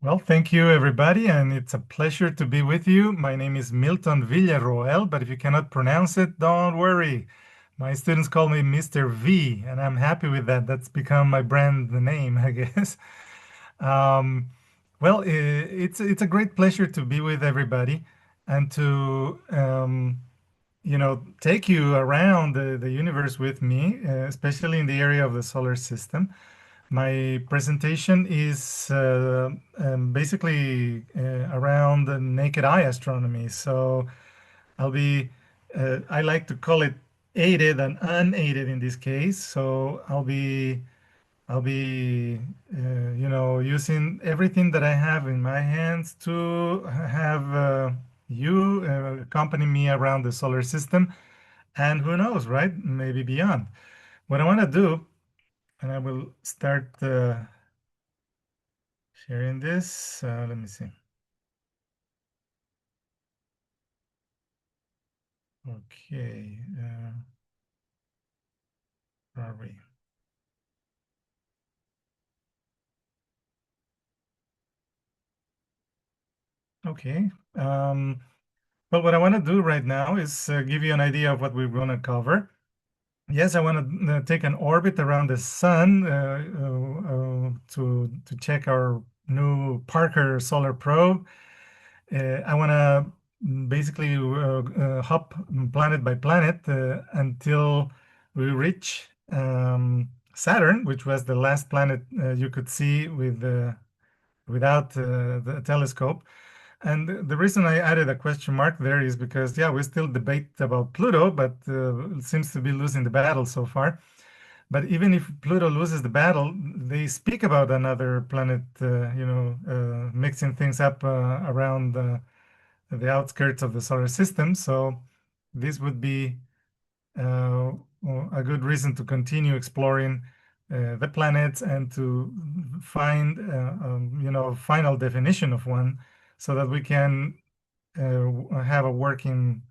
Well, thank you, everybody, and it's a pleasure to be with you. My name is Milton Villarroel, but if you cannot pronounce it, don't worry. My students call me Mr. V, and I'm happy with that. That's become my brand name, I guess. Um, it's a great pleasure to be with everybody and to take you around the universe with me, especially in the area of the solar system. My presentation is basically around the naked eye astronomy. So I like to call it aided and unaided in this case. So I'll be using everything that I have in my hands to have you accompany me around the solar system, and who knows, right? Maybe beyond. What I want to do, and I will start sharing this. Let me see. Okay, where are we? Okay. Well, what I want to do right now is give you an idea of what we're going to cover. Yes, I want to take an orbit around the sun to check our new Parker solar probe. I want to basically hop planet by planet until we reach Saturn, which was the last planet you could see without the telescope. And the reason I added a question mark there is because, yeah, we still debate about Pluto, but it seems to be losing the battle so far. But even if Pluto loses the battle, they speak about another planet, mixing things up around the outskirts of the solar system. So this would be uh, a good reason to continue exploring the planets and to find, final definition of one, so that we can have a working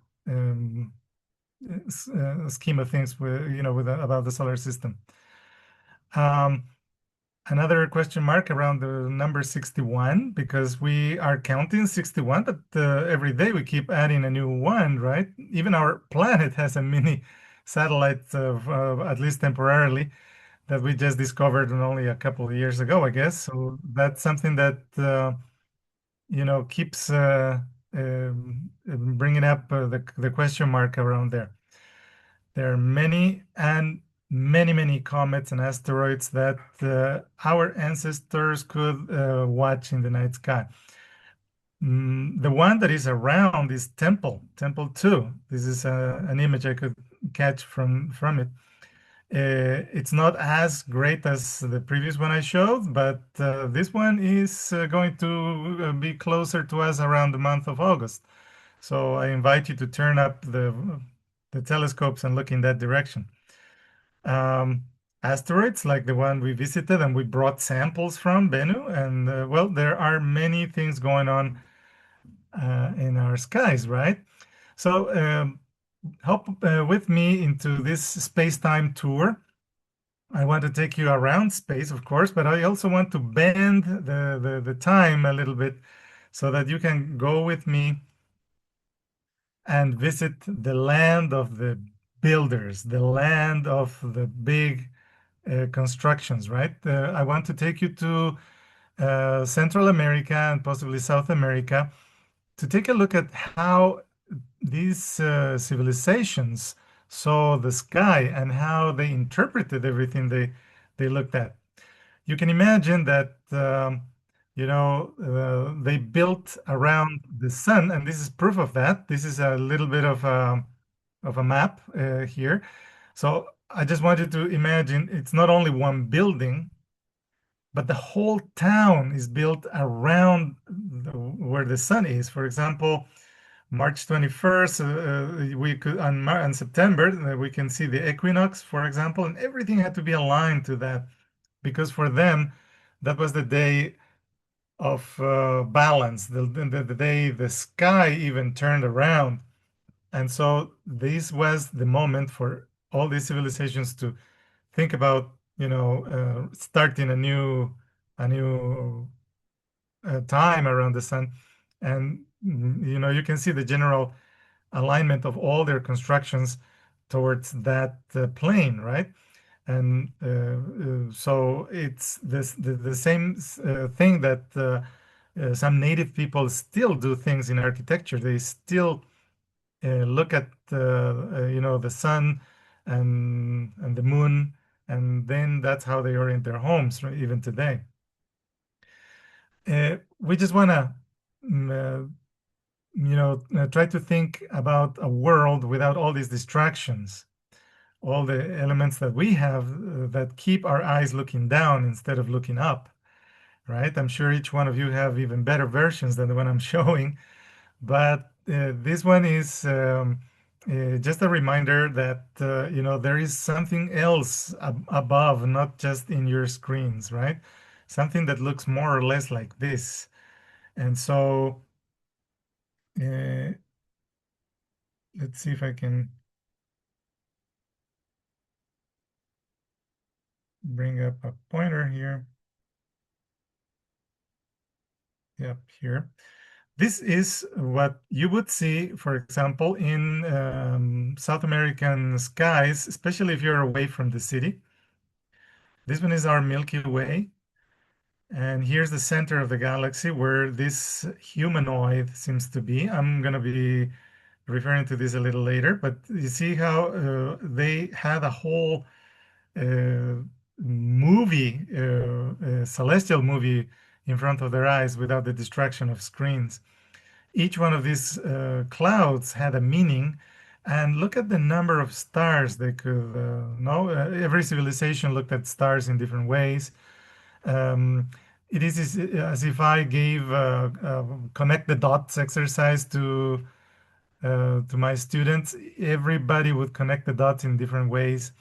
scheme of things about the solar system. Um, Another question mark around the number 61, because we are counting 61, but every day we keep adding a new one, right? Even our planet has a mini satellite, at least temporarily, that we just discovered only a couple of years ago, I guess. So that's something that, keeps bringing up the question mark around there. There are many and many, many comets and asteroids that our ancestors could watch in the night sky. The one that is around is Temple 2. This is an image I could catch from it. It's not as great as the previous one I showed, but this one is going to be closer to us around the month of August. So I invite you to turn up the telescopes and look in that direction. um, Asteroids like the one we visited and we brought samples from Bennu. And well, there are many things going on in our skies, right? So hop with me into this space-time tour. I want to take you around space, of course, but I also want to bend the time a little bit so that you can go with me and visit the land of the builders, the land of the big constructions, right? I want to take you to Central America and possibly South America to take a look at how these civilizations saw the sky and how they interpreted everything they looked at. You can imagine that they built around the sun, and this is proof of that. This is a little bit of a map here. So I just want you to imagine it's not only one building, but the whole town is built around where the sun is. For example, March 21st, we could on September we can see the equinox, for example, and everything had to be aligned to that, because for them that was the day of balance, the day the sky even turned around. And so this was the moment for all these civilizations to think about, starting a new time around the sun, and you can see the general alignment of all their constructions towards that plane, right? And so it's the same thing that some native people still do things in architecture. They still look at the sun and the moon, and then that's how they orient their homes even today. We just want to try to think about a world without all these distractions, all the elements that we have that keep our eyes looking down instead of looking up, right? I'm sure each one of you have even better versions than the one I'm showing, but this one is just a reminder that there is something else above, not just in your screens, right? Something that looks more or less like this. And so uh, let's see if I can bring up a pointer here. Yep, here. This is what you would see, for example, in South American skies, especially if you're away from the city. This one is our Milky Way. And here's the center of the galaxy where this humanoid seems to be. I'm going to be referring to this a little later, but you see how they had a whole movie, celestial movie in front of their eyes without the distraction of screens. Each one of these clouds had a meaning, and look at the number of stars they could know. Every civilization looked at stars in different ways. Um, it is as if I gave connect the dots exercise to my students. Everybody would connect the dots in different ways.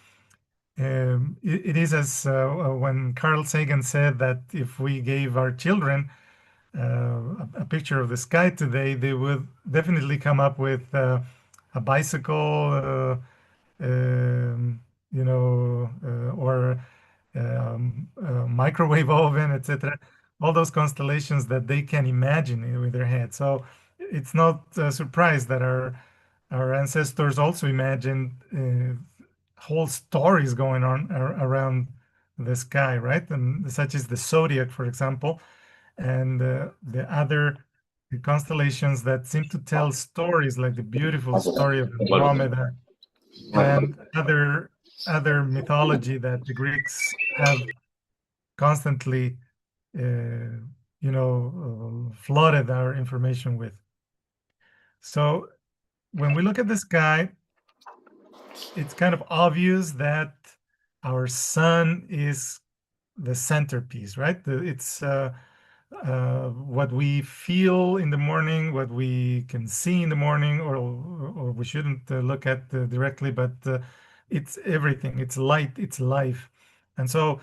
It is as when Carl Sagan said that if we gave our children a picture of the sky today, they would definitely come up with a bicycle, or microwave oven, etc. All those constellations that they can imagine with their head. So it's not a surprise that our ancestors also imagined whole stories going on around the sky, right? And such as the zodiac, for example, and the other constellations that seem to tell stories, like the beautiful story of Andromeda and other mythology that the Greeks have constantly, flooded our information with. So when we look at the sky, it's kind of obvious that our sun is the centerpiece, right? It's what we feel in the morning, what we can see in the morning, or we shouldn't look at directly, but it's everything. It's light, it's life, and so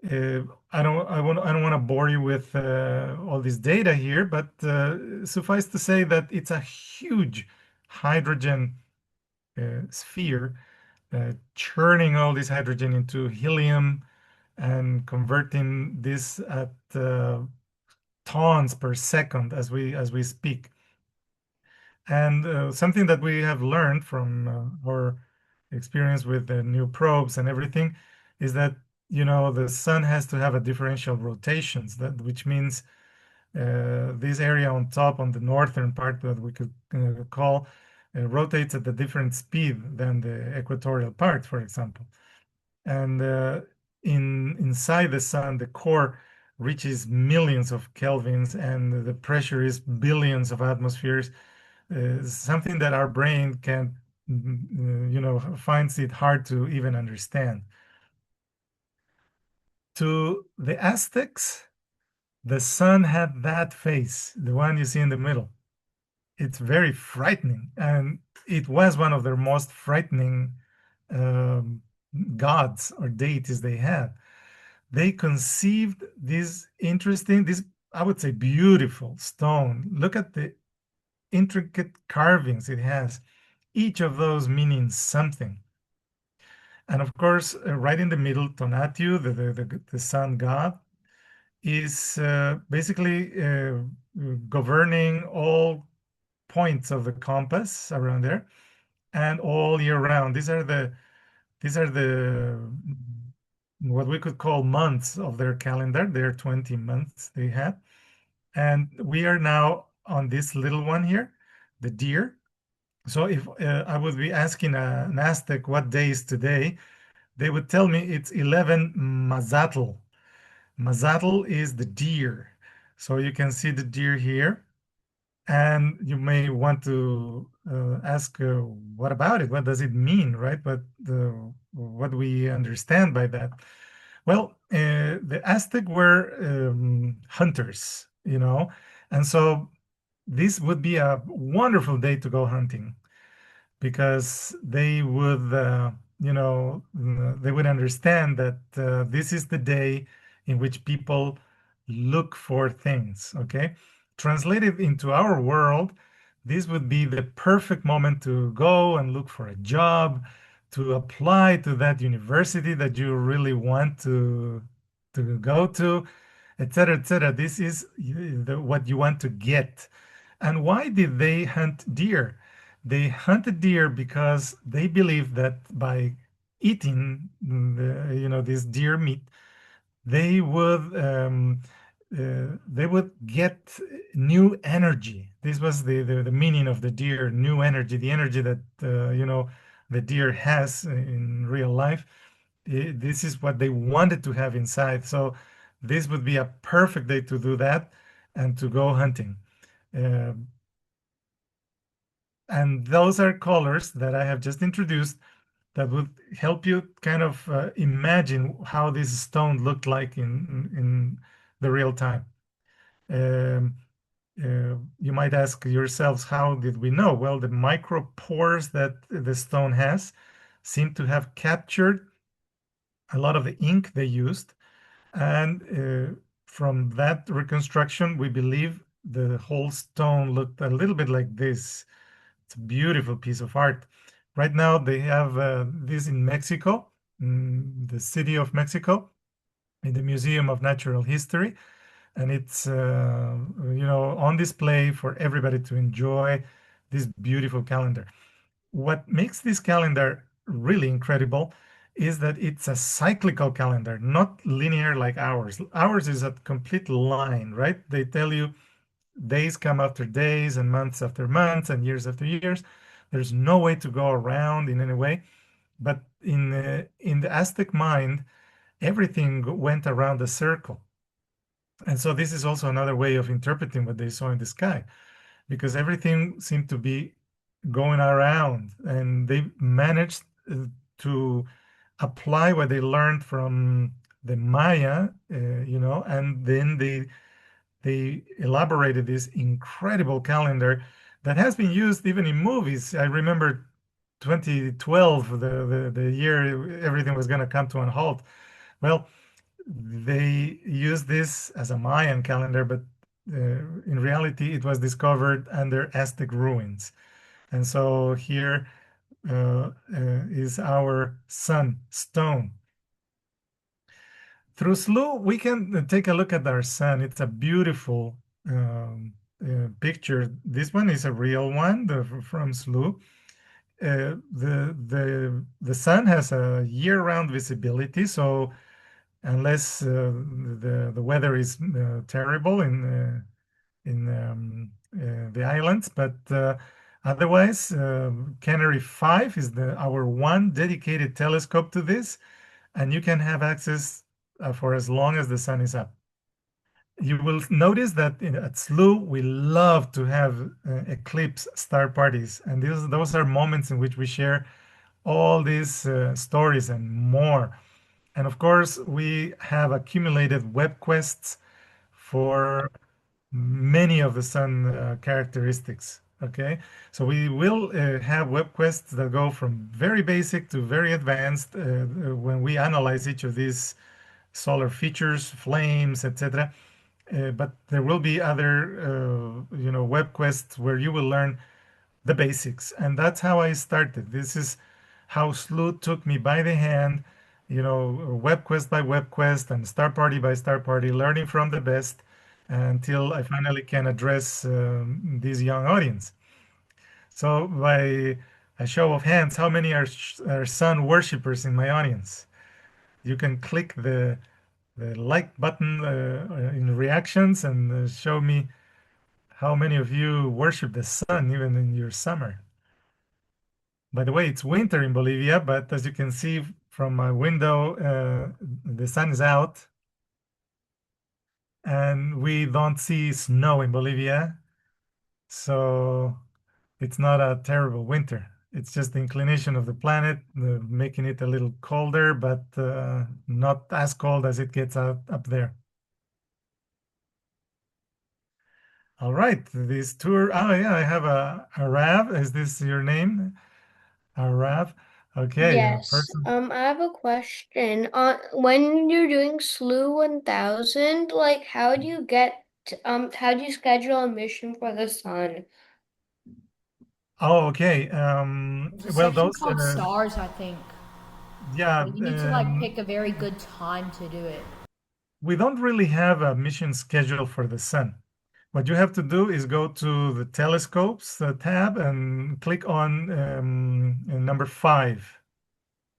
I don't want to bore you with all this data here, but suffice to say that it's a huge hydrogen sphere, churning all this hydrogen into helium and converting this at tons per second as we speak. And something that we have learned from our experience with the new probes and everything is that the sun has to have a differential rotations, which means this area on top, on the northern part that we could call, rotates at a different speed than the equatorial part, for example. And inside the sun, the core reaches millions of kelvins, and the pressure is billions of atmospheres. Something that our brain can, finds it hard to even understand. To the Aztecs, the sun had that face, the one you see in the middle. It's very frightening, and it was one of their most frightening um, gods or deities they had. They conceived this, I would say, beautiful stone. Look at the intricate carvings it has, each of those meaning something. And of course, right in the middle, Tonatiuh, the sun god, is basically governing all points of the compass around there and all year round. These are the what we could call months of their calendar. They're 20 months they have. And we are now on this little one here, the deer. So if I would be asking an Aztec what day is today, they would tell me it's 11 Mazatl. Mazatl is the deer. So you can see the deer here. And you may want to ask, what about it? What does it mean, right? What do we understand by that? Well, the Aztec were hunters, and so this would be a wonderful day to go hunting because they would understand that this is the day in which people look for things. Okay, translated into our world, this would be the perfect moment to go and look for a job, to apply to that university that you really want to go to, etc., etc. This is what you want to get. And why did they hunt deer? They hunted deer because they believed that by eating this deer meat, they would get new energy. This was the meaning of the deer, new energy, the energy that the deer has in real life. This is what they wanted to have inside. So this would be a perfect day to do that and to go hunting. Uh, and those are colors that I have just introduced that would help you kind of imagine how this stone looked like in the real time. Um, you might ask yourselves, how did we know? Well, the micropores that the stone has seem to have captured a lot of the ink they used. And from that reconstruction, we believe the whole stone looked a little bit like this. It's a beautiful piece of art. Right now, they have this in Mexico, in the city of Mexico, in the Museum of Natural History, and it's on display for everybody to enjoy this beautiful calendar. What makes this calendar really incredible is that it's a cyclical calendar, not linear like ours. Ours is a complete line, right? They tell you days come after days and months after months and years after years. There's no way to go around in any way. But in the Aztec mind, everything went around a circle. And so this is also another way of interpreting what they saw in the sky, because everything seemed to be going around, and they managed to apply what they learned from the Maya, and then they elaborated this incredible calendar that has been used even in movies. I remember 2012, the year everything was going to come to a halt. Well, they used this as a Mayan calendar, but in reality, it was discovered under Aztec ruins. And so here is our sun stone. Through SLOOH, we can take a look at our sun. It's a beautiful picture. This one is a real one from SLOOH. The sun has a year-round visibility, so unless the weather is terrible in the islands, but otherwise, Canary 5 is our one dedicated telescope to this, and you can have access for as long as the sun is up. You will notice that at SLOOH, we love to have eclipse star parties, and those are moments in which we share all these stories and more. And of course, we have accumulated web quests for many of the sun characteristics. Okay, so we will have web quests that go from very basic to very advanced when we analyze each of these solar features, flames, etc. But there will be other, web quests where you will learn the basics, and that's how I started. This is how SLOOH took me by the hand web quest by web quest and star party by star party, learning from the best until I finally can address this young audience. So, by a show of hands, how many are sun worshippers in my audience? You can click the like button in reactions and show me how many of you worship the sun even in your summer. By the way, it's winter in Bolivia, but as you can see from my window, the sun is out and we don't see snow in Bolivia. So it's not a terrible winter. It's just the inclination of the planet, making it a little colder, but not as cold as it gets out up there. All right, this tour. Oh yeah, I have a Rav. Is this your name? A Rav. Okay, a Yes. person. I have a question. When you're doing SLOOH 1000, like how do you schedule a mission for the sun? Oh, okay. There's a Well, section those. called stars, I think. Yeah. But you need to like pick a very good time to do it. We don't really have a mission schedule for the sun. What you have to do is go to the telescopes tab and click on number 5.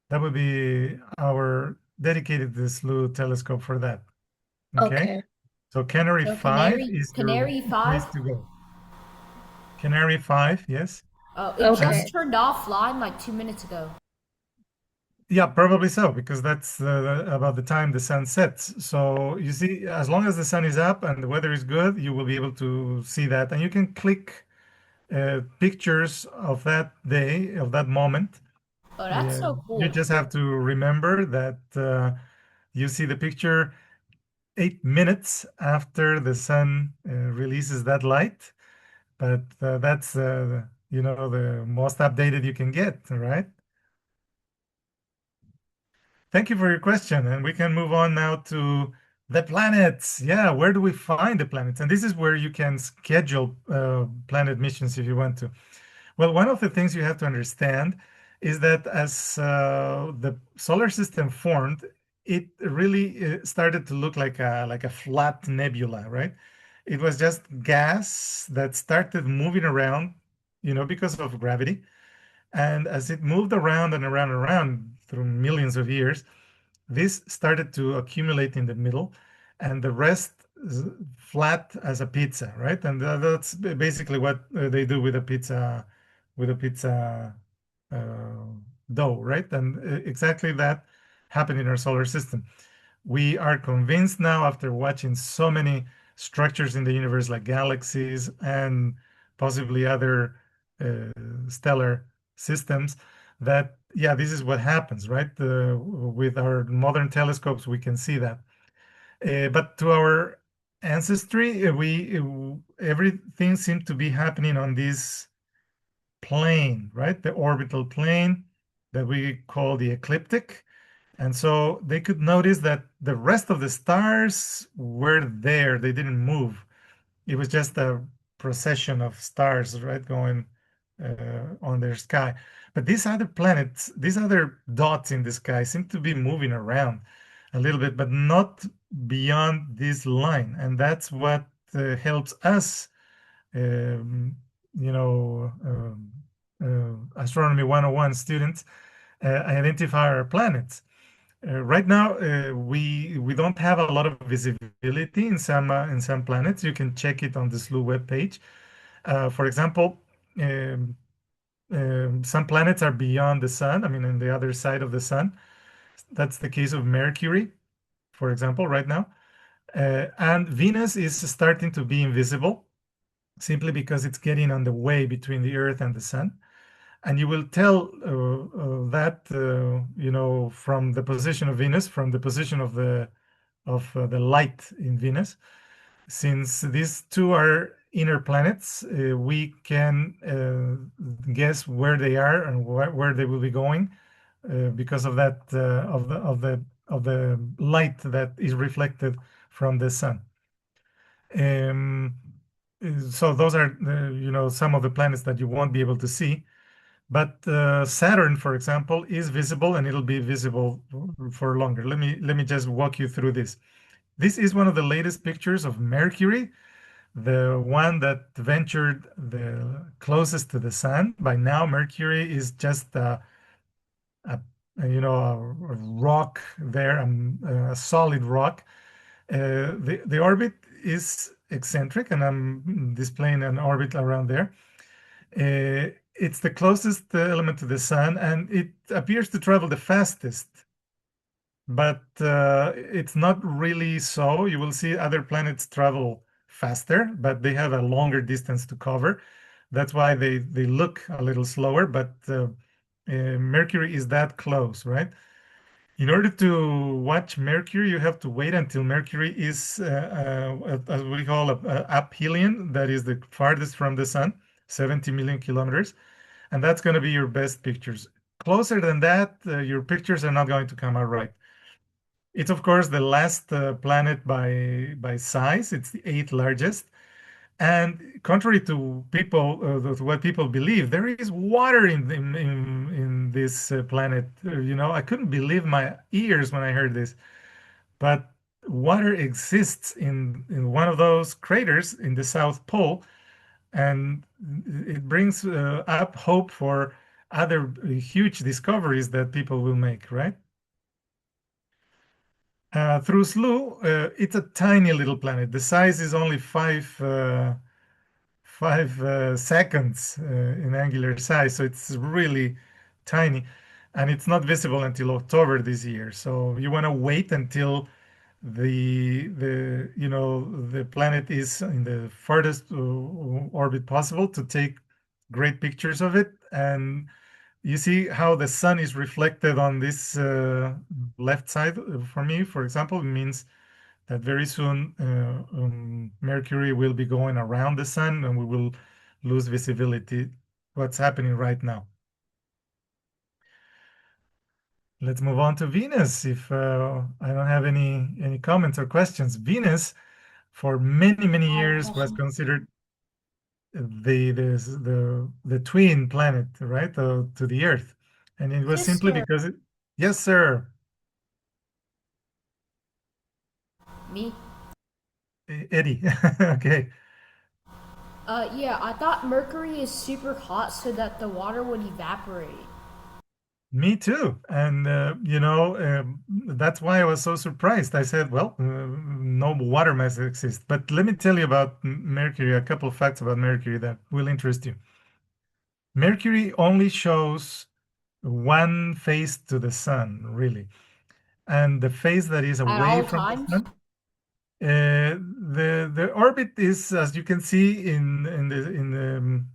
That would be our dedicated SLOOH telescope for that. Okay. Okay. So Canary So 5 Canary is your Canary 5. place to go. Canary 5, yes. Oh, it just And Okay. turned offline like 2 minutes ago. yeah, probably so, because that's about the time the sun sets. So you see, as long as the sun is up and the weather is good, you will be able to see that. And you can click pictures of that day, of that moment. Oh, that's so You cool. just have to remember that you see the picture 8 minutes after the sun releases that light. But that's, the most updated you can get, right? Thank you for your question. And we can move on now to the planets. Yeah, where do we find the planets? And this is where you can schedule planet missions if you want to. Well, one of the things you have to understand is that as the solar system formed, it really started to look like a flat nebula, right? It was just gas that started moving around, because of gravity. And as it moved around and around and around through millions of years, this started to accumulate in the middle, and the rest is flat as a pizza, right? And that's basically what they do with a pizza uh, dough, right? And exactly that happened in our solar system. We are convinced now, after watching so many structures in the universe, like galaxies and possibly other uh, stellar systems, that yeah, this is what happens, right? With our modern telescopes, we can see that. But to our ancestry, we everything seemed to be happening on this plane, right? The orbital plane that we call the ecliptic. And so they could notice that the rest of the stars were there. They didn't move. It was just a procession of stars, right, going on their sky. But these other planets, these other dots in the sky seem to be moving around a little bit, but not beyond this line. And that's what helps us, um, Astronomy 101 students identify our planets. Right now, we don't have a lot of visibility in some planets. You can check it on the SLOOH webpage. For example, um, some planets are beyond the sun. I mean, on the other side of the sun. That's the case of Mercury, for example, right now. And Venus is starting to be invisible simply because it's getting on the way between the Earth and the sun. And you will tell that from the position of Venus, from the position of the light in Venus. Since these two are inner planets, we can guess where they are and where they will be going because of that of the light that is reflected from the sun. Um, so those are some of the planets that you won't be able to see. But Saturn, for example, is visible and it'll be visible for longer. Let me just walk you through this. This is one of the latest pictures of Mercury, the one that ventured the closest to the sun. By now, Mercury is just a a rock there, a solid rock. The orbit is eccentric, and I'm displaying an orbit around there. It's the closest element to the sun, and it appears to travel the fastest. But it's not really so. You will see other planets travel faster, but they have a longer distance to cover. That's why they look a little slower, but Mercury is that close, right? In order to watch Mercury, you have to wait until Mercury is, as we call a aphelion, that is the farthest from the sun, 70 million kilometers, and that's going to be your best pictures. Closer than that, your pictures are not going to come out right. It's of course the last planet by size. It's the eighth largest. And contrary to people, to what people believe, there is water in this planet. I couldn't believe my ears when I heard this. But water exists in one of those craters in the South Pole, and it brings up hope for other huge discoveries that people will make, right? Through SLOOH, it's a tiny little planet. The size is only 5 seconds in angular size, so it's really tiny, and it's not visible until October this year. So you want to wait until the planet is in the farthest orbit possible to take great pictures of it. And you see how the sun is reflected on this left side for me, for example, it means that very soon Mercury will be going around the sun and we will lose visibility. What's happening right now? Let's move on to Venus. If I don't have any comments or questions, Venus for many many I have a years was question. considered the twin planet, right, to the Earth, and it was simply Sister, because yes, sir. me. Eddie. Okay. Yeah, I thought Mercury is super hot so that the water would evaporate. Me too. And, that's why I was so surprised. I said, well, no water mass exists. But let me tell you about Mercury, a couple of facts about Mercury that will interest you. Mercury only shows one face to the sun, really. And the face that is At away all from the times? sun, the orbit is, as you can see, in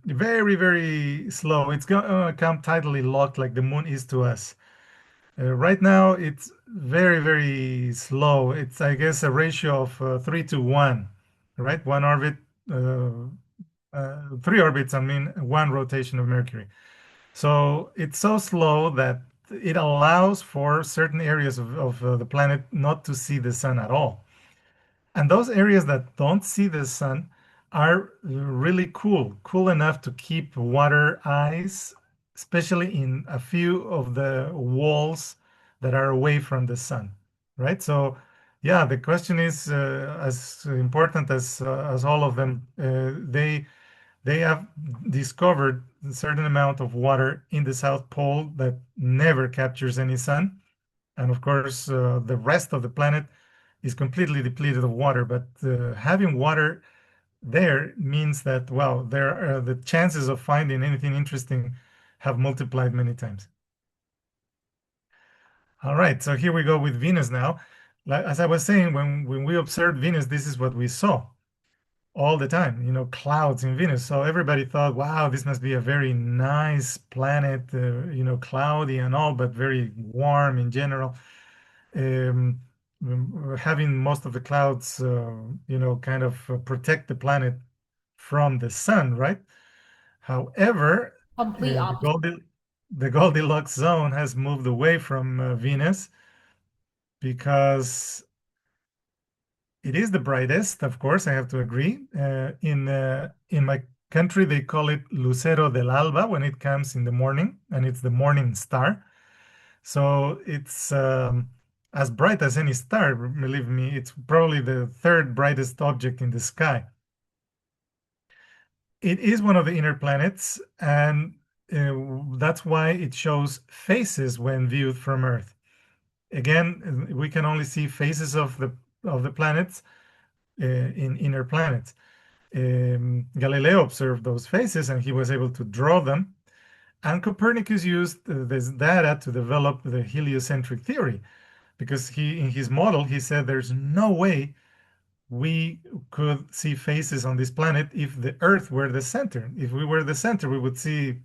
the very, very slow. It's gonna come tidally locked like the moon is to us. Right now, it's very, very slow. It's, I guess, a ratio of 3 to 1, right? One orbit, three orbits, I mean, one rotation of Mercury. So it's so slow that it allows for certain areas of the planet not to see the sun at all. And those areas that don't see the sun are really cool enough to keep water ice, especially in a few of the walls that are away from the sun, right? So, yeah, the question is as important as all of them. They have discovered a certain amount of water in the South Pole that never captures any sun, and of course, the rest of the planet is completely depleted of water. But having water there means that, well, the chances of finding anything interesting have multiplied many times. All right, so here we go with Venus now. As I was saying, when we observed Venus, this is what we saw all the time, clouds in Venus. So everybody thought, wow, this must be a very nice planet, cloudy and all, but very warm in general. um, Having most of the clouds, kind of protect the planet from the sun, right? However, Complete the opposite. The Goldilocks zone has moved away from Venus because it is the brightest, of course, I have to agree. In my country, they call it Lucero del Alba when it comes in the morning, and it's the morning star. So it's as bright as any star, believe me. It's probably the third brightest object in the sky. It is one of the inner planets, and that's why it shows faces when viewed from Earth. Again, we can only see faces of the planets in inner planets. Galileo observed those faces, and he was able to draw them. And Copernicus used this data to develop the heliocentric theory, because he, in his model, he said there's no way we could see faces on this planet if the Earth were the center. If we were the center, we would see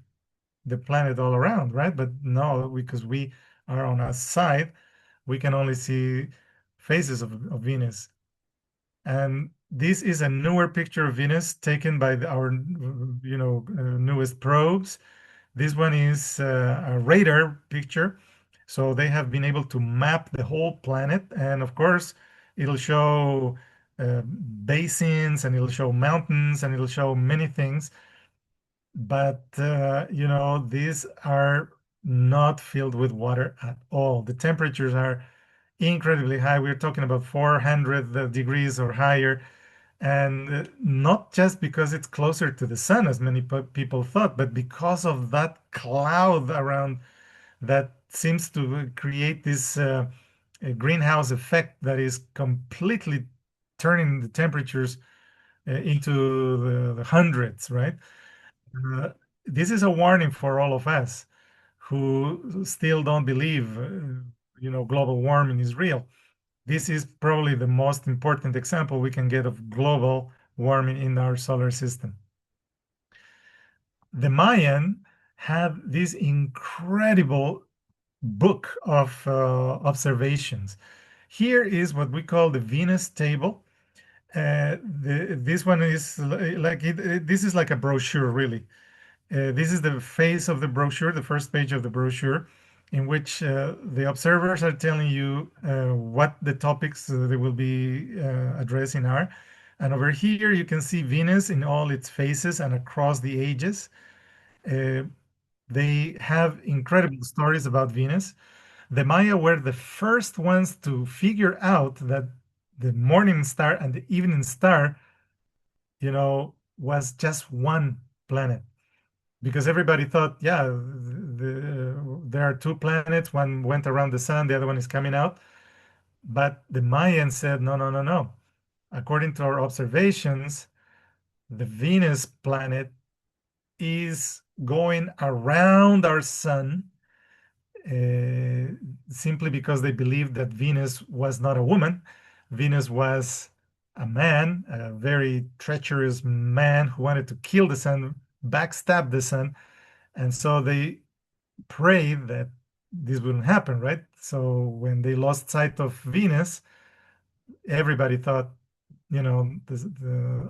the planet all around, right? But no, because we are on a side, we can only see faces of Venus. And this is a newer picture of Venus taken by our, newest probes. This one is a radar picture. So they have been able to map the whole planet. And of course, it'll show basins, and it'll show mountains, and it'll show many things. But, these are not filled with water at all. The temperatures are incredibly high. We're talking about 400 degrees or higher. And not just because it's closer to the sun, as many people thought, but because of that cloud around that seems to create this a greenhouse effect that is completely turning the temperatures into the hundreds, right? Uh, this is a warning for all of us who still don't believe, global warming is real. This is probably the most important example we can get of global warming in our solar system. The Mayan had this incredible book of observations. Here is what we call the Venus table. This one is this is like a brochure, really. This is the face of the brochure, the first page of the brochure, in which the observers are telling you what the topics they will be addressing are. And over here, you can see Venus in all its phases and across the ages. Uh, they have incredible stories about Venus. The Maya were the first ones to figure out that the morning star and the evening star, was just one planet, because everybody thought, yeah, there are two planets. One went around the sun, the other one is coming out. But the Mayans said, no, no, no, no. According to our observations, the Venus planet is going around our sun, uh, simply because they believed that Venus was not a woman. Venus was a man, a very treacherous man who wanted to kill the sun, backstab the sun. And so they prayed that this wouldn't happen, right? So when they lost sight of Venus, everybody thought,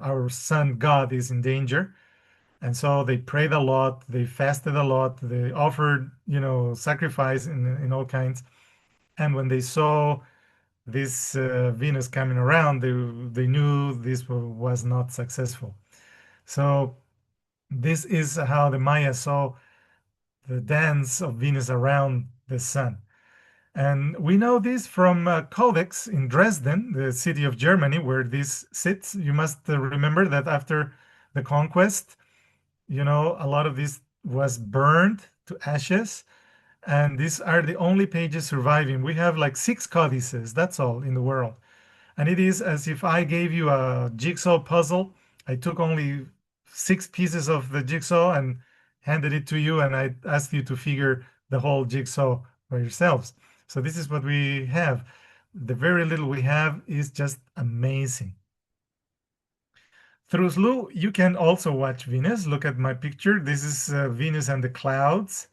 our sun God is in danger. And so they prayed a lot, they fasted a lot, they offered, sacrifice in all kinds. And when they saw this Venus coming around, they knew this was not successful. So this is how the Maya saw the dance of Venus around the sun. And we know this from Codex in Dresden, the city of Germany, where this sits. You must remember that after the conquest, a lot of this was burned to ashes. And these are the only pages surviving. We have like 6 codices, that's all in the world. And it is as if I gave you a jigsaw puzzle. I took only 6 pieces of the jigsaw and handed it to you, and I asked you to figure the whole jigsaw by yourselves. So this is what we have. The very little we have is just amazing. Through SLOOH, you can also watch Venus. Look at my picture. This is Venus and the clouds.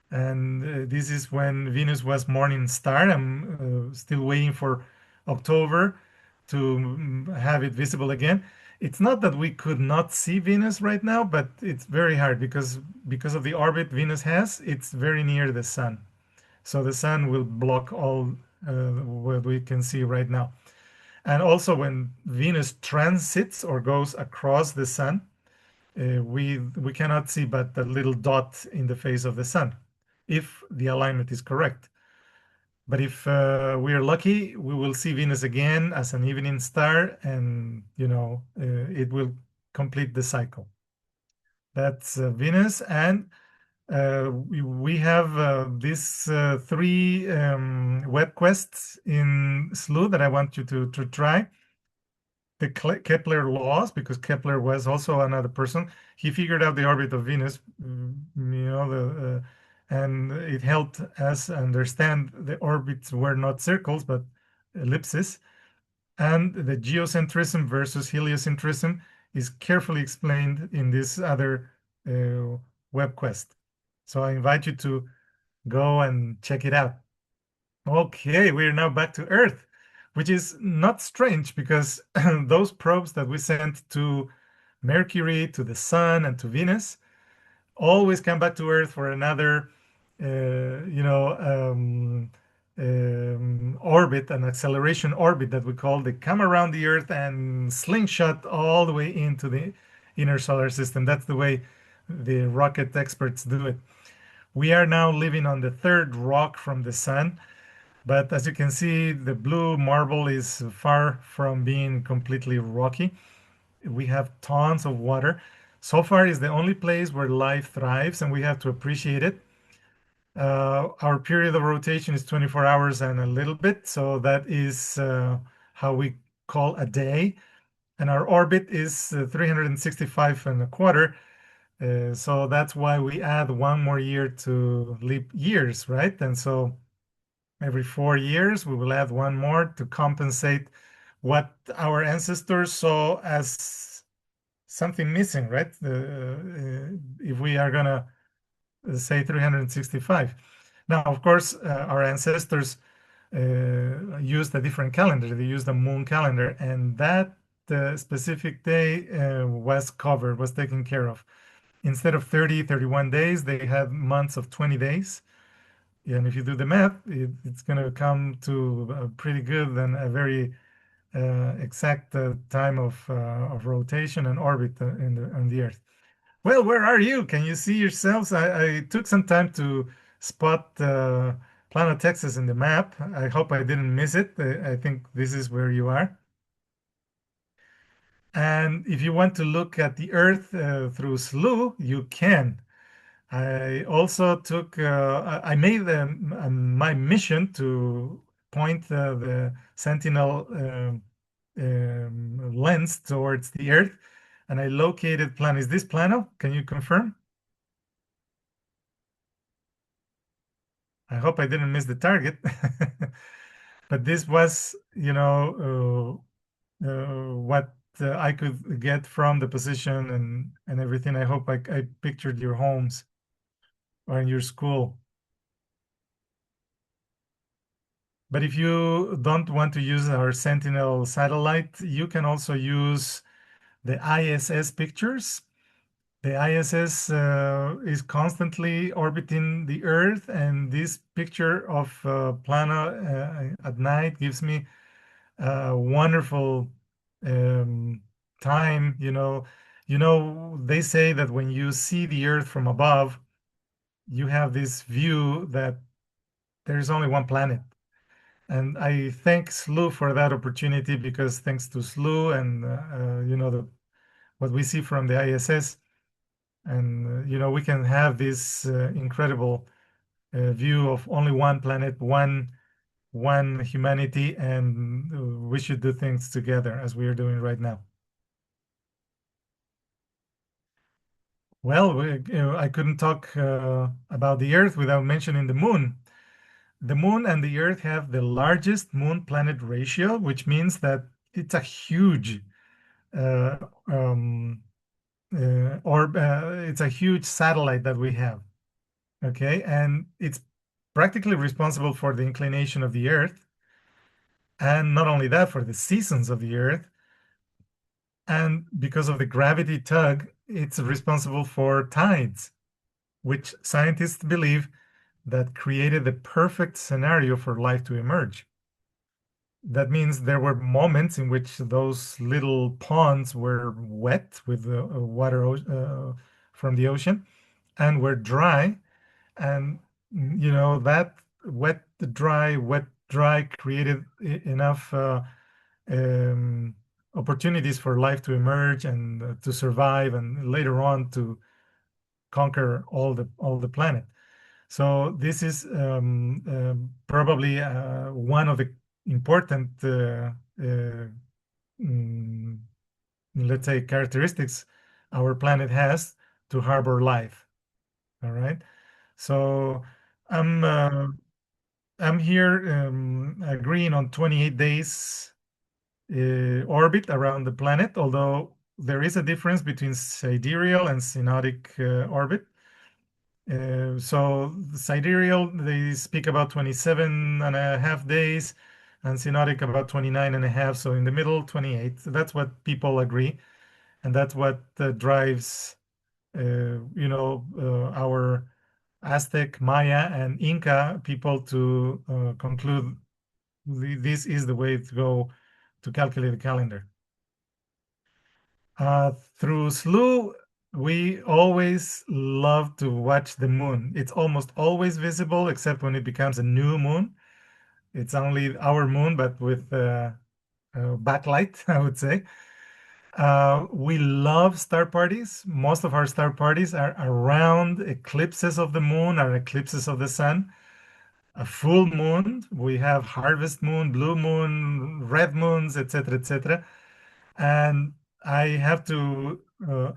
And this is when Venus was morning star. I'm still waiting for October to have it visible again. It's not that we could not see Venus right now, but it's very hard because of the orbit Venus has. It's very near the sun, so the sun will block all what we can see right now. And also when Venus transits or goes across the sun, we cannot see but a little dot in the face of the sun, if the alignment is correct. But if we are lucky, we will see Venus again as an evening star, and it will complete the cycle. That's Venus, and we have these three web quests in SLOOH that I want you to try. The Kepler laws, because Kepler was also another person. He figured out the orbit of Venus, and it helped us understand the orbits were not circles but ellipses. And the geocentrism versus heliocentrism is carefully explained in this other web quest. So I invite you to go and check it out. Okay, we're now back to Earth, which is not strange because those probes that we sent to Mercury, to the Sun, and to Venus always come back to Earth for another, orbit, an acceleration orbit that we call. They come around the Earth and slingshot all the way into the inner solar system. That's the way the rocket experts do it. We are now living on the third rock from the Sun. But as you can see, the blue marble is far from being completely rocky. We have tons of water. So far, is the only place where life thrives, and we have to appreciate it. Our period of rotation is 24 hours and a little bit, so that is how we call a day. And our orbit is 365 and a quarter. So that's why we add one more year to leap years, right? And so every 4 years, we will add one more to compensate what our ancestors saw as something missing, right? If we are going to say 365. Now, of course, our ancestors used a different calendar. They used a moon calendar, and that specific day was taken care of. Instead of 30, 31 days, they had months of 20 days. And if you do the math, it's going to come to pretty good and a very exact time of rotation and orbit on the Earth. Well, where are you? Can you see yourselves? I took some time to spot Plano, Texas in the map. I hope I didn't miss it. I think this is where you are. And if you want to look at the Earth through SLOOH, you can. I also I made my mission to point the Sentinel lens towards the Earth, and I located Plano. Is this Plano? Can you confirm? I hope I didn't miss the target. But this was, what I could get from the position and everything. I hope I pictured your homes or in your school. But if you don't want to use our Sentinel satellite, you can also use the ISS pictures. The ISS is constantly orbiting the Earth, and this picture of Plano at night gives me a wonderful time. They say that when you see the Earth from above, you have this view that there's only one planet. And I thank SLOOH for that opportunity, because thanks to SLOOH and what we see from the ISS, and we can have this incredible view of only one planet, one humanity, and we should do things together as we are doing right now. Well, I couldn't talk about the Earth without mentioning the Moon. The Moon and the Earth have the largest moon-planet ratio, which means that it's a huge uh, um, it's a huge satellite that we have. Okay, and it's practically responsible for the inclination of the Earth, and not only that, for the seasons of the Earth. And because of the gravity tug, it's responsible for tides, which scientists believe that created the perfect scenario for life to emerge. That means there were moments in which those little ponds were wet with the water from the ocean and were dry. And that wet dry created enough um, opportunities for life to emerge and to survive, and later on to conquer all the planet. So this is probably one of the important, mm, let's say, characteristics our planet has to harbor life. All right. So I'm uh, I'm here agreeing on 28 days orbit around the planet, although there is a difference between sidereal and synodic orbit. So the sidereal, they speak about 27 and a half days, and synodic about 29 and a half. So in the middle, 28. So that's what people agree, and that's what drives, our Aztec, Maya, and Inca people to conclude this is the way to go to calculate the calendar. Through SLOOH, we always love to watch the moon. It's almost always visible, except when it becomes a new moon. It's only our moon, but with backlight, I would say. We love star parties. Most of our star parties are around eclipses of the moon or eclipses of the sun. A full moon, we have harvest moon, blue moon, red moons, etc., etc. And I have to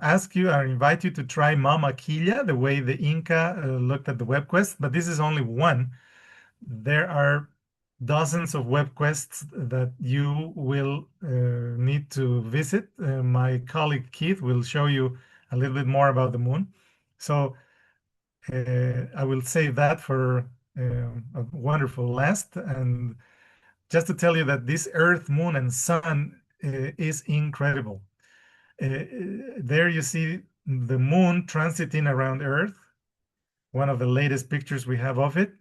ask you or invite you to try Mama Quilla, the way the Inca looked at the web quest, but this is only one. There are dozens of web quests that you will need to visit. My colleague Keith will show you a little bit more about the moon. So I will save that for a wonderful last. And just to tell you that this Earth, Moon, and Sun is incredible. There you see the moon transiting around Earth, one of the latest pictures we have of it.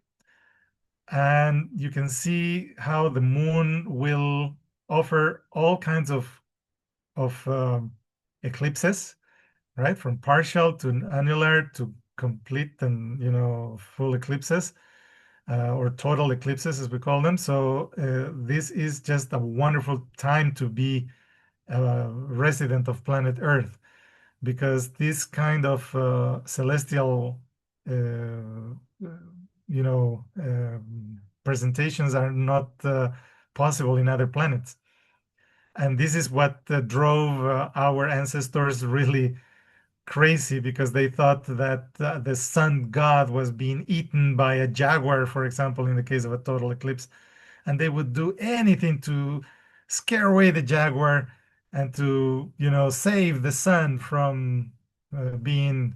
And you can see how the moon will offer all kinds of eclipses, right? From partial to annular to complete and full eclipses, or total eclipses as we call them. So this is just a wonderful time to be a resident of planet Earth, because this kind of celestial presentations are not possible in other planets. And this is what drove our ancestors really crazy, because they thought that the sun god was being eaten by a jaguar, for example, in the case of a total eclipse. And they would do anything to scare away the jaguar and to, save the sun from being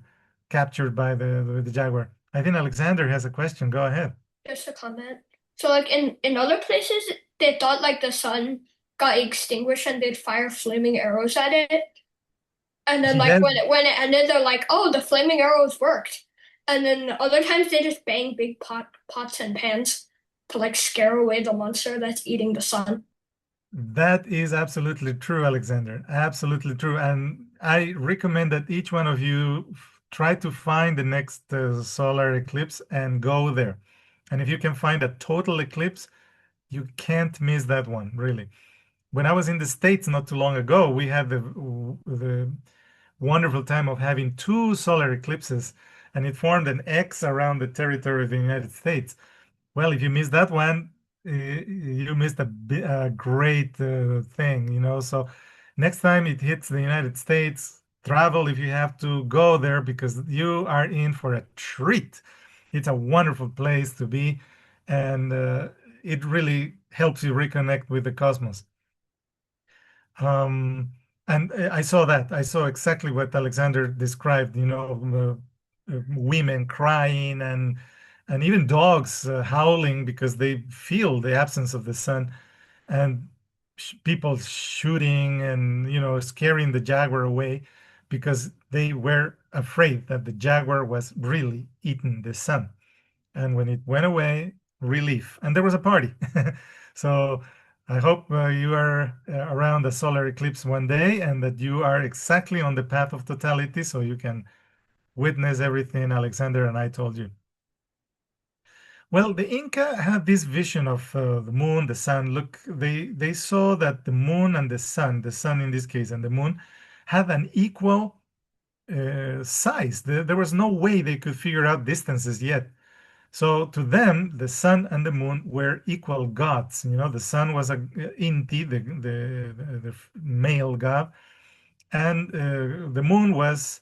captured by the jaguar. I think Alexander has a question. Go ahead. Just a comment. So like in other places, they thought like the sun got extinguished and they'd fire flaming arrows at it. And then like Yes, when it ended, they're like, oh, the flaming arrows worked. And then other times they just bang big pots and pans to like scare away the monster that's eating the sun. that is absolutely true, Alexander. Absolutely true. And I recommend that each one of you try to find the next solar eclipse and go there. And if you can find a total eclipse, you can't miss that one, really. When I was in the States not too long ago, we had the wonderful time of having two solar eclipses, and it formed an X around the territory of the United States. Well, if you missed that one, you missed a great thing, So next time it hits the United States, travel if you have to, go there, because you are in for a treat. It's a wonderful place to be, and it really helps you reconnect with the cosmos. Um, and I saw that. I saw exactly what Alexander described, women crying and even dogs howling because they feel the absence of the sun, and people shooting and, scaring the jaguar away because they were afraid that the jaguar was really eating the sun. And when it went away, relief. And there was a party. So I hope you are around the solar eclipse one day and that you are exactly on the path of totality so you can witness everything Alexander and I told you. Well, the Inca had this vision of the moon, the sun. Look, they saw that the moon and the sun in this case, and the moon had an equal size. There was no way they could figure out distances yet. So to them, the sun and the moon were equal gods. You know, the sun was a Inti, the male god, and the moon was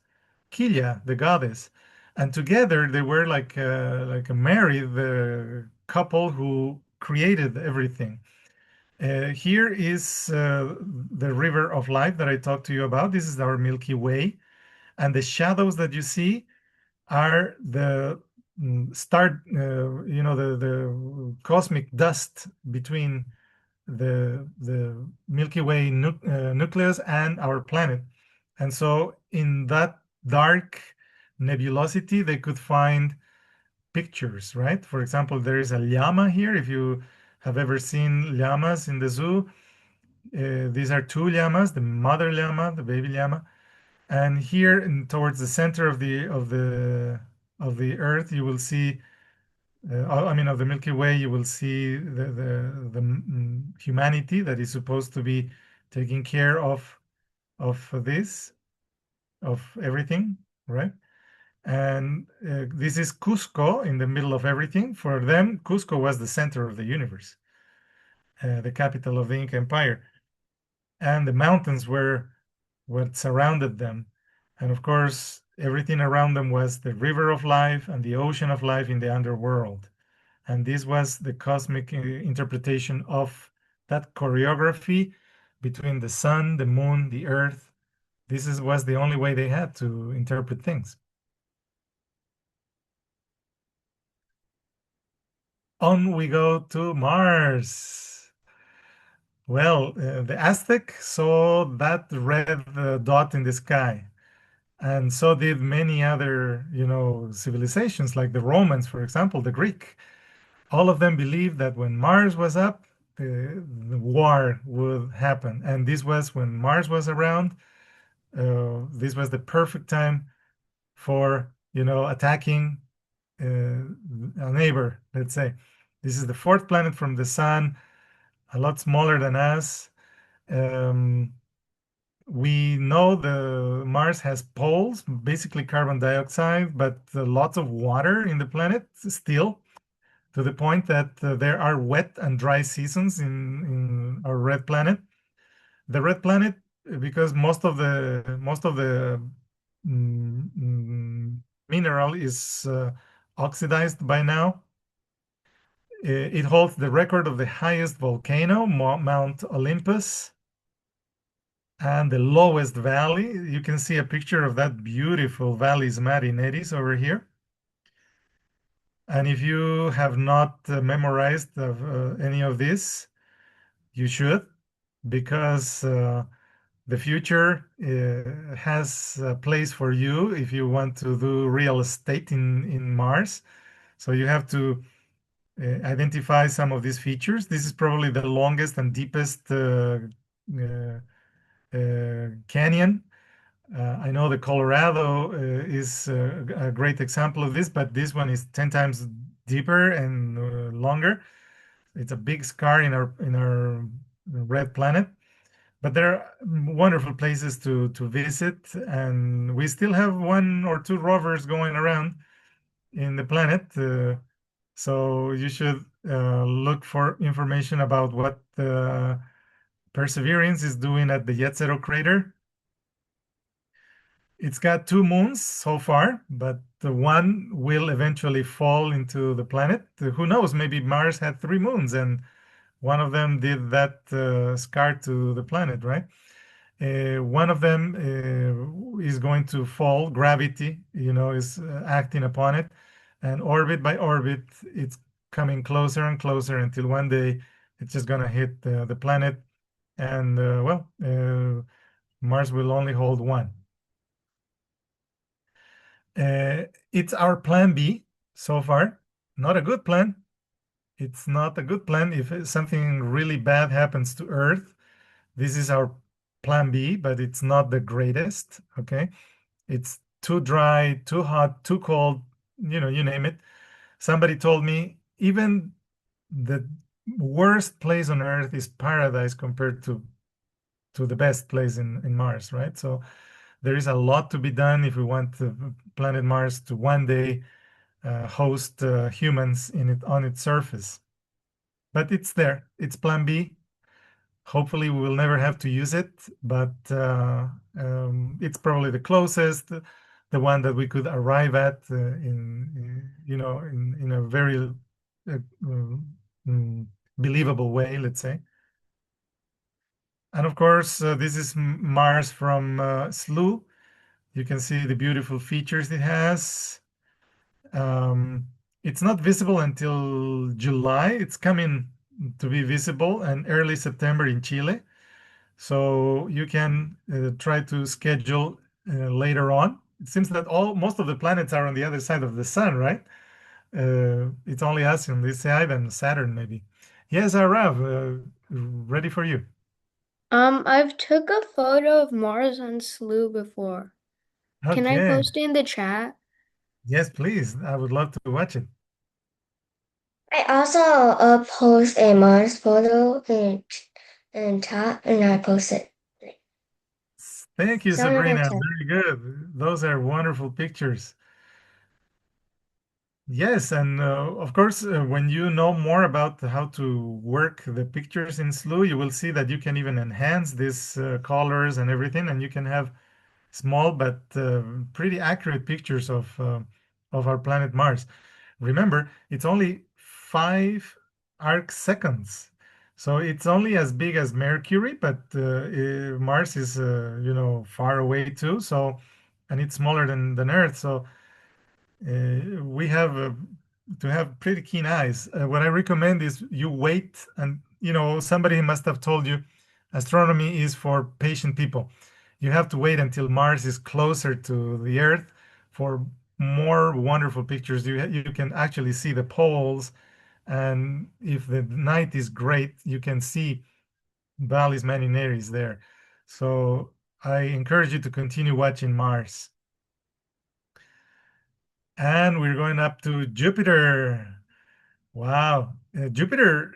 Kilia, the goddess, and together they were like a married couple who created everything. Here is the river of life that I talked to you about. This is our Milky Way, and the shadows that you see are the star, the cosmic dust between the Milky Way nucleus and our planet. And so in that dark nebulosity, they could find pictures, right? For example, there is a llama here. If you have ever seen llamas in the zoo, these are two llamas, the mother llama, the baby llama. And here towards the center of the Earth, you will see I mean, of the Milky Way, you will see the humanity that is supposed to be taking care of this, of everything, right? And this is Cusco in the middle of everything. For them, Cusco was the center of the universe, the capital of the Inca Empire, and the mountains were what surrounded them. And of course, everything around them was the river of life and the ocean of life in the underworld. And this was the cosmic interpretation of that choreography between the sun, the moon, the earth. Was the only way they had to interpret things. On we go to Mars. Well, the Aztec saw that red dot in the sky, and so did many other, civilizations like the Romans, for example, the Greek. All of them believed that when Mars was up, the war would happen. And this was when Mars was around. This was the perfect time for, attacking a neighbor, let's say. This is the fourth planet from the sun, a lot smaller than us. Um, we know the Mars has poles, basically carbon dioxide, but lots of water in the planet still, to the point that there are wet and dry seasons in our red planet. The red planet, because most of the mineral is oxidized by now. It holds the record of the highest volcano, Mount Olympus, and the lowest valley. You can see a picture of that beautiful Valles Marineris over here. And if you have not memorized any of this, you should, because the future has a place for you if you want to do real estate in Mars. So you have to identify some of these features. This is probably the longest and deepest canyon. I know the Colorado is a great example of this, but this one is 10 times deeper and longer. It's a big scar in our red planet. But there are wonderful places to visit, and we still have one or two rovers going around in the planet. So you should look for information about what Perseverance is doing at the Jezero crater. It's got two moons so far, but the one will eventually fall into the planet. Who knows? Maybe Mars had three moons, and one of them did that scar to the planet, right? One of them is going to fall. Gravity, is acting upon it, and orbit by orbit, it's coming closer and closer until one day it's just going to hit the planet, and Mars will only hold one. It's our plan B so far. Not a good plan, It's not a good plan if something really bad happens to Earth. This is our plan B, but it's not the greatest. Okay. It's too dry, too hot, too cold, you name it. Somebody told me even the worst place on Earth is paradise compared to the best place in Mars, right? So there is a lot to be done if we want the planet Mars to one day host humans in it on its surface. But it's there. It's Plan B. Hopefully, we will never have to use it, but it's probably the closest, the one that we could arrive at in a very uh, mm, believable way, let's say. And of course, this is Mars from SLOOH. You can see the beautiful features it has. Um, it's not visible until July. It's coming to be visible and early September in Chile. So you can try to schedule later on. It seems that most of the planets are on the other side of the sun, right? It's only us on this side and Saturn maybe. Yes, Arav, ready for you. I've took a photo of Mars on SLOOH before. Can I Okay. post it in the chat? Yes, please. I would love to watch it. I also post a Mars photo in chat and I post it. Thank you, It's on our Sabrina. chat. Very good. Those are wonderful pictures. Yes, and of course, when you know more about how to work the pictures in SLOOH, you will see that you can even enhance these colors and everything, and you can have small but pretty accurate pictures of our planet Mars. Remember, it's only 5 arc seconds, so it's only as big as Mercury, but Mars is far away too. So, and it's smaller than Earth, so we have to have pretty keen eyes. What I recommend is you wait, and somebody must have told you astronomy is for patient people. You have to wait until Mars is closer to the Earth for more wonderful pictures. You can actually see the poles, and if the night is great, you can see Valles Marineris there. So I encourage you to continue watching Mars. And we're going up to Jupiter. Wow. Jupiter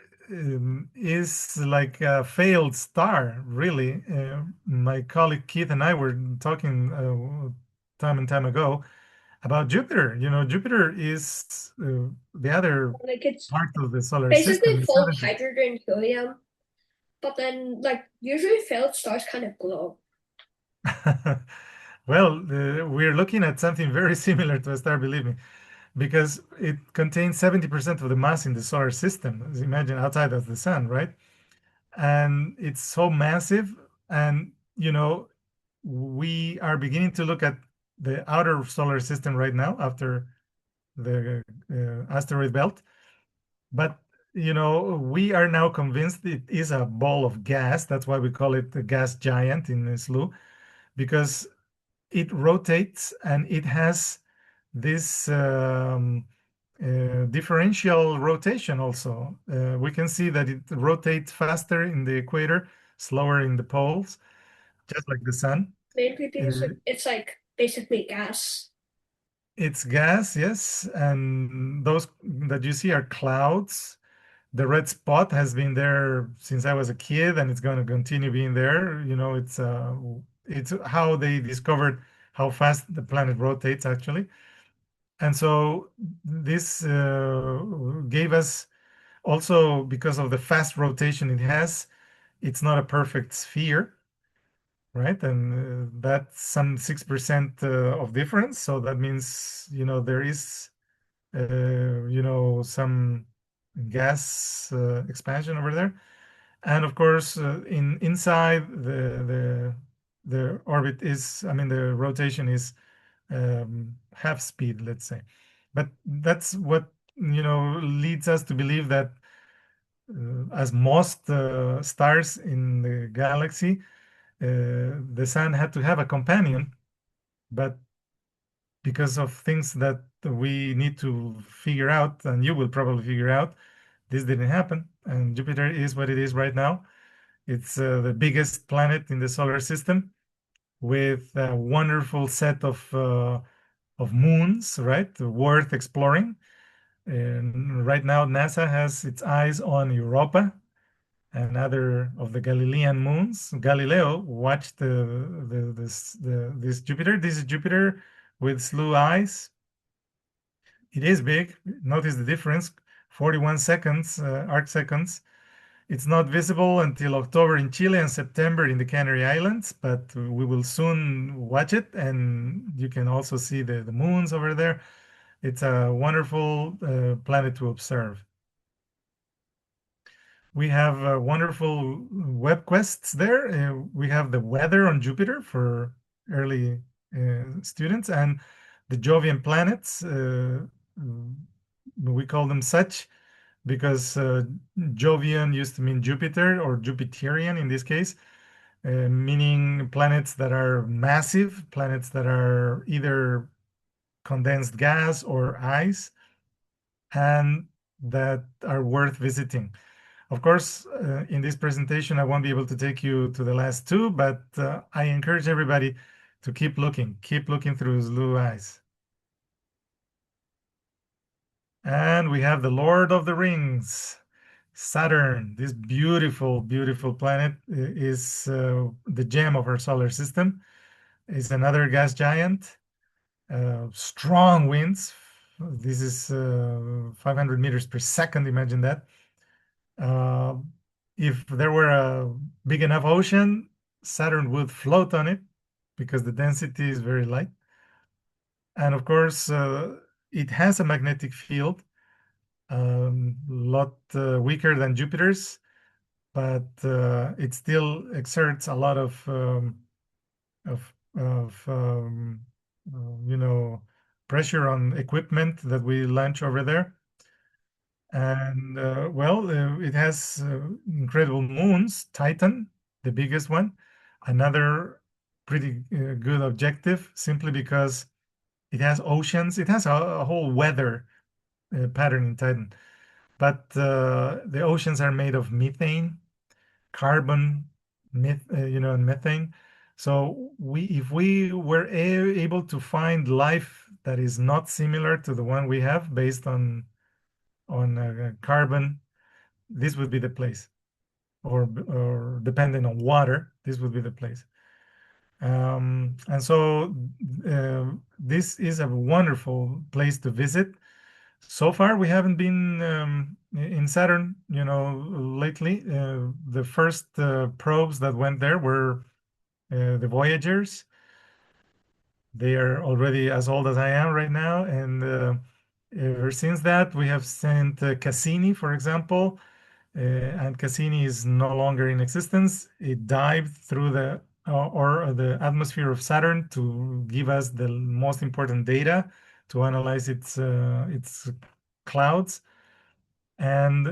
is like a failed star, really. My colleague Keith and I were talking time and time ago about Jupiter. Jupiter is the other Like it's part of the solar basically system. full of hydrogen helium, but then like usually failed stars kind of glow. Well, we're looking at something very similar to a star, believe me, because it contains 70% of the mass in the solar system. Imagine outside of the sun, right? And it's so massive. And, we are beginning to look at the outer solar system right now after the asteroid belt. But, we are now convinced it is a ball of gas. That's why we call it the gas giant in SLOOH, because it rotates and it has this differential rotation also. We can see that it rotates faster in the equator, slower in the poles, just like the sun. Maybe because Uh, it's like basically gas. it's gas, yes, and those that you see are clouds. The red spot has been there since I was a kid, and it's going to continue being there. It's how they discovered how fast the planet rotates, actually. And so this gave us also, because of the fast rotation it has, it's not a perfect sphere, right? And that's some 6% of difference. So that means, there is, some gas expansion over there. And of course, inside the orbit is, I mean, the rotation is half speed, let's say. But that's what leads us to believe that as most stars in the galaxy, the sun had to have a companion, but because of things that we need to figure out, and you will probably figure out, this didn't happen, and Jupiter is what it is right now. It's the biggest planet in the solar system with a wonderful set of moons, right? Worth exploring. And right now, NASA has its eyes on Europa, another of the Galilean moons. Galileo watched this Jupiter. This is Jupiter with SLOOH eyes. It is big. Notice the difference, 41 seconds, arc seconds. It's not visible until October in Chile and September in the Canary Islands, but we will soon watch it, and you can also see the moons over there. It's a wonderful planet to observe. We have wonderful web quests there. We have the weather on Jupiter for early students, and the Jovian planets. We call them such because Jovian used to mean Jupiter, or Jupiterian in this case, meaning planets that are massive, planets that are either condensed gas or ice, and that are worth visiting. Of course, in this presentation, I won't be able to take you to the last two, but I encourage everybody to keep looking through SLOOH eyes. And we have the Lord of the Rings, Saturn. This beautiful, beautiful planet is the gem of our solar system. It's another gas giant, strong winds. This is 500 meters per second, imagine that. If there were a big enough ocean, Saturn would float on it because the density is very light. And of course, it has a magnetic field, a lot weaker than Jupiter's, but it still exerts a lot of pressure on equipment that we launch over there. And it has incredible moons. Titan, the biggest one, another pretty good objective, simply because it has oceans. It has a whole weather pattern in Titan, but the oceans are made of methane, carbon, and methane. So if we were able to find life that is not similar to the one we have based on carbon, this would be the place. Or depending on water, this would be the place. And so this is a wonderful place to visit. So far, we haven't been in Saturn, lately. The first probes that went there were the Voyagers. They are already as old as I am right now, and ever since that, we have sent Cassini, for example, and Cassini is no longer in existence. It dived through the atmosphere of Saturn to give us the most important data to analyze its clouds, and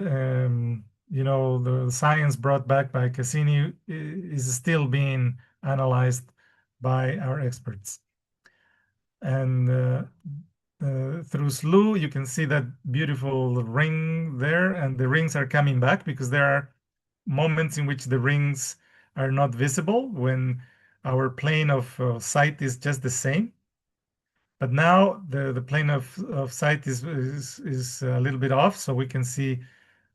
the science brought back by Cassini is still being analyzed by our experts. And through SLOOH, you can see that beautiful ring there, and the rings are coming back because there are moments in which the rings are not visible when our plane of sight is just the same. But now the plane of sight is a little bit off, so we can see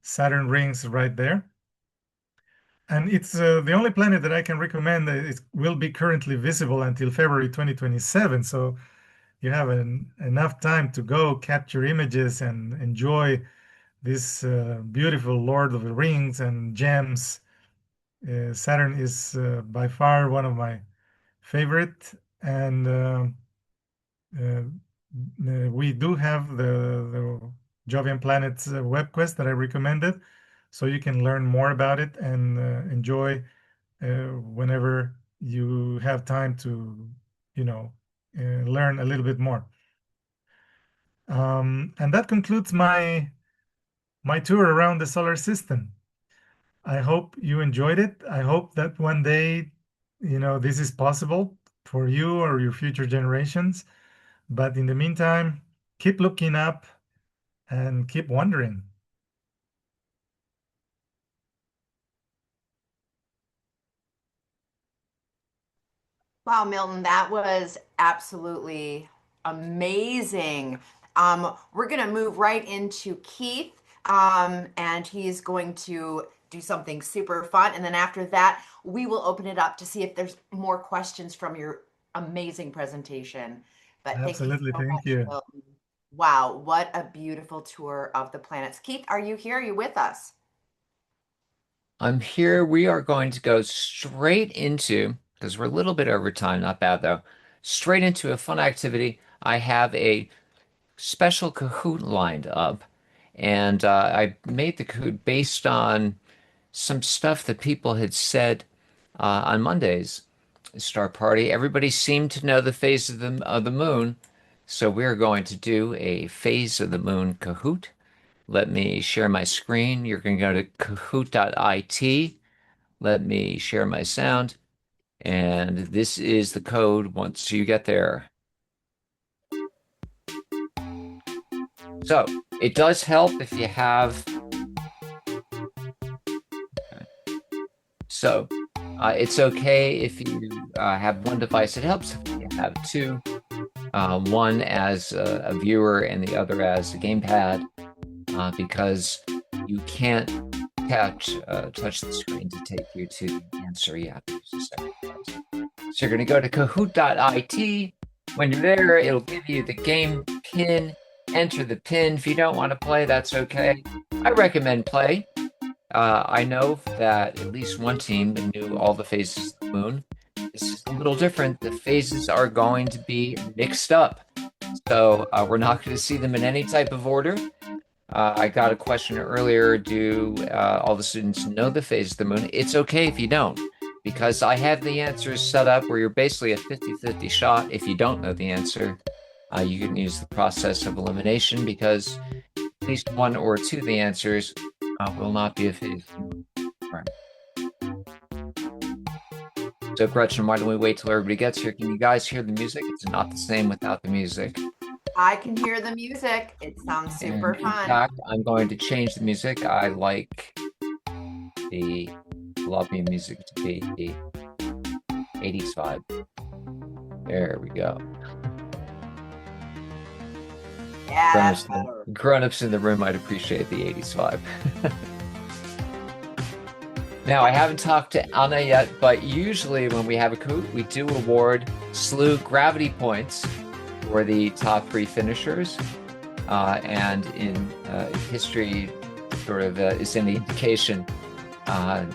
Saturn rings right there. And it's the only planet that I can recommend that it will be currently visible until February 2027. So you have enough time to go capture images and enjoy this beautiful Lord of the Rings and gems. Saturn is by far one of my favorite, and we do have the Jovian Planets web quest that I recommended, so you can learn more about it and enjoy whenever you have time to, learn a little bit more. And that concludes my tour around the solar system. I hope you enjoyed it. I hope that one day, this is possible for you or your future generations. But in the meantime, keep looking up and keep wondering. Wow, Milton, that was absolutely amazing. We're going to move right into Keith, and he's going to do something super fun. And then after that, we will open it up to see if there's more questions from your amazing presentation. But thank you Absolutely. so Thank much, you. Milton. Wow, what a beautiful tour of the planets. Keith, are you here? Are you with us? I'm here. We are going to go straight into, because we're a little bit over time, not bad though, straight into a fun activity. I have a special Kahoot lined up, and I made the Kahoot based on some stuff that people had said on Monday's Star Party. Everybody seemed to know the phase of the moon, so we're going to do a phase of the moon Kahoot. Let me share my screen. You're going to go to kahoot.it. Let me share my sound. And this is the code once you get there. So it does help if you have. So it's okay if you have one device. It helps if you have two, one as a viewer and the other as a gamepad, because you can't touch the screen to take you to the answer. You have to use a second device. So you're going to go to kahoot.it. When you're there, it'll give you the game pin. Enter the pin. If you don't want to play, that's okay. I recommend play. I know that at least one team knew all the phases of the moon. This is a little different. The phases are going to be mixed up. So we're not going to see them in any type of order. I got a question earlier, do all the students know the phase of the moon? It's okay if you don't, because I have the answers set up where you're basically a 50-50 shot. If you don't know the answer, you can use the process of elimination, because at least one or two of the answers will not be a phase of the moon. Right. So Gretchen, why don't we wait till everybody gets here? Can you guys hear the music? It's not the same without the music. I can hear the music. It sounds super And in fun. fact, I'm going to change the music. I like the lobby music to be the 80s vibe. There we go. Yeah, that's Grown-ups in the room might appreciate the 80s vibe. Now, I haven't talked to Anna yet, but usually when we have a Kahoot, we do award SLOOH gravity points for the top three finishers. And in history, sort of is an indication,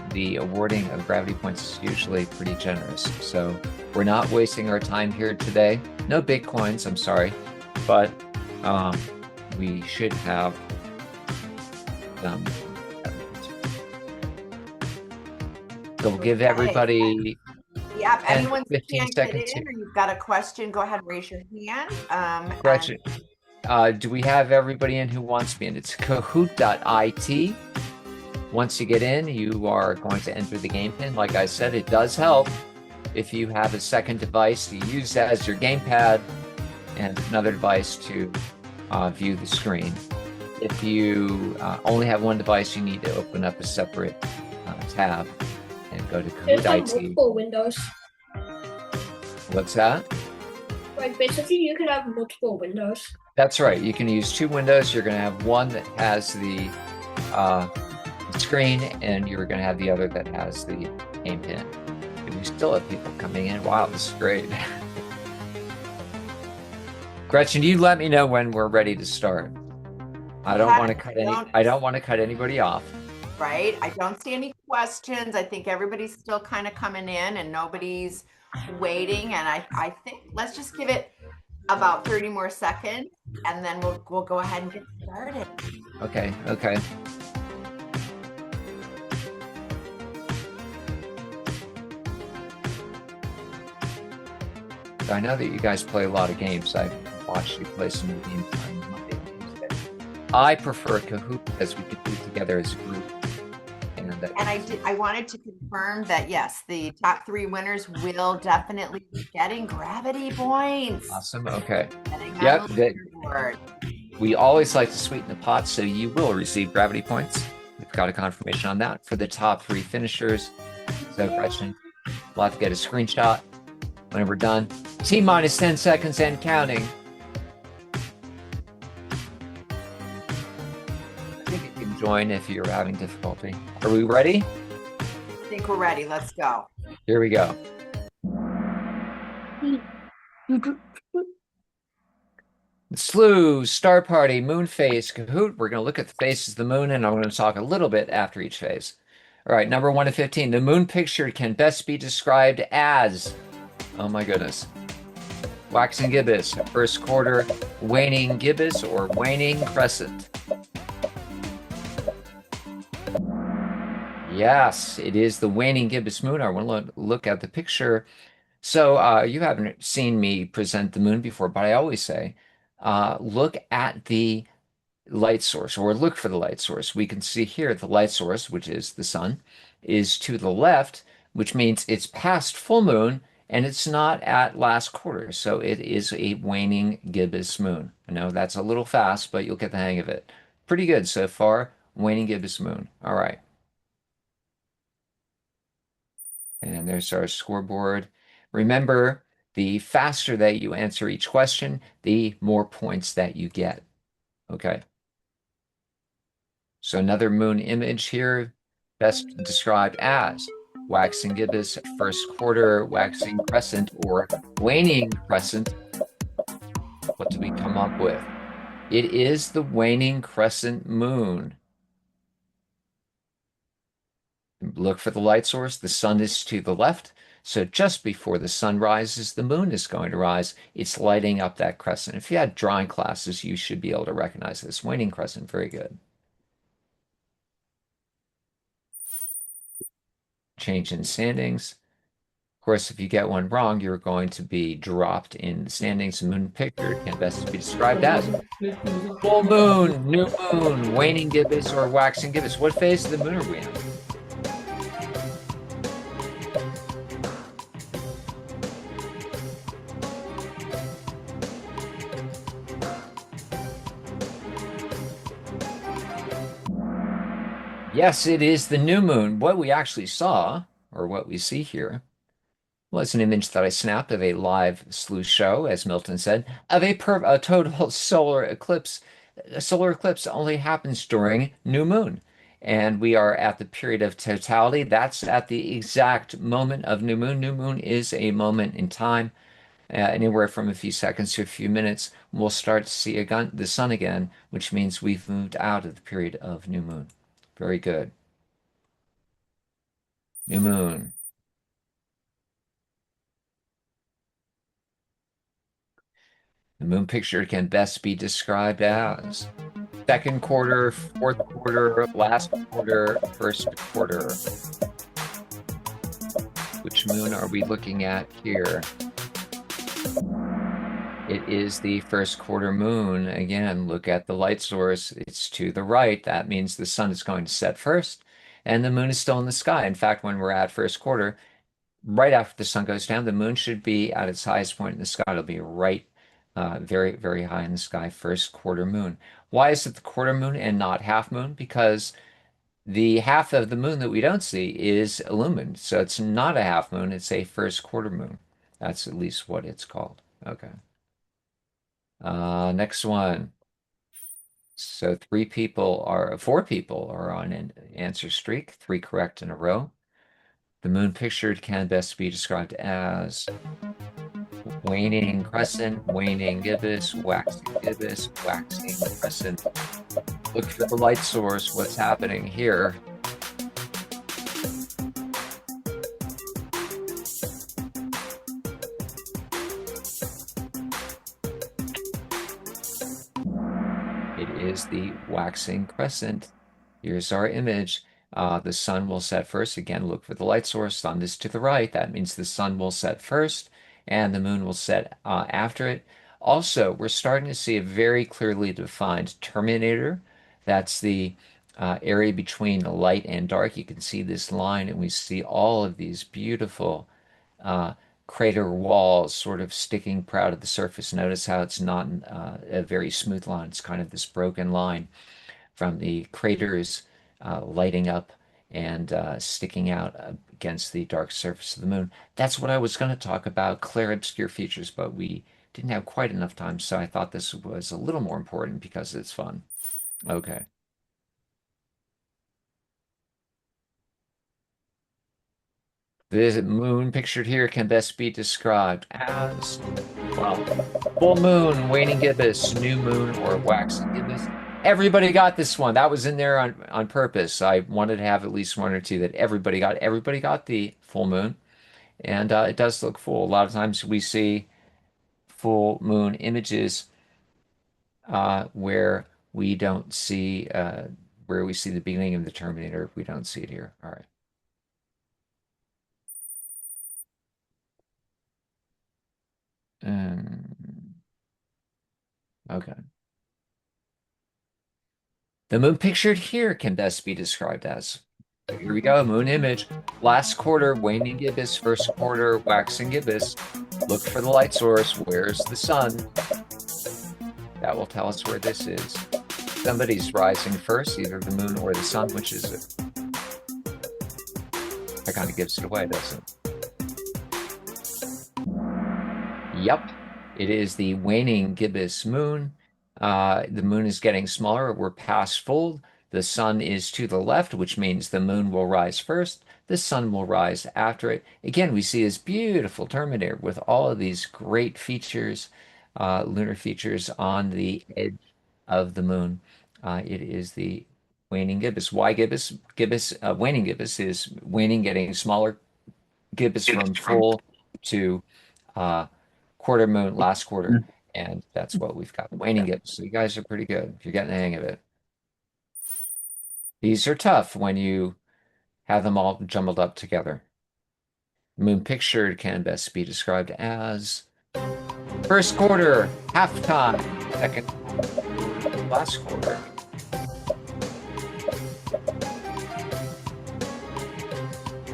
the awarding of gravity points is usually pretty generous. So we're not wasting our time here today. No big coins, I'm sorry, but we should have them. So we'll give everybody. Yep, 10, anyone who 15 can't get seconds. in or you've got a question, go ahead and raise your hand. Gretchen, do we have everybody in who wants to be in? It's kahoot.it. Once you get in, you are going to enter the game pin. Like I said, it does help if you have a second device to use as your gamepad and another device to view the screen. If you only have one device, you need to open up a separate tab and go to There's like kahoot.it. multiple windows. What's that? Like basically you could have multiple windows. That's right. You can use two windows. You're going to have one that has the screen, and you're going to have the other that has the game pin. And we still have people coming in. Wow, this is great. Gretchen, you let me know when we're ready to start. I don't want to cut I don't want to cut anybody off. Right. I don't see any questions. I think everybody's still kind of coming in and nobody's waiting. And I think let's just give it about 30 more seconds and then we'll go ahead and get started. Okay. Okay. So I know that you guys play a lot of games. I've watched you play some of the games on Monday and Tuesday. I prefer Kahoot because we can do it together as a group. And I wanted to confirm that yes, the top three winners will definitely be getting gravity points. Awesome. Okay. Yep. We always like to sweeten the pot, so you will receive gravity points. We've got a confirmation on that for the top three finishers. So Gretchen, we'll have to get a screenshot when we're done. T minus 10 seconds and counting. I think you can join if you're having difficulty. Are we ready? I think we're ready. Let's go. Here we go. SLOOH, Star Party, Moon Phase, Kahoot. We're going to look at the phases of the moon, and I'm going to talk a little bit after each phase. All right, number 1 to 15. The moon picture can best be described as, oh my goodness, waxing gibbous, first quarter waning gibbous or waning crescent. Yes, it is the waning gibbous moon. I want to look at the picture. So you haven't seen me present the moon before, but I always say, look at the light source, or look for the light source. We can see here the light source, which is the sun, is to the left, which means it's past full moon and it's not at last quarter. So it is a waning gibbous moon. I know that's a little fast, but you'll get the hang of it. Pretty good so far. Waning gibbous moon. All right. And there's our scoreboard. Remember, the faster that you answer each question, the more points that you get. Okay. So another moon image here, best described as waxing gibbous, first quarter, waxing crescent, or waning crescent. What do we come up with? It is the waning crescent moon. Look for the light source. The sun is to the left. So just before the sun rises, the moon is going to rise. It's lighting up that crescent. If you had drawing classes, you should be able to recognize this. Waning crescent, very good. Change in standings. Of course, if you get one wrong, you're going to be dropped in the standings. The moon picture can best be described as full moon, new moon, waning gibbous, or waxing gibbous. What phase of the moon are we in? Yes, it is the new moon. What we actually saw, or what we see here, was an image that I snapped of a live SLOOH show, as Milton said, of a total solar eclipse. A solar eclipse only happens during new moon. And we are at the period of totality. That's at the exact moment of new moon. New moon is a moment in time, anywhere from a few seconds to a few minutes. We'll start to see the sun again, which means we've moved out of the period of new moon. Very good. New moon. The moon picture can best be described as second quarter, fourth quarter, last quarter, first quarter. Which moon are we looking at here? It is the first quarter moon. Again, look at the light source. It's to the right. That means the sun is going to set first, and the moon is still in the sky. In fact, when we're at first quarter, right after the sun goes down, the moon should be at its highest point in the sky. It'll be right, very, very high in the sky, first quarter moon. Why is it the quarter moon and not half moon? Because the half of the moon that we don't see is illumined. So it's not a half moon, it's a first quarter moon. That's at least what it's called. Okay. Next one. So four people are on an answer streak, 3 correct in a row. The moon pictured can best be described as waning crescent, waning gibbous, waxing crescent. Look for the light source. What's happening here? It is the waxing crescent. Here's our image. The sun will set first. Again, look for the light source. Sun is to the right. That means the sun will set first, and the moon will set after it. Also, we're starting to see a very clearly defined terminator. That's the area between light and dark. You can see this line, and we see all of these beautiful crater walls sort of sticking proud of the surface. Notice how it's not a very smooth line. It's kind of this broken line from the craters lighting up and sticking out against the dark surface of the moon. That's what I was going to talk about, clear obscure features, but we didn't have quite enough time, so I thought this was a little more important because it's fun. Okay. The moon pictured here can best be described as, well, full moon, waning gibbous, new moon, or waxing gibbous. Everybody got this one. That was in there on purpose. I wanted to have at least one or two that everybody got. Everybody got the full moon, and it does look full. A lot of times we see full moon images where we don't see where we see the beginning of the Terminator. We don't see it here. All right. Okay. The moon pictured here can best be described as, here we go, moon image. Last quarter, waning gibbous, first quarter, waxing gibbous. Look for the light source. Where's the sun? That will tell us where this is. Somebody's rising first, either the moon or the sun. Which is it? That kind of gives it away, doesn't it? Yep, it is the waning gibbous moon. The moon is getting smaller. We're past full. The sun is to the left, which means the moon will rise first. The sun will rise after it. Again, we see this beautiful Terminator with all of these great features, lunar features on the edge of the moon. It is the waning gibbous. Why gibbous? Waning gibbous is waning, getting smaller. Gibbous from full to quarter moon, last quarter. And that's what we've got. Waning gibbous. So you guys are pretty good if you're getting the hang of it. These are tough when you have them all jumbled up together. Moon pictured can best be described as first quarter, halftime, second quarter, last quarter.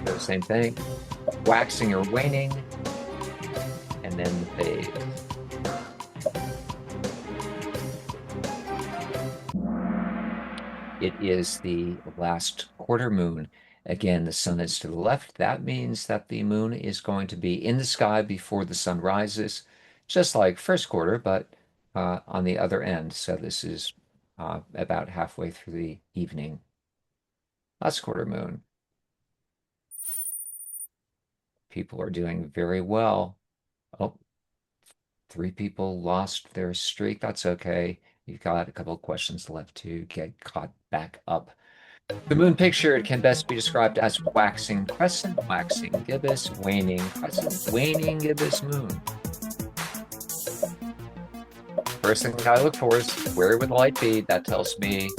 The same thing, waxing or waning, and then the phase. It is the last quarter moon. Again, the sun is to the left. That means that the moon is going to be in the sky before the sun rises, just like first quarter, but on the other end. So this is about halfway through the evening. Last quarter moon. People are doing very well. Oh, 3 people lost their streak. That's okay. You've got a couple of questions left to get caught back up. The moon pictured can best be described as waxing crescent, waxing gibbous, waning crescent, waning gibbous moon. First thing I look for is where would the light be? That tells me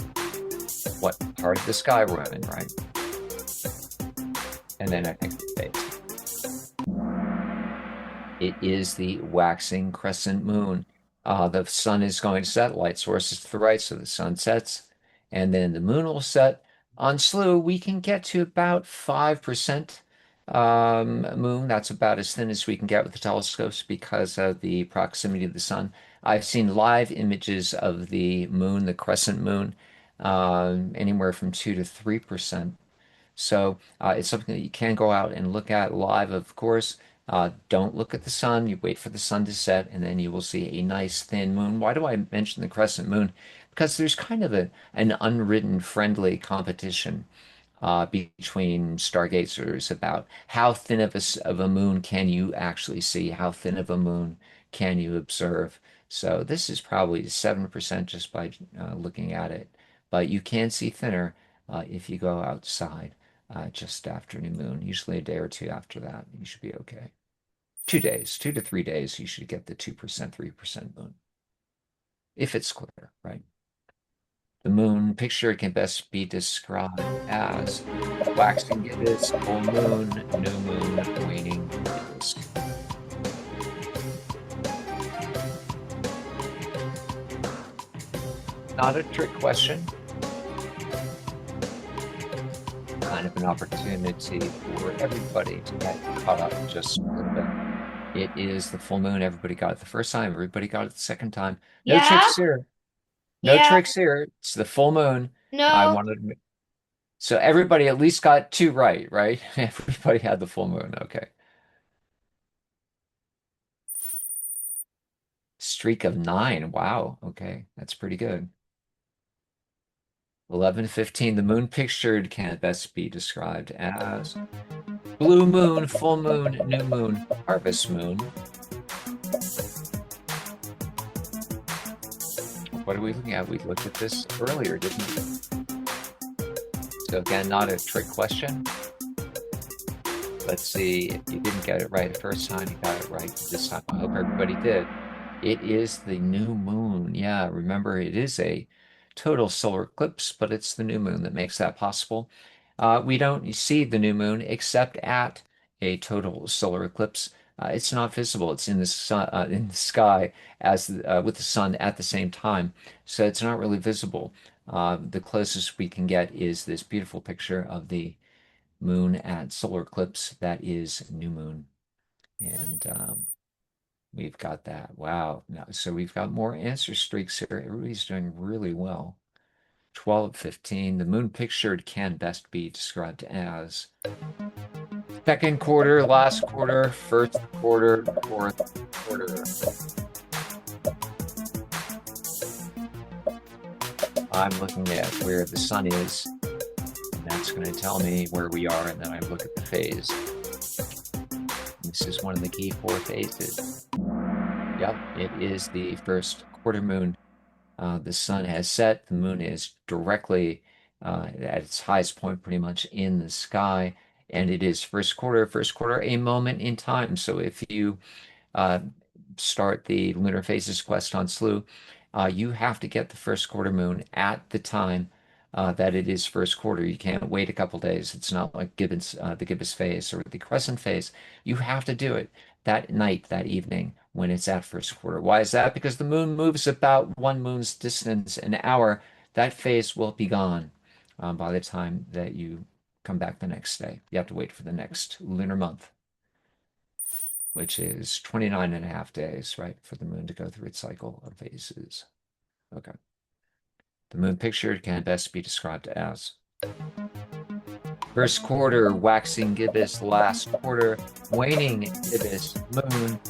what part of the sky we're in, right? And then I think the phase. It is the waxing crescent moon. The sun is going to set, light source is to the right, so the sun sets, and then the moon will set. On SLOOH, we can get to about 5% moon. That's about as thin as we can get with the telescopes because of the proximity of the sun. I've seen live images of the moon, the crescent moon, anywhere from 2 to 3%. So it's something that you can go out and look at live, of course. Don't look at the sun. You wait for the sun to set, and then you will see a nice thin moon. Why do I mention the crescent moon? Because there's kind of an unwritten friendly competition between stargazers about how thin of a moon can you actually see, how thin of a moon can you observe. So this is probably 7% just by looking at it. But you can see thinner if you go outside just after new moon, usually a day or two after that. You should be okay. 2 days, 2 to 3 days, you should get the 2%, 3% moon. If it's clear, right? The moon picture can best be described as waxing gibbous, full moon, new moon, waning gibbous. Not a trick question. Kind of an opportunity for everybody to get caught up just a little bit. It is the full moon. Everybody got it the first time. Everybody got it the second time. No Yeah. tricks here. No Yeah. tricks here. It's the full moon. No. I wanted to So everybody at least got 2 right, right? Everybody had the full moon. Okay. Streak of 9. Wow. Okay. That's pretty good. 11:15. The moon pictured can best be described as blue moon, full moon, new moon, harvest moon. What are we looking at? We looked at this earlier, didn't we? So again, not a trick question. Let's see if you didn't get it right the first time, you got it right this time. I hope everybody did. It is the new moon. Yeah, remember it is a total solar eclipse, but it's the new moon that makes that possible. We don't see the new moon except at a total solar eclipse. It's not visible. It's in the sun, in the sky as with the sun at the same time, so it's not really visible. The closest we can get is this beautiful picture of the moon at solar eclipse. That is new moon, and we've got that. Wow. Now, so we've got more answer streaks here. Everybody's doing really well. 12:15. The moon pictured can best be described as second quarter, last quarter, first quarter, fourth quarter. I'm looking at where the sun is, and that's going to tell me where we are, and then I look at the phase. This is one of the key 4 phases. Yep, it is the first quarter moon. The sun has set. The moon is directly at its highest point, pretty much in the sky, and it is first quarter, a moment in time. So if you start the Lunar Phases quest on SLOOH, you have to get the first quarter moon at the time that it is first quarter. You can't wait a couple days. It's not like the gibbous phase or the crescent phase. You have to do it that night, that evening, when it's at first quarter. Why is that? Because the moon moves about 1 moon's distance an hour. That phase will be gone by the time that you come back the next day. You have to wait for the next lunar month, which is 29.5 days, right, for the moon to go through its cycle of phases. Okay. The moon picture can best be described as first quarter, waxing gibbous, last quarter, waning gibbous moon.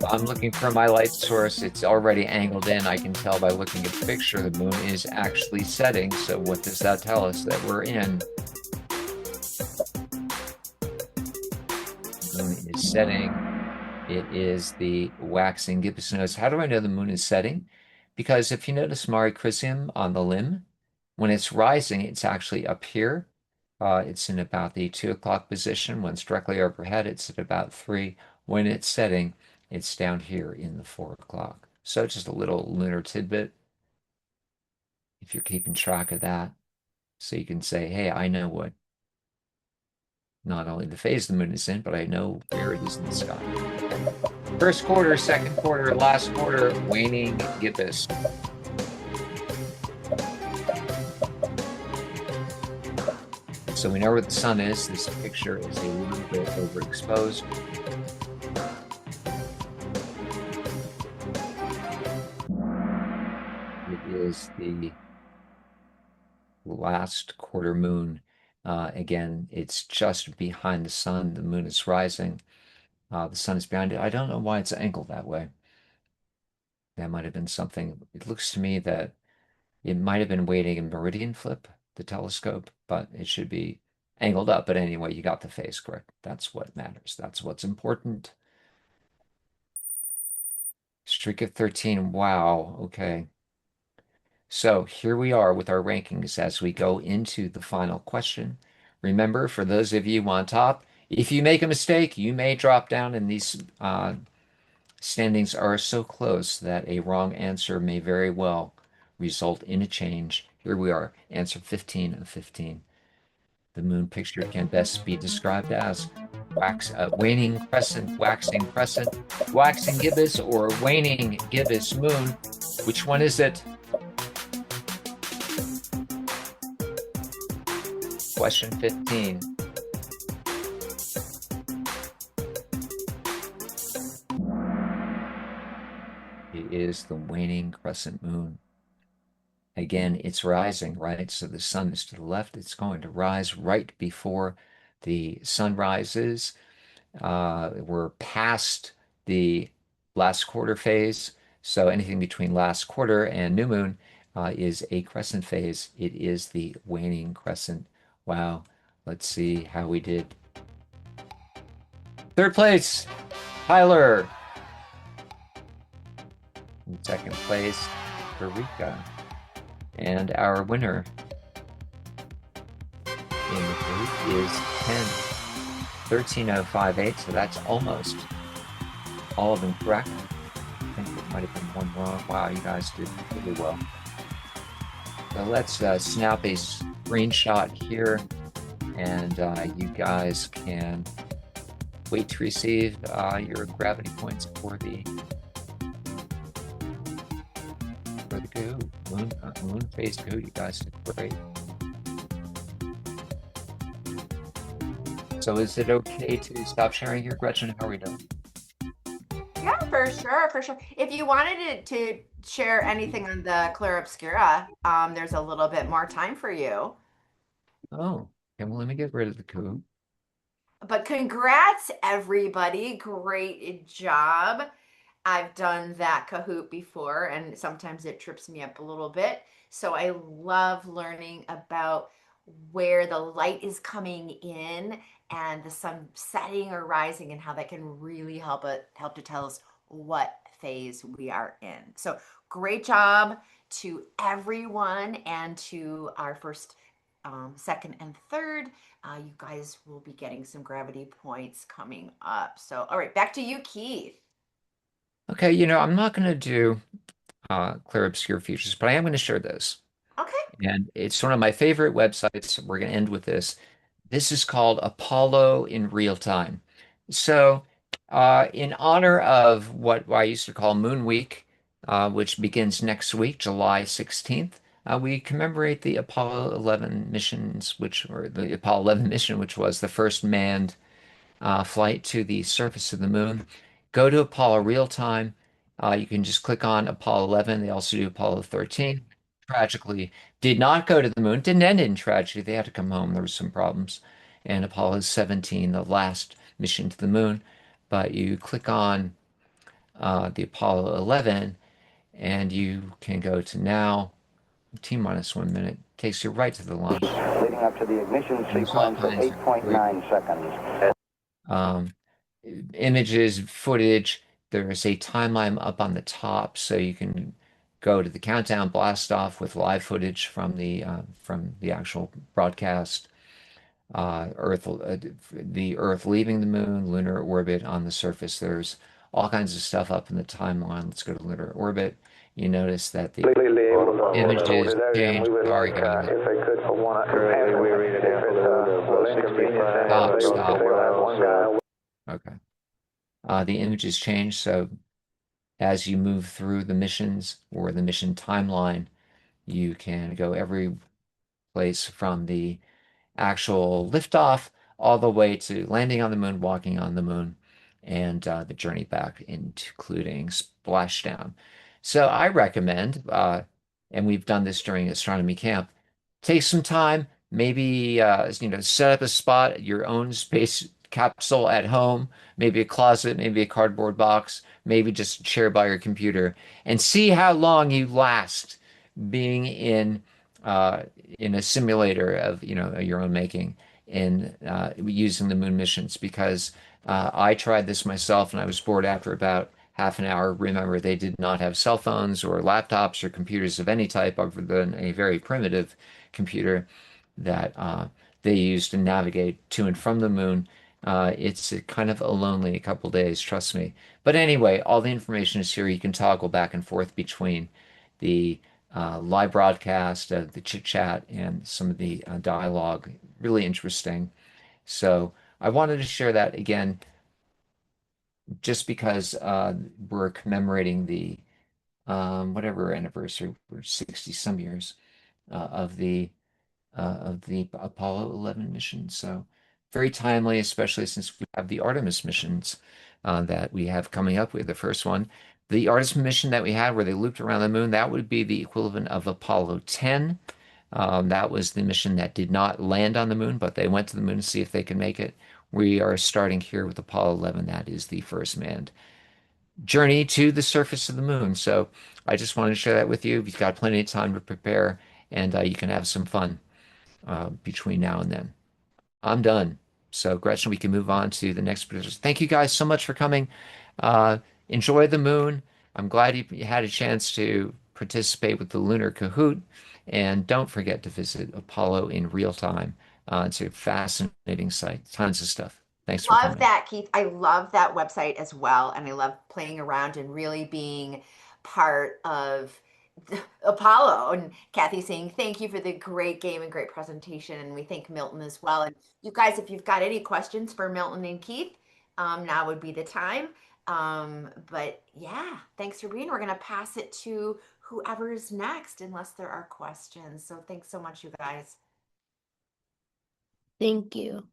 I'm looking for my light source. It's already angled in. I can tell by looking at the picture the moon is actually setting. So what does that tell us? That we're in. The moon is setting. It is the waxing gibbous nose. How do I know the moon is setting? Because if you notice Mare Crisium on the limb, when it's rising, it's actually up here. It's in about the 2 o'clock position. When it's directly overhead, it's at about 3. When it's setting, it's down here in the 4 o'clock. So just a little lunar tidbit, if you're keeping track of that. So you can say, hey, I know what not only the phase the moon is in, but I know where it is in the sky. First quarter, second quarter, last quarter, waning gibbous. So we know where the sun is. This picture is a little bit overexposed. It is the last quarter moon. Again, it's just behind the sun. The moon is rising. The sun is behind it. I don't know why it's angled that way. That might have been something. It looks to me that it might have been waiting in meridian flip, the telescope, but it should be angled up. But anyway, you got the phase correct. That's what matters. That's what's important. Streak of 13. Wow. Okay. So here we are with our rankings as we go into the final question. Remember, for those of you on top, if you make a mistake, you may drop down, and these standings are so close that a wrong answer may very well result in a change. Here we are, answer 15 of 15. The moon picture can best be described as waning crescent, waxing crescent, waxing gibbous, or waning gibbous moon. Which one is it? Question 15. It is the waning crescent moon. again, it's rising, right? So the sun is to the left. It's going to rise right before the sun rises. We're past the last quarter phase. So anything between last quarter and new moon is a crescent phase. It is the waning crescent. Wow. Let's see how we did. Third place, Tyler. In second place, Eureka. And our winner in the group is 13058. So that's almost all of them correct. I think there might have been one wrong. Wow, you guys did really well. So let's snap a screenshot here, and you guys can wait to receive your gravity points for the moon phase Kahoot. You guys did great. So is it okay to stop sharing here, Gretchen? How are we doing? Yeah, for sure, for sure. If you wanted to share anything on the Clear Obscura, there's a little bit more time for you. Oh, okay, well, let me get rid of the Kahoot. But congrats, everybody. Great job. I've done that Kahoot before, and sometimes it trips me up a little bit. So I love learning about where the light is coming in and the sun setting or rising, and how that can really help to tell us what phase we are in. So great job to everyone, and to our first, second, and third. You guys will be getting some gravity points coming up. So, all right, back to you, Keith. Okay, I'm not going to do Clear Obscure Futures, but I am going to share this. Okay. And it's one of my favorite websites. We're going to end with this. This is called Apollo in Real Time. So, in honor of what I used to call Moon Week, which begins next week, July 16th, we commemorate the Apollo 11 missions, or the Apollo 11 mission, which was the first manned flight to the surface of the moon. Go to Apollo Real Time. You can just click on Apollo 11. They also do Apollo 13. Tragically, did not go to the moon. Didn't end in tragedy. They had to come home. There was some problems. And Apollo 17, the last mission to the moon. But you click on the Apollo 11, and you can go to now. T minus 1 minute takes you right to the launch. Leading up to the ignition There's all sequence at kinds of 8.9 seconds. um, images, footage. There's a timeline up on the top, so you can go to the countdown blast off with live footage from the actual broadcast. The Earth leaving the moon, lunar orbit on the surface. There's all kinds of stuff up in the timeline. Let's go to lunar orbit. You notice that the images change. Sorry, guys. If I could, for one, Stop. Okay. The images change. So as you move through the missions or the mission timeline, you can go every place from the actual liftoff all the way to landing on the moon, walking on the moon, and the journey back, including splashdown. So I recommend, and we've done this during astronomy camp, take some time, maybe set up a spot at your own space capsule at home, maybe a closet, maybe a cardboard box, maybe just a chair by your computer, and see how long you last being in a simulator of your own making, in using the moon missions. Because I tried this myself and I was bored after about half an hour. Remember, they did not have cell phones or laptops or computers of any type other than a very primitive computer that they used to navigate to and from the moon. It's kind of a lonely couple days, trust me. But anyway, all the information is here. You can toggle back and forth between the live broadcast, the chit chat, and some of the dialogue. Really interesting. So I wanted to share that again, just because we're commemorating the whatever anniversary, we're 60 some years of the Apollo 11 mission. So very timely, especially since we have the Artemis missions that we have coming up. We have the first one The Artist mission that we had where they looped around the moon, that would be the equivalent of Apollo 10. That was the mission that did not land on the moon, but they went to the moon to see if they could make it. We are starting here with Apollo 11. That is the first manned journey to the surface of the moon. So I just wanted to share that with you. You've got plenty of time to prepare, and you can have some fun between now and then. I'm done. So, Gretchen, we can move on to the next producers. Thank you guys so much for coming. Uh, Enjoy the moon. I'm glad you had a chance to participate with the Lunar Kahoot. And don't forget to visit Apollo in real time. It's a fascinating site. Tons of stuff. Thanks for Love coming. that, Keith. I love that website as well. And I love playing around and really being part of Apollo. And Kathy saying, thank you for the great game and great presentation. And we thank Milton as well. And you guys, if you've got any questions for Milton and Keith, now would be the time. But yeah, thanks for being. We're going to pass it to whoever's next, unless there are questions. So thanks so much, you guys. Thank you.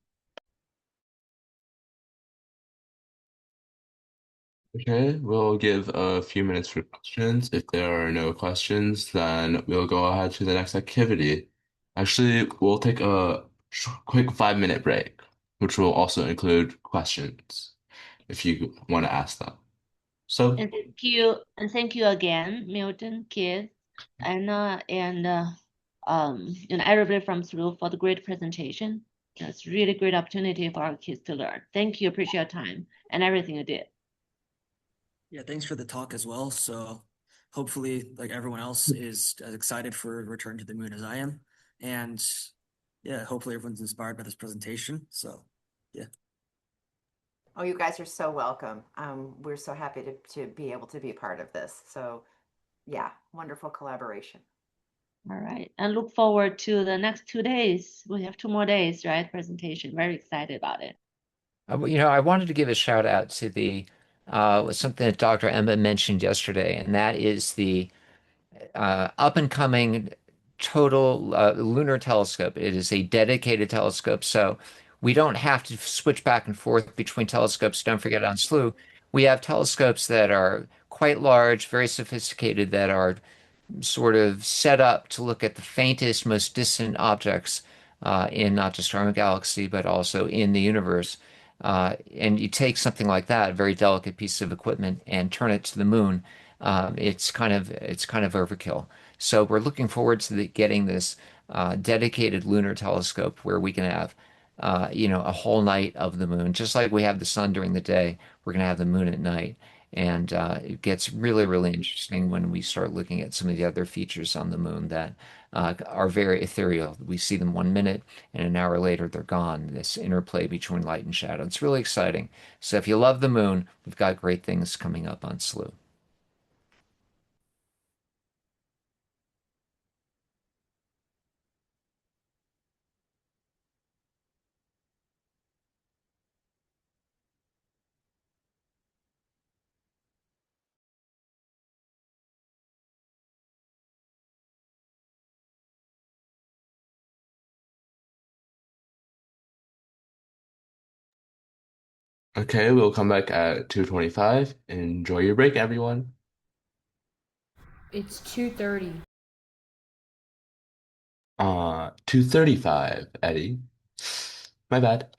Okay, we'll give a few minutes for questions. If there are no questions, then we'll go ahead to the next activity. Actually, we'll take a quick 5-minute break, which will also include questions if you want to ask them. So, And thank you again, Milton, Keith, Anna, and everybody from SLOOH for the great presentation. It's really great opportunity for our kids to learn. Thank you, appreciate your time and everything you did. Yeah, thanks for the talk as well. So hopefully, like everyone else, is as excited for Return to the Moon as I am. And yeah, hopefully everyone's inspired by this presentation. So yeah. Oh, you guys are so welcome. We're so happy to be able to be a part of this. So yeah, wonderful collaboration. All right, and look forward to the next 2 days. We have 2 more days, right? Presentation. Very excited about it. I wanted to give a shout out to the something that Dr. Emma mentioned yesterday, and that is the up and coming total lunar telescope. It is a dedicated telescope, so we don't have to switch back and forth between telescopes. Don't forget on SLOOH, we have telescopes that are quite large, very sophisticated, that are sort of set up to look at the faintest, most distant objects in not just our own galaxy, but also in the universe. And you take something like that, a very delicate piece of equipment, and turn it to the moon. It's kind of overkill. So we're looking forward to getting this dedicated lunar telescope where we can have a whole night of the moon, just like we have the sun during the day. We're going to have the moon at night. And it gets really, really interesting when we start looking at some of the other features on the moon that are very ethereal. We see them 1 minute, and an hour later they're gone. This interplay between light and shadow. It's really exciting. So if you love the moon, we've got great things coming up on SLOOH. okay, we'll come back at 2:25. Enjoy your break, everyone. It's 2:30. 2:35, Eddie. My bad.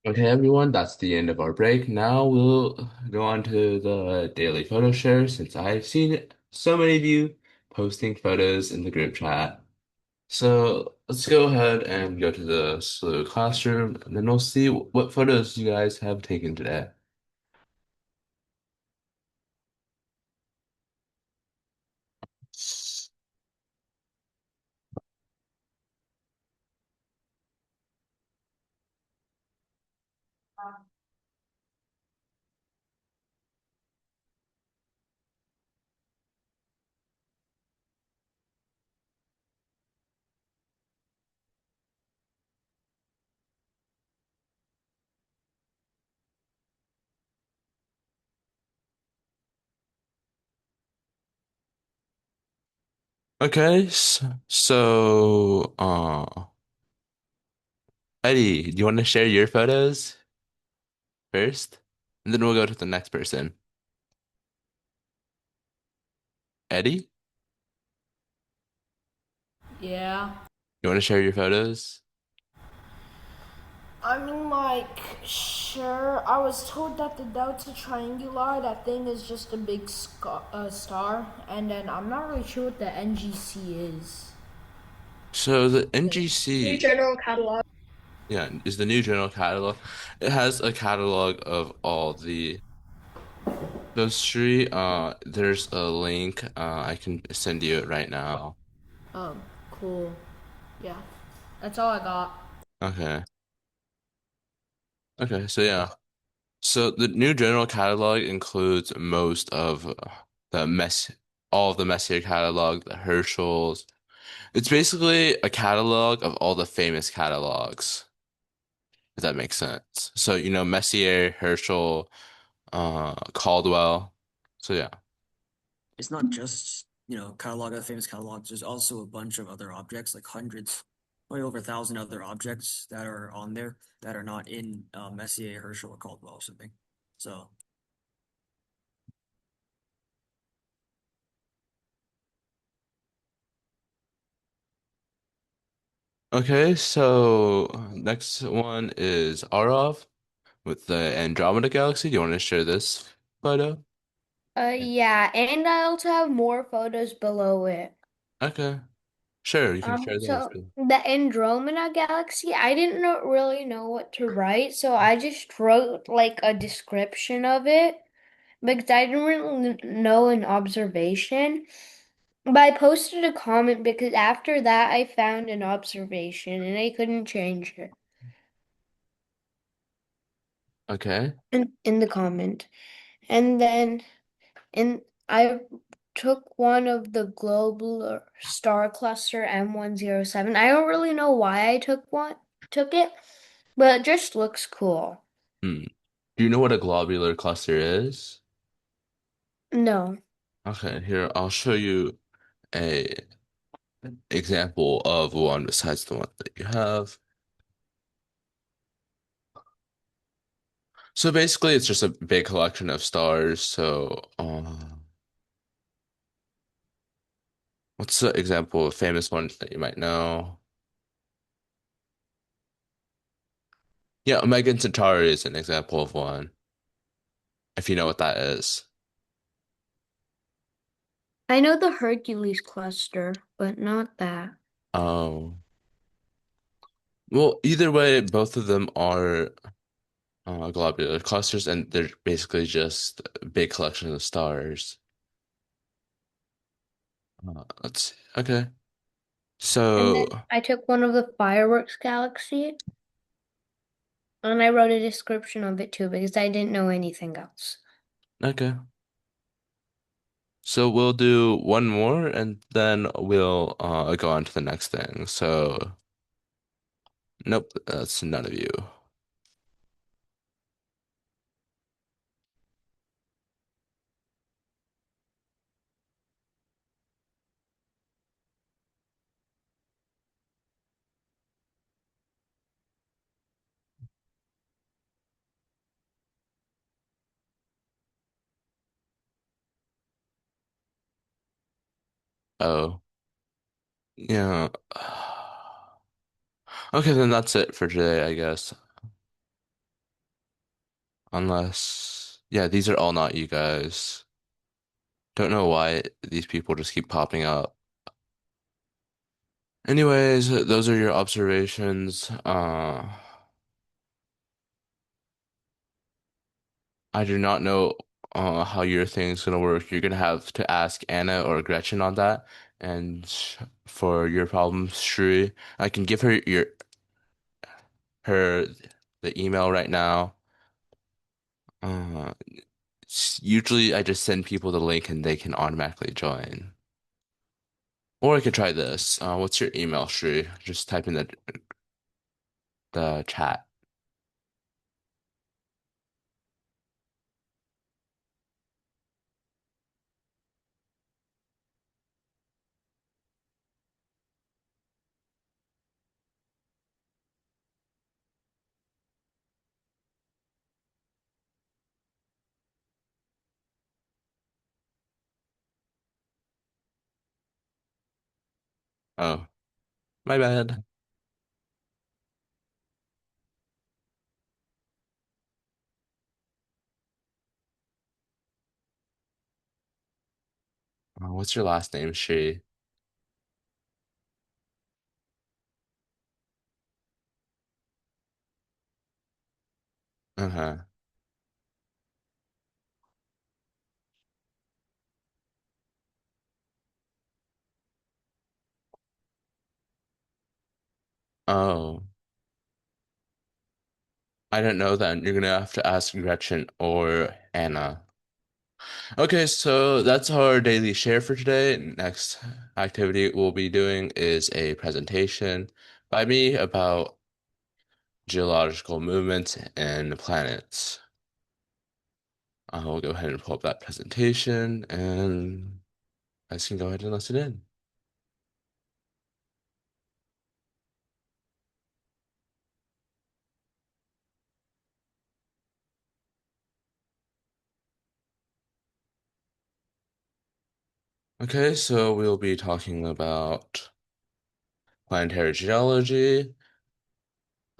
Okay, everyone, that's the end of our break. Now we'll go on to the daily photo share since I've seen so many of you posting photos in the group chat. So let's go ahead and go to the SLOOH classroom, and then we'll see what photos you guys have taken today. Okay, Eddie, do you want to share your photos first? And then we'll go to the next person. Eddie, Yeah. you want to share your photos? I mean, like, sure. I was told that the Delta Trianguli, that thing is just a big star, and then I'm not really sure what the NGC is. So the New NGC, general catalog. yeah, is the new general catalog. It has a catalog of all the those three. There's a link. I can send you it right now. Oh, cool. Yeah, that's all I got. Okay. Okay. So yeah. So the new general catalog includes most of the mess, all of the Messier catalog, the Herschel's. It's basically a catalog of all the famous catalogs, if that makes sense. So, Messier, Herschel, Caldwell. So yeah. It's not just, catalog of famous catalogs. There's also a bunch of other objects, like hundreds, probably over 1,000 other objects that are on there that are not in Messier, Herschel, or Caldwell or something. So Okay, so next one is Arov with the Andromeda Galaxy. Do you want to share this photo? Yeah, and I also have more photos below it. Okay, sure, you can share those So too. the Andromeda galaxy, I didn't really know what to write, so I just wrote like a description of it because I didn't really know an observation. But I posted a comment because after that I found an observation and I couldn't change it Okay. in the comment. And then and I took one of the globular star cluster M107. I don't really know why I took it, but it just looks cool. Hmm. Do you know what a globular cluster is? No. Okay, here I'll show you a example of one besides the one that you have. So basically, it's just a big collection of stars. So, what's the example of famous ones that you might know? Yeah, Omega Centauri is an example of one, if you know what that is. I know the Hercules cluster, but not that. Oh, well, either way, both of them are globular clusters, and they're basically just a big collection of stars. Let's see. Okay. And So, then I took one of the fireworks galaxy and I wrote a description of it too because I didn't know anything else. okay. So we'll do one more and then we'll go on to the next thing. So, nope, that's none of you. Oh, yeah. Okay, then that's it for today, I guess. Unless, yeah, these are all not you guys. Don't know why these people just keep popping up. Anyways, those are your observations. I do not know how your thing's gonna work. You're gonna have to ask Anna or Gretchen on that. And for your problems, Shri, I can give her the email right now. Uh, Usually I just send people the link and they can automatically join. Or I could try this. What's your email, Shri? Just type in the chat. Oh, my bad. What's your last name, Shri? Uh-huh. Oh, I don't know then. You're gonna have to ask Gretchen or Anna. Okay, so that's our daily share for today. Next activity we'll be doing is a presentation by me about geological movement and planets. I'll go ahead and pull up that presentation and you guys can go ahead and listen in. Okay, so we'll be talking about planetary geology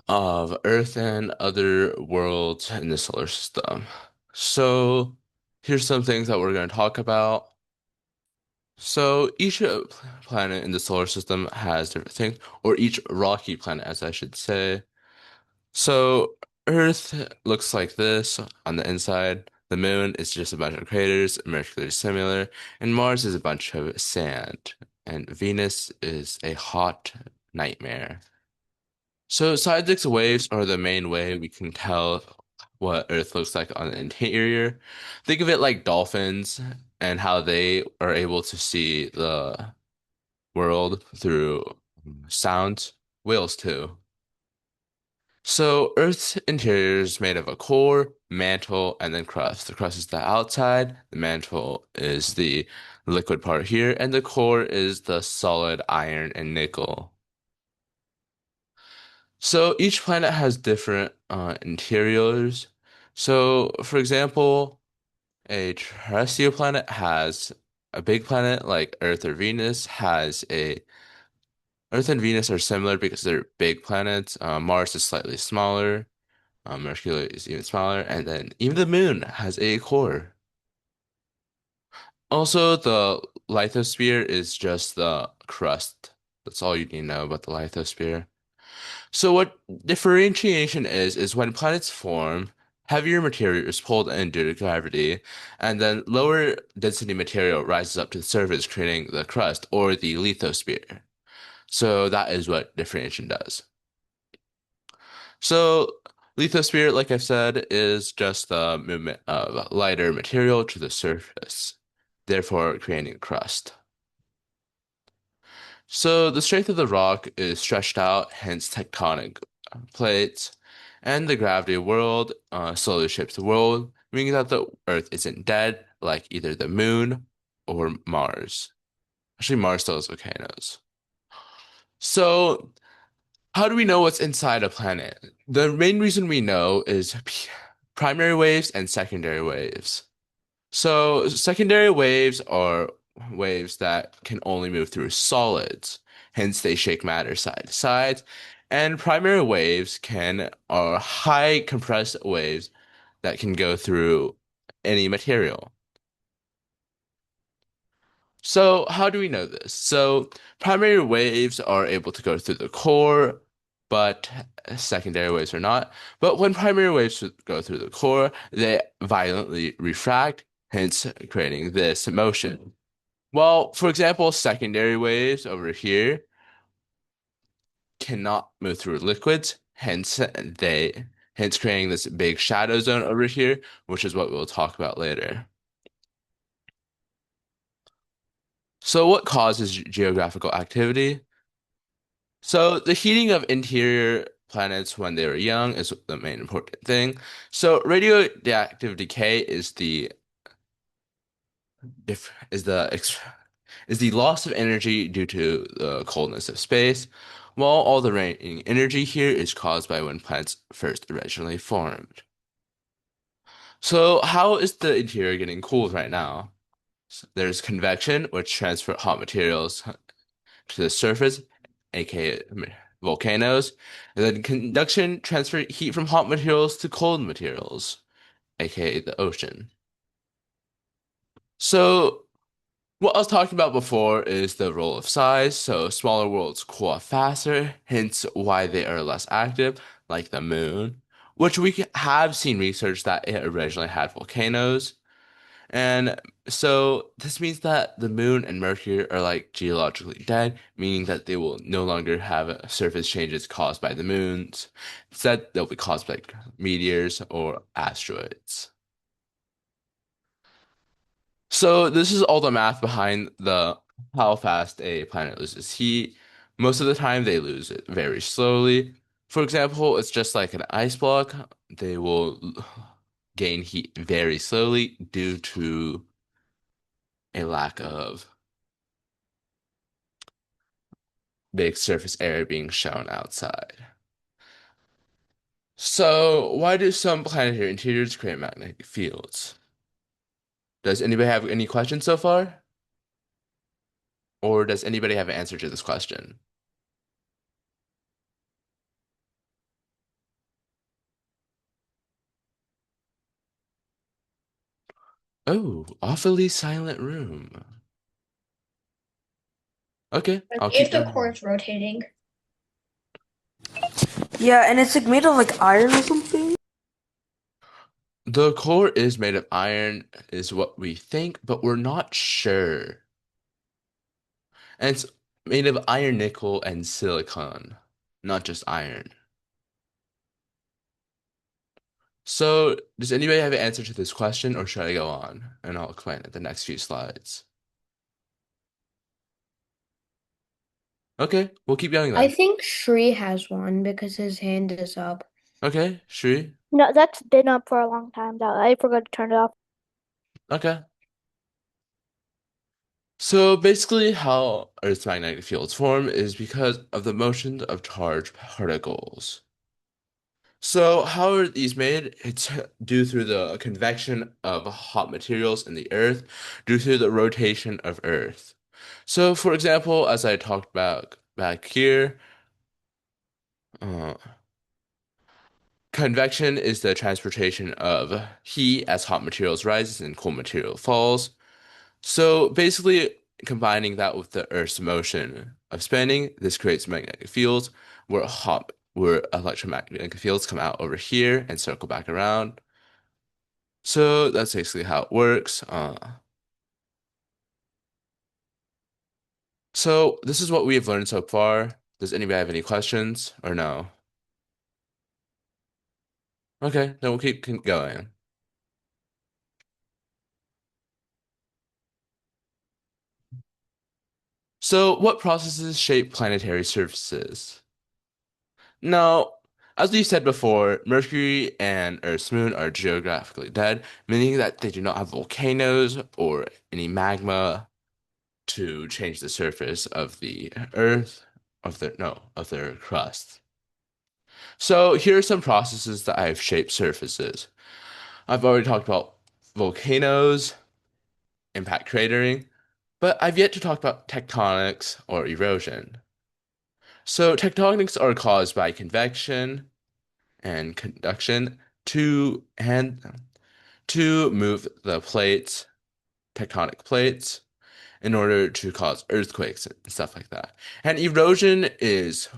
of Earth and other worlds in the solar system. So here's some things that we're going to talk about. So each planet in the solar system has different things, or each rocky planet, as I should say. So Earth looks like this on the inside. The moon is just a bunch of craters, Mercury is similar, and Mars is a bunch of sand, and Venus is a hot nightmare. So seismic waves are the main way we can tell what Earth looks like on the interior. Think of it like dolphins and how they are able to see the world through sound. Whales too. So Earth's interior is made of a core, mantle, and then crust. The crust is the outside, the mantle is the liquid part here, and the core is the solid iron and nickel. So each planet has different interiors. So, for example, a terrestrial planet has a big planet like Earth or Venus has a Earth and Venus are similar because they're big planets. Mars is slightly smaller. Mercury is even smaller, and then even the moon has a core. Also, the lithosphere is just the crust. That's all you need to know about the lithosphere. So what differentiation is when planets form, heavier material is pulled in due to gravity, and then lower density material rises up to the surface, creating the crust or the lithosphere. So that is what differentiation does. So lithosphere, like I've said, is just the movement of lighter material to the surface, therefore creating crust. So the strength of the rock is stretched out, hence tectonic plates, and the gravity world slowly shapes the world, meaning that the Earth isn't dead like either the moon or Mars. Actually, Mars still has volcanoes. So how do we know what's inside a planet? The main reason we know is primary waves and secondary waves. So secondary waves are waves that can only move through solids, hence they shake matter side to side. And primary waves are high compressed waves that can go through any material. So how do we know this? So primary waves are able to go through the core, but secondary waves are not. But when primary waves go through the core, they violently refract, hence creating this motion. Well, for example, secondary waves over here cannot move through liquids, hence creating this big shadow zone over here, which is what we'll talk about later. So what causes geographical activity? So the heating of interior planets when they were young is the main important thing. So radioactive decay is the if is the ex- is the loss of energy due to the coldness of space, while all the remaining energy here is caused by when planets first originally formed. So how is the interior getting cooled right now? So there's convection, which transfer hot materials to the surface, aka volcanoes, and then conduction transfer heat from hot materials to cold materials, aka the ocean. So what I was talking about before is the role of size. So smaller worlds cool off faster, hence why they are less active, like the moon, which we have seen research that it originally had volcanoes. And so this means that the moon and Mercury are like geologically dead, meaning that they will no longer have surface changes caused by the moons. Instead, they'll be caused by meteors or asteroids. So this is all the math behind the how fast a planet loses heat. Most of the time they lose it very slowly. For example, it's just like an ice block. They will gain heat very slowly due to a lack of big surface area being shown outside. So why do some planetary interiors create magnetic fields? Does anybody have any questions so far? Or does anybody have an answer to this question? Oh, awfully silent room. Okay, I'll keep If the going. core is rotating. Yeah, and it's like made of like iron or something. The core is made of iron, is what we think, but we're not sure. And it's made of iron, nickel, and silicon, not just iron. So, does anybody have an answer to this question, or should I go on? And I'll explain it the next few slides. Okay, we'll keep going I then. think Shri has one because his hand is up. Okay, Shri. No, that's been up for a long time. I forgot to turn it off. Okay. So basically, how Earth's magnetic fields form is because of the motion of charged particles. So how are these made? It's due through the convection of hot materials in the Earth, due to the rotation of Earth. So for example, as I talked about back here, uh, convection is the transportation of heat as hot materials rises and cool material falls. So basically, combining that with the Earth's motion of spinning, this creates magnetic fields where electromagnetic fields come out over here and circle back around. So that's basically how it works. So this is what we have learned so far. Does anybody have any questions or no? Okay, then we'll keep going. So what processes shape planetary surfaces? Now, as we said before, Mercury and Earth's moon are geographically dead, meaning that they do not have volcanoes or any magma to change the surface of the Earth, of their crust. So here are some processes that have shaped surfaces. I've already talked about volcanoes, impact cratering, but I've yet to talk about tectonics or erosion. So tectonics are caused by convection and conduction, and to move the plates, tectonic plates, in order to cause earthquakes and stuff like that. And erosion is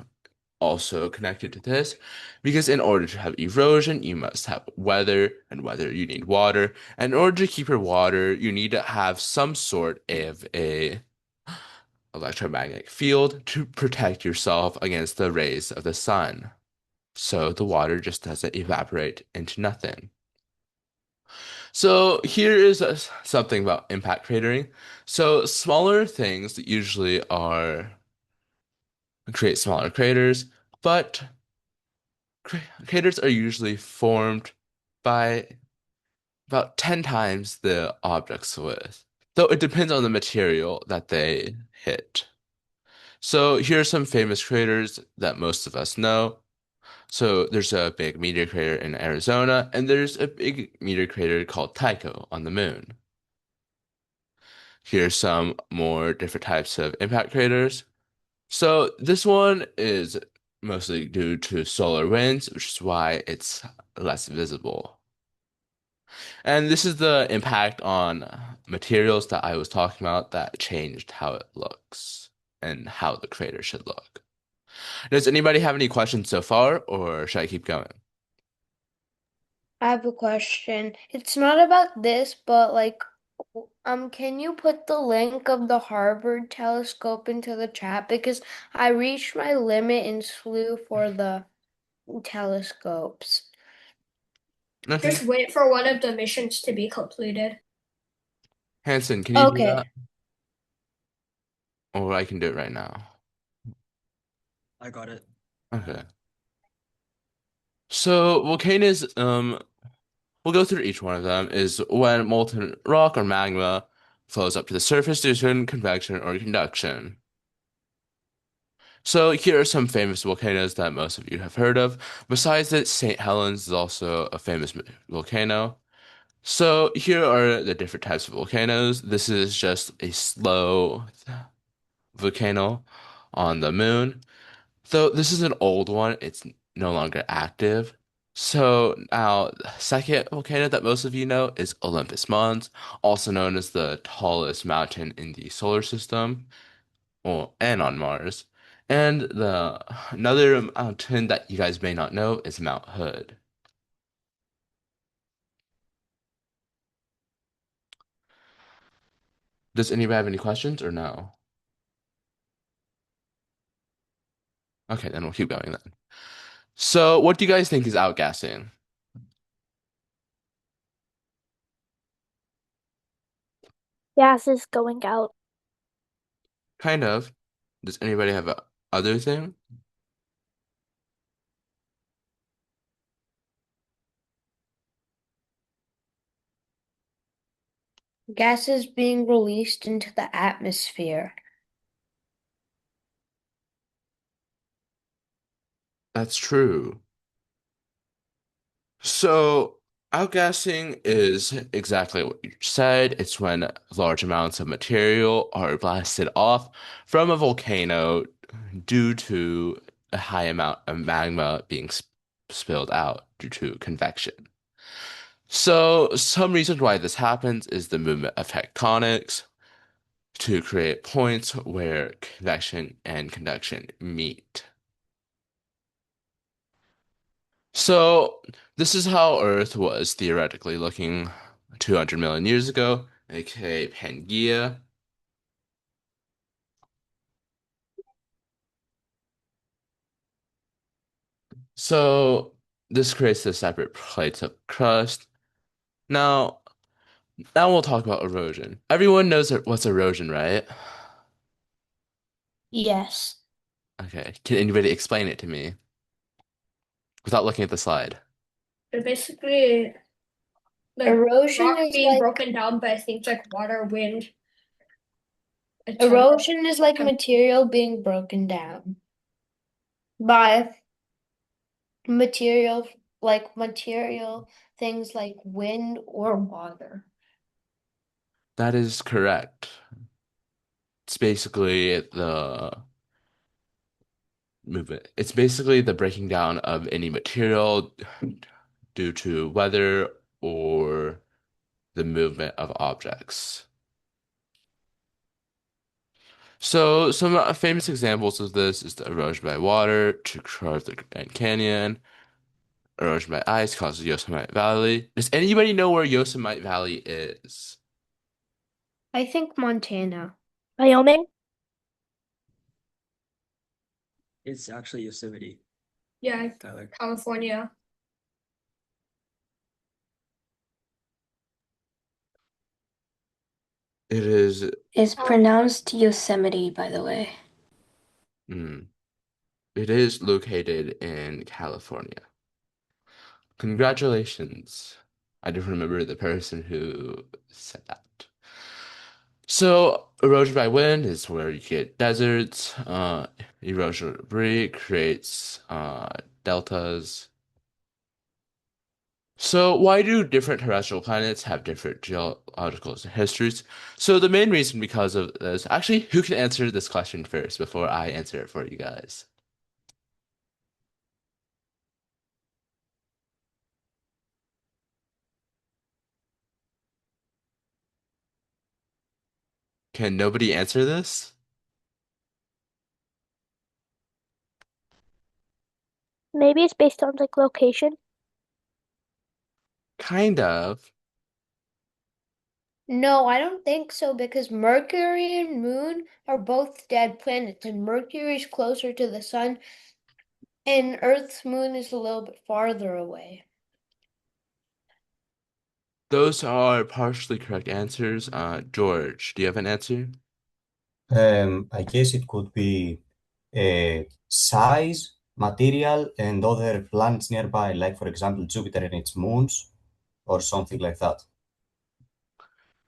also connected to this because in order to have erosion, you must have weather, and weather, you need water. And in order to keep your water, you need to have some sort of a electromagnetic field to protect yourself against the rays of the sun. So the water just doesn't evaporate into nothing. So here is something about impact cratering. So smaller things usually are create smaller craters, but craters are usually formed by about 10 times the object's width, though it depends on the material that they hit. So here are some famous craters that most of us know. So there's a big meteor crater in Arizona, and there's a big meteor crater called Tycho on the moon. Here's some more different types of impact craters. So this one is mostly due to solar winds, which is why it's less visible. And this is the impact on materials that I was talking about that changed how it looks and how the crater should look. Does anybody have any questions so far, or should I keep going? I have a question. It's not about this, but like, can you put the link of the Harvard telescope into the chat? Because I reached my limit in SLOOH for the telescopes. Okay. Just wait for one of the missions to be completed. Hanson, can you do Okay. that? Or I can do it right now. I got it. Okay. So volcanoes, we'll go through each one of them, is when molten rock or magma flows up to the surface due to convection or conduction. So here are some famous volcanoes that most of you have heard of. Besides that, St. Helens is also a famous volcano. So here are the different types of volcanoes. This is just a slow volcano on the moon. Though this is an old one, it's no longer active. So now, the second volcano that most of you know is Olympus Mons, also known as the tallest mountain in the solar system, or and on Mars. And the another mountain that you guys may not know is Mount Hood. Does anybody have any questions or no? Okay, then we'll keep going then. So, what do you guys think is outgassing? Gas is going out. Kind of. Does anybody have a other thing? Gases being released into the atmosphere. That's true. So, outgassing is exactly what you said. It's when large amounts of material are blasted off from a volcano due to a high amount of magma being spilled out due to convection. So, some reason why this happens is the movement of tectonics to create points where convection and conduction meet. So, this is how Earth was theoretically looking 200 million years ago, aka Pangaea. So, this creates the separate plates of crust. Now, now we'll talk about erosion. Everyone knows what's erosion, right? Yes. Okay, can anybody explain it to me without looking at the slide? But basically, like Erosion rock is being like broken down by things like water, wind, etc. erosion is like material being broken down by material things like wind or water. That is correct. It's basically the movement. It's basically the breaking down of any material due to weather or the movement of objects. So some famous examples of this is the erosion by water to carve the Grand Canyon. Erosion by ice causes Yosemite Valley. Does anybody know where Yosemite Valley is? I think Montana. Wyoming? It's actually Yosemite, Yeah, Tyler. California. It is. It's pronounced Yosemite, by the way. It is located in California. Congratulations. I don't remember the person who said that. So, erosion by wind is where you get deserts. Erosion of debris creates deltas. So, why do different terrestrial planets have different geological histories? So, the main reason because of this, actually, who can answer this question first before I answer it for you guys? Can nobody answer this? Maybe it's based on like location. Kind of. No, I don't think so because Mercury and Moon are both dead planets, and Mercury is closer to the sun, and Earth's moon is a little bit farther away. Those are partially correct answers. George, do you have an answer? I guess it could be size, material, and other planets nearby, like for example Jupiter and its moons, or something like that.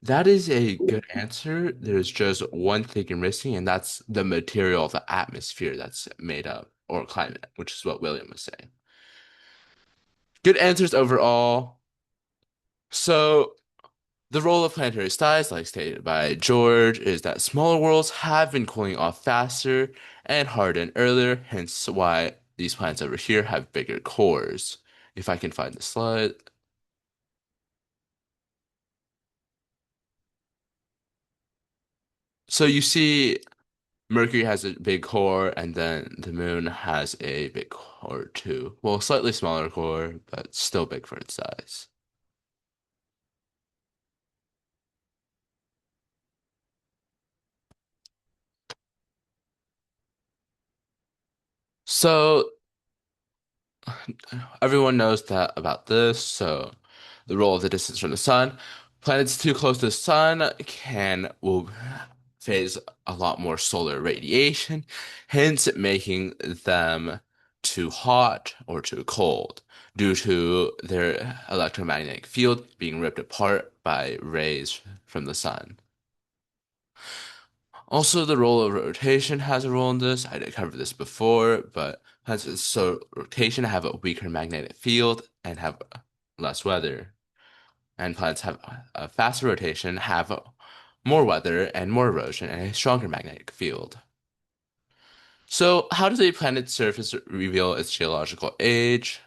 That is a good answer. There's just one thing you're missing, and that's the material of the atmosphere that's made up, or climate, which is what William was saying. Good answers overall. So, the role of planetary size, like stated by George, is that smaller worlds have been cooling off faster and harden earlier, hence why these planets over here have bigger cores. If I can find the slide. So you see Mercury has a big core, and then the moon has a big core too. Well, slightly smaller core, but still big for its size. So everyone knows that about this. So the role of the distance from the sun. Planets too close to the sun will phase a lot more solar radiation, hence making them too hot or too cold due to their electromagnetic field being ripped apart by rays from the sun. Also, the role of rotation has a role in this. I did cover this before, but so rotation have a weaker magnetic field and have less weather. And planets have a faster rotation, have more weather and more erosion and a stronger magnetic field. So, how does a planet's surface reveal its geological age?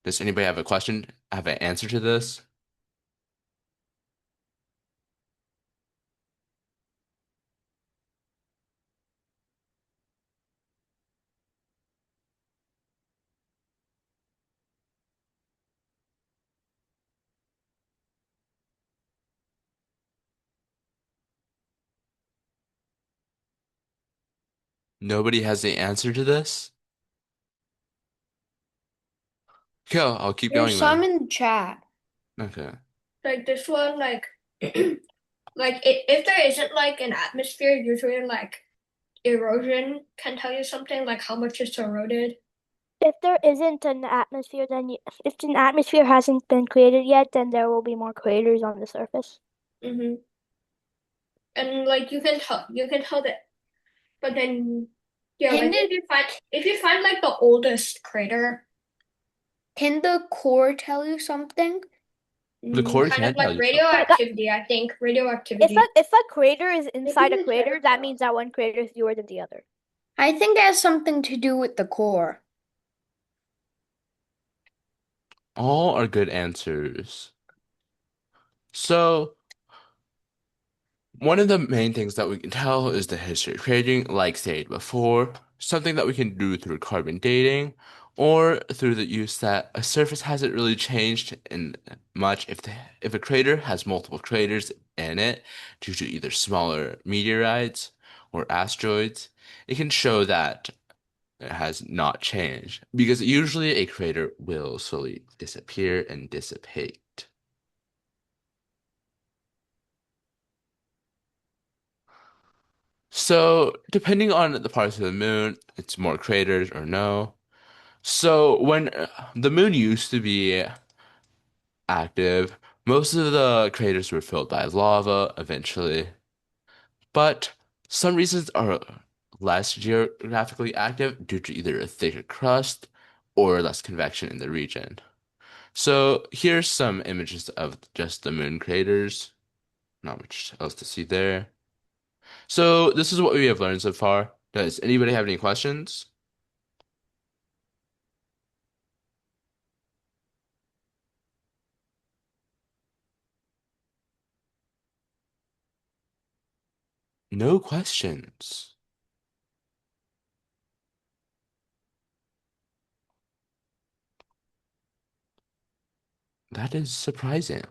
Does anybody have a question? Have an answer to this? Nobody has the answer to this? Okay, I'll keep There's going some then. in the chat. Okay. Like this one, like like if there isn't like an atmosphere, usually like erosion can tell you something, like how much it's eroded. If there isn't an atmosphere, if an atmosphere hasn't been created yet, then there will be more craters on the surface. Mm-hmm. And like you can tell that, but then yeah, like if you find like the oldest crater, Can the core tell you something? The core kind can of tell like you something. radioactivity, I think radioactivity. If a crater is inside a can crater, check that that. means that one crater is newer than the other. I think it has something to do with the core. All are good answers. So, one of the main things that we can tell is the history of creating, like stated before, something that we can do through carbon dating or through the use that a surface hasn't really changed in much if a crater has multiple craters in it due to either smaller meteorites or asteroids, it can show that it has not changed because usually a crater will slowly disappear and dissipate. So, depending on the parts of the moon, it's more craters or no. So, when the moon used to be active, most of the craters were filled by lava eventually. But some regions are less geographically active due to either a thicker crust or less convection in the region. So, here's some images of just the moon craters. Not much else to see there. So, this is what we have learned so far. Does anybody have any questions? No questions. That is surprising.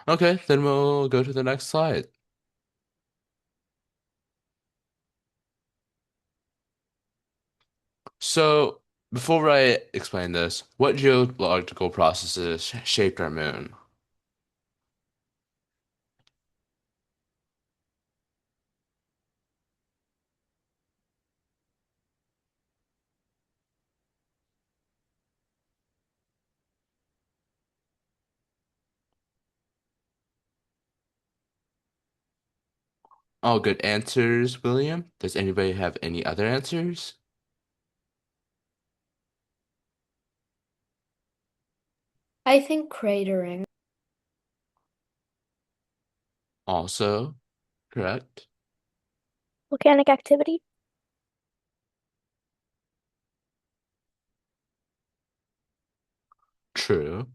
Okay, then we'll go to the next slide. So, before I explain this, what geological processes shaped our moon? All good answers, William. Does anybody have any other answers? I think cratering. Also correct. Volcanic activity. True.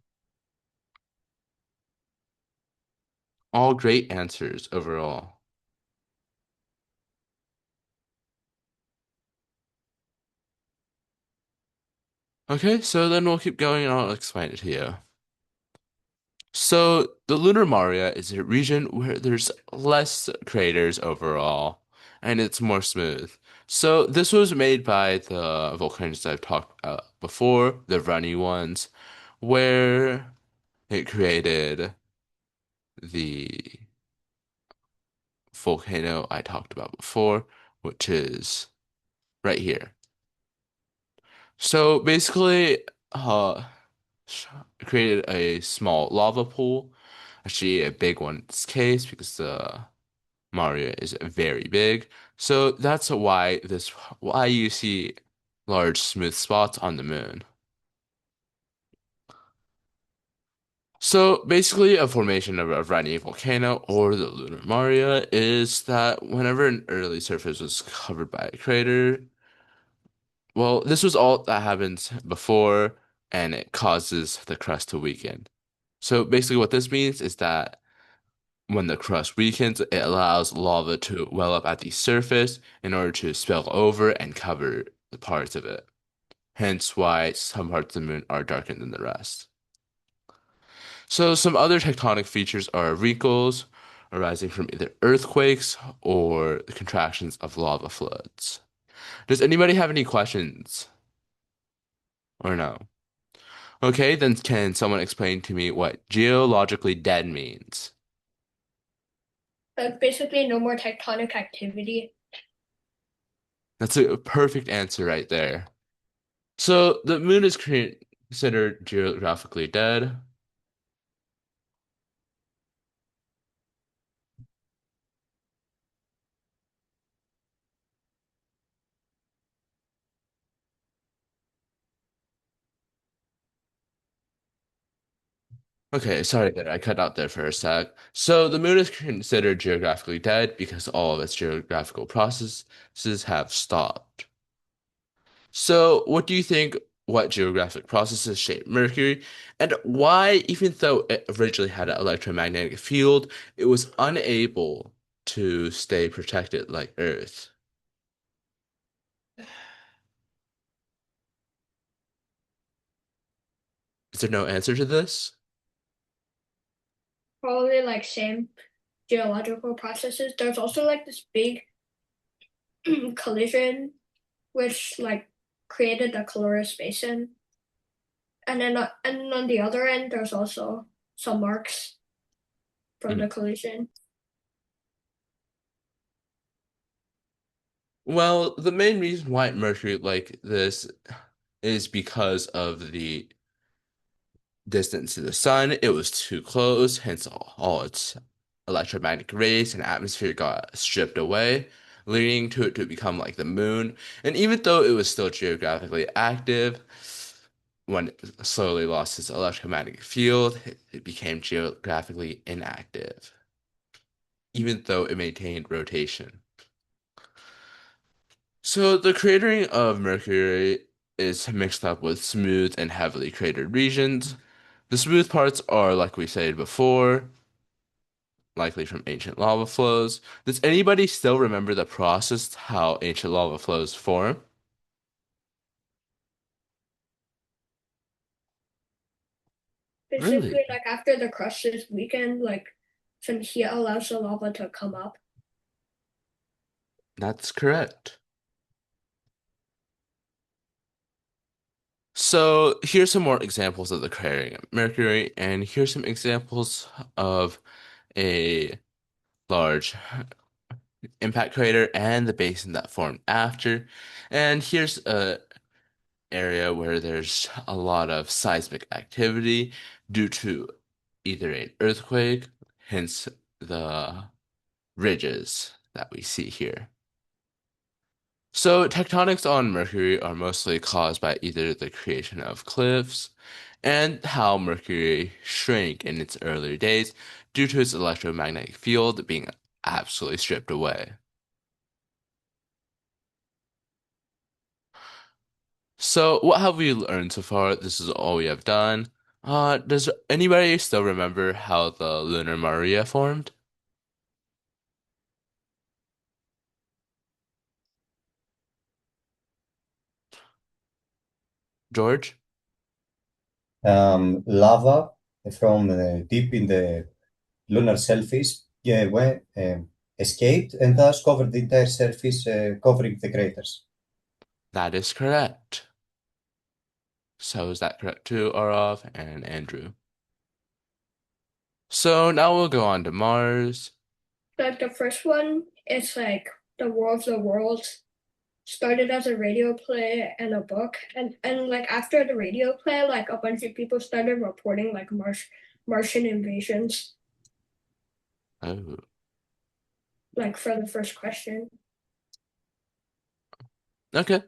All great answers overall. Okay, so then we'll keep going and I'll explain it to you. So, the lunar Maria is a region where there's less craters overall, and it's more smooth. So, this was made by the volcanoes I've talked about before, the runny ones, where it created the volcano I talked about before, which is right here. So, basically, created a small lava pool, actually a big one in this case because the Mario is very big. So that's why you see large smooth spots on the moon. So basically a formation of a runny volcano or the lunar Maria is that whenever an early surface was covered by a crater, well, this was all that happens before and it causes the crust to weaken. So basically what this means is that when the crust weakens, it allows lava to well up at the surface in order to spill over and cover the parts of it. Hence why some parts of the moon are darker than the rest. So some other tectonic features are wrinkles arising from either earthquakes or the contractions of lava floods. Does anybody have any questions? Or no? Okay, then can someone explain to me what geologically dead means? Basically, no more tectonic activity. That's a perfect answer right there. So the moon is considered geographically dead. Okay, sorry that I cut out there for a sec. So the moon is considered geographically dead because all of its geographical processes have stopped. So what do you think what geographic processes shape Mercury, and why, even though it originally had an electromagnetic field, it was unable to stay protected like Earth. Is there no answer to this? Probably like same geological processes. There's also like this big collision which like created the Caloris Basin. And then and on the other end there's also some marks from the collision. Well, the main reason why Mercury like this is because of the distance to the sun. It was too close, hence all its electromagnetic rays and atmosphere got stripped away, leading to it to become like the moon. And even though it was still geographically active, when it slowly lost its electromagnetic field, it became geographically inactive, even though it maintained rotation. So the cratering of Mercury is mixed up with smooth and heavily cratered regions. The smooth parts are, like we said before, likely from ancient lava flows. Does anybody still remember the process how ancient lava flows form? Basically, Really? like after the crust is weakened, like some heat allows the lava to come up. That's correct. So here's some more examples of the cratering of Mercury, and here's some examples of a large impact crater and the basin that formed after. And here's a area where there's a lot of seismic activity due to either an earthquake, hence the ridges that we see here. So tectonics on Mercury are mostly caused by either the creation of cliffs and how Mercury shrank in its earlier days due to its electromagnetic field being absolutely stripped away. So what have we learned so far? This is all we have done. Does anybody still remember how the Lunar Maria formed? George? Lava from deep in the lunar surface escaped and thus covered the entire surface, covering the craters. That is correct. So is that correct too, Arav and Andrew? So now we'll go on to Mars. Like the first one, it's like the War of the Worlds started as a radio play and a book, and like after the radio play, like a bunch of people started reporting like Martian invasions. Oh. Like for the first question. Okay.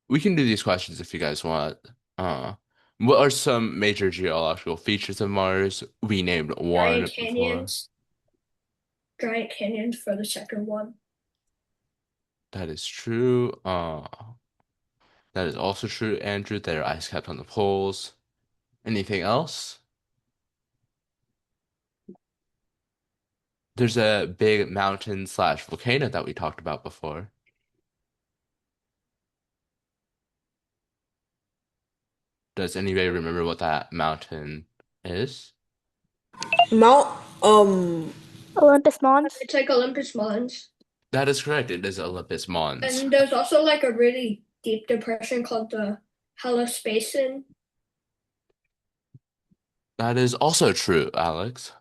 We can do these questions if you guys want. What are some major geological features of Mars? We named one Giant before. canyons. Giant canyons for the second one. That is true. That is also true, Andrew. There are ice caps on the poles. Anything else? There's a big mountain slash volcano that we talked about before. Does anybody remember what that mountain is? Mount Olympus Mons. It's like Olympus Mons. That is correct. It is Olympus Mons. And there's also like a really deep depression called the Hellas Basin. That is also true, Alex.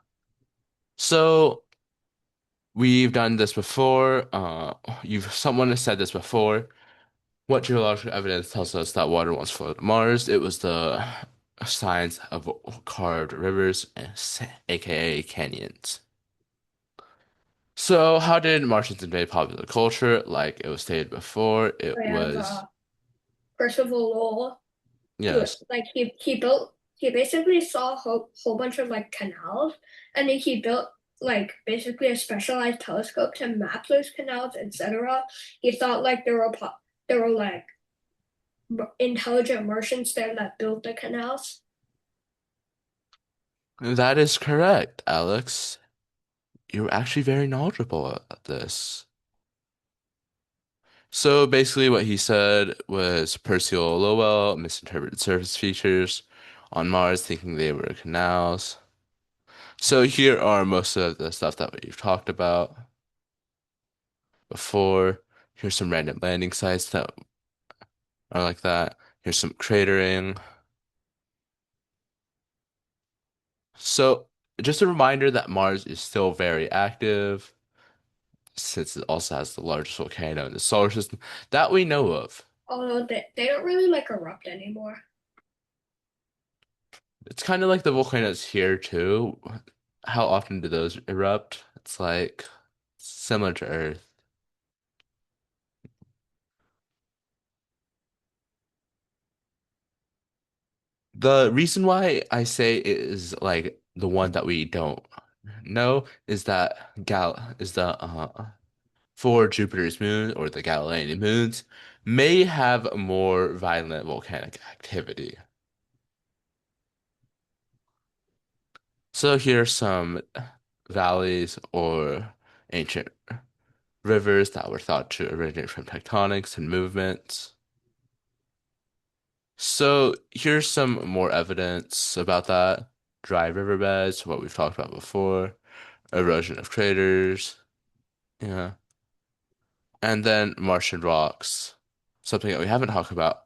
So we've done this before. Someone has said this before. What geological evidence tells us that water once flowed to Mars? It was the signs of carved rivers, aka canyons. So, how did Martians invade popular culture? Like it was stated before, it We have was Percival Lowell. yes, Like he basically saw a whole bunch of like canals, and then he built like basically a specialized telescope to map those canals, etc. He thought like there were like intelligent Martians there that built the canals. That is correct, Alex. You're actually very knowledgeable at this. So basically, what he said was Percival Lowell misinterpreted surface features on Mars, thinking they were canals. So here are most of the stuff that we've talked about before. Here's some random landing sites that are like that. Here's some cratering. So just a reminder that Mars is still very active, since it also has the largest volcano in the solar system that we know of. Although they don't really like erupt anymore. It's kind of like the volcanoes here too. How often do those erupt? It's like similar to Earth. The reason why I say it is like the one that we don't know is that Gal is the for Jupiter's moon or the Galilean moons may have more violent volcanic activity. So here are some valleys or ancient rivers that were thought to originate from tectonics and movements. So here's some more evidence about that. Dry riverbeds, what we've talked about before, erosion of craters, yeah. And then Martian rocks, something that we haven't talked about,